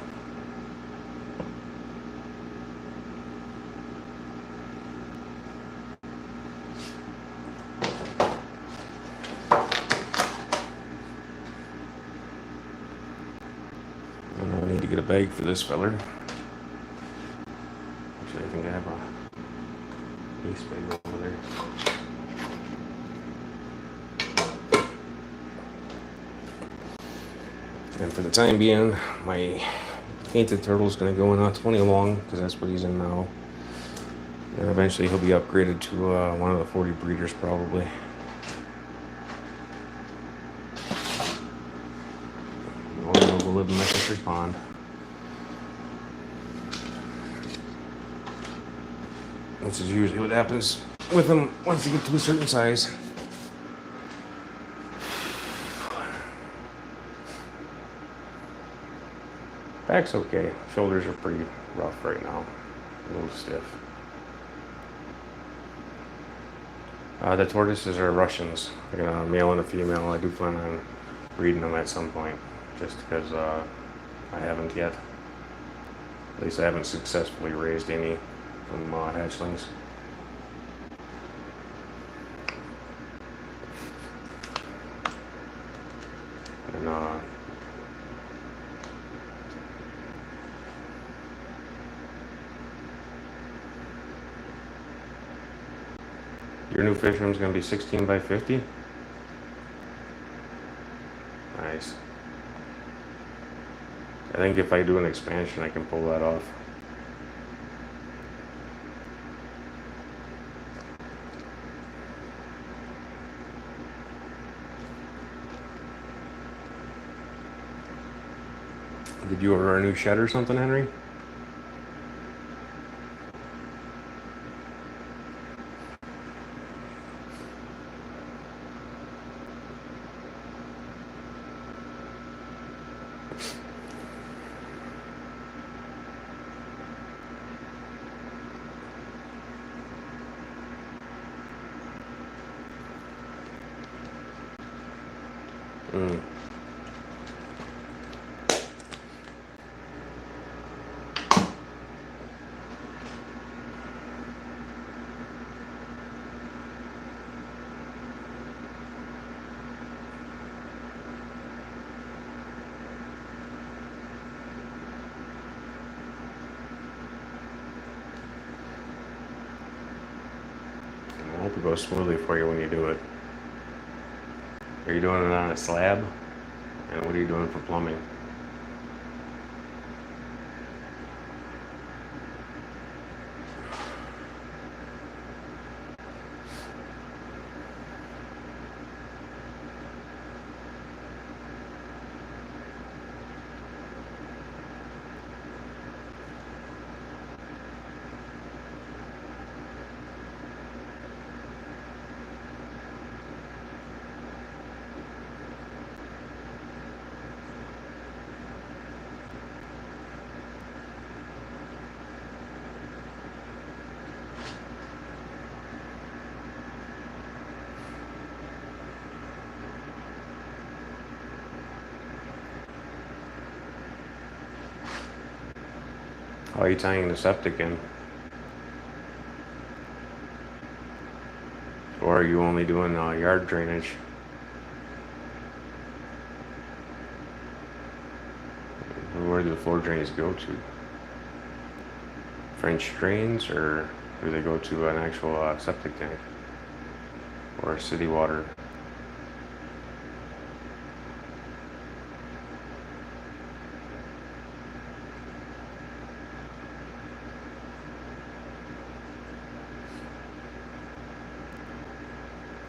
And I need to get a bag for this feller. I think I have a base bag over there. And for the time being, my painted turtle is going to go in on 20 long because that's what he's in now. And eventually he'll be upgraded to one of the 40 breeders probably. Or he'll live in my sister's pond. This is usually what happens with them once they get to a certain size. Back's okay. Shoulders are pretty rough right now. A little stiff. The tortoises are Russians. They're a male and a female. I do plan on breeding them at some point. Just because I haven't yet. At least I haven't successfully raised any from hatchlings. And your new fish room is going to be 16 by 50. Nice. I think if I do an expansion, I can pull that off. Did you order a new shed or something, Henry? I hope it goes smoothly for you when you do it. Are you doing it on a slab? And what are you doing for plumbing?
How are you tying the septic in? Or are you only doing yard drainage? Where do the floor drains go to? French drains, or do they go to an actual septic tank? Or city water?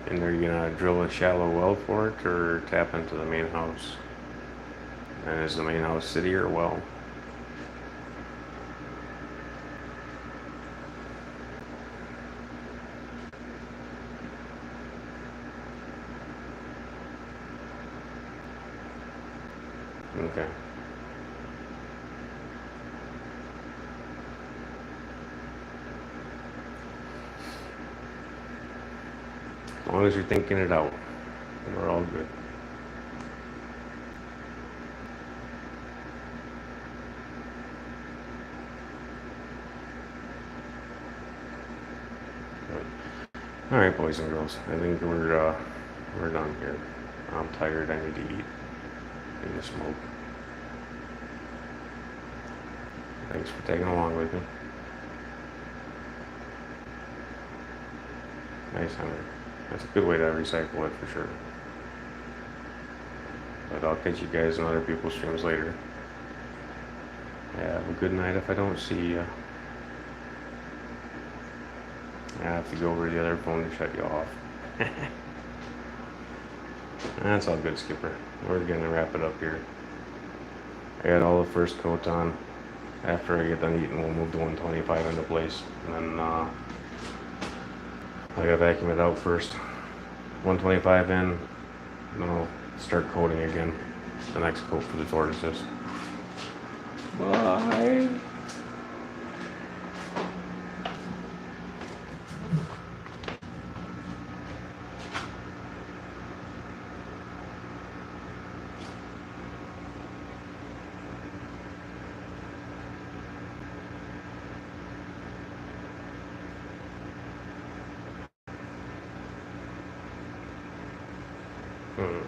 And are you gonna drill a shallow well for it, or tap into the main house? And is the main house city or well? Okay. As long as you're thinking it out, we're all good. All right, boys and girls. I think we're done here. I'm tired. I need to eat. I need to smoke. Thanks for tagging along with me. Nice, Henry. That's a good way to recycle it for sure. But I'll catch you guys on other people's streams later. Have a good night if I don't see you. I have to go over to the other phone to shut you off. That's all good, Skipper. We're gonna wrap it up here. I got all the first coat on. After I get done eating, we'll move the 125 into place. And then I gotta vacuum it out first. 125 in, then I'll start coating again. The next coat for the tortoises. Bye. Hmm.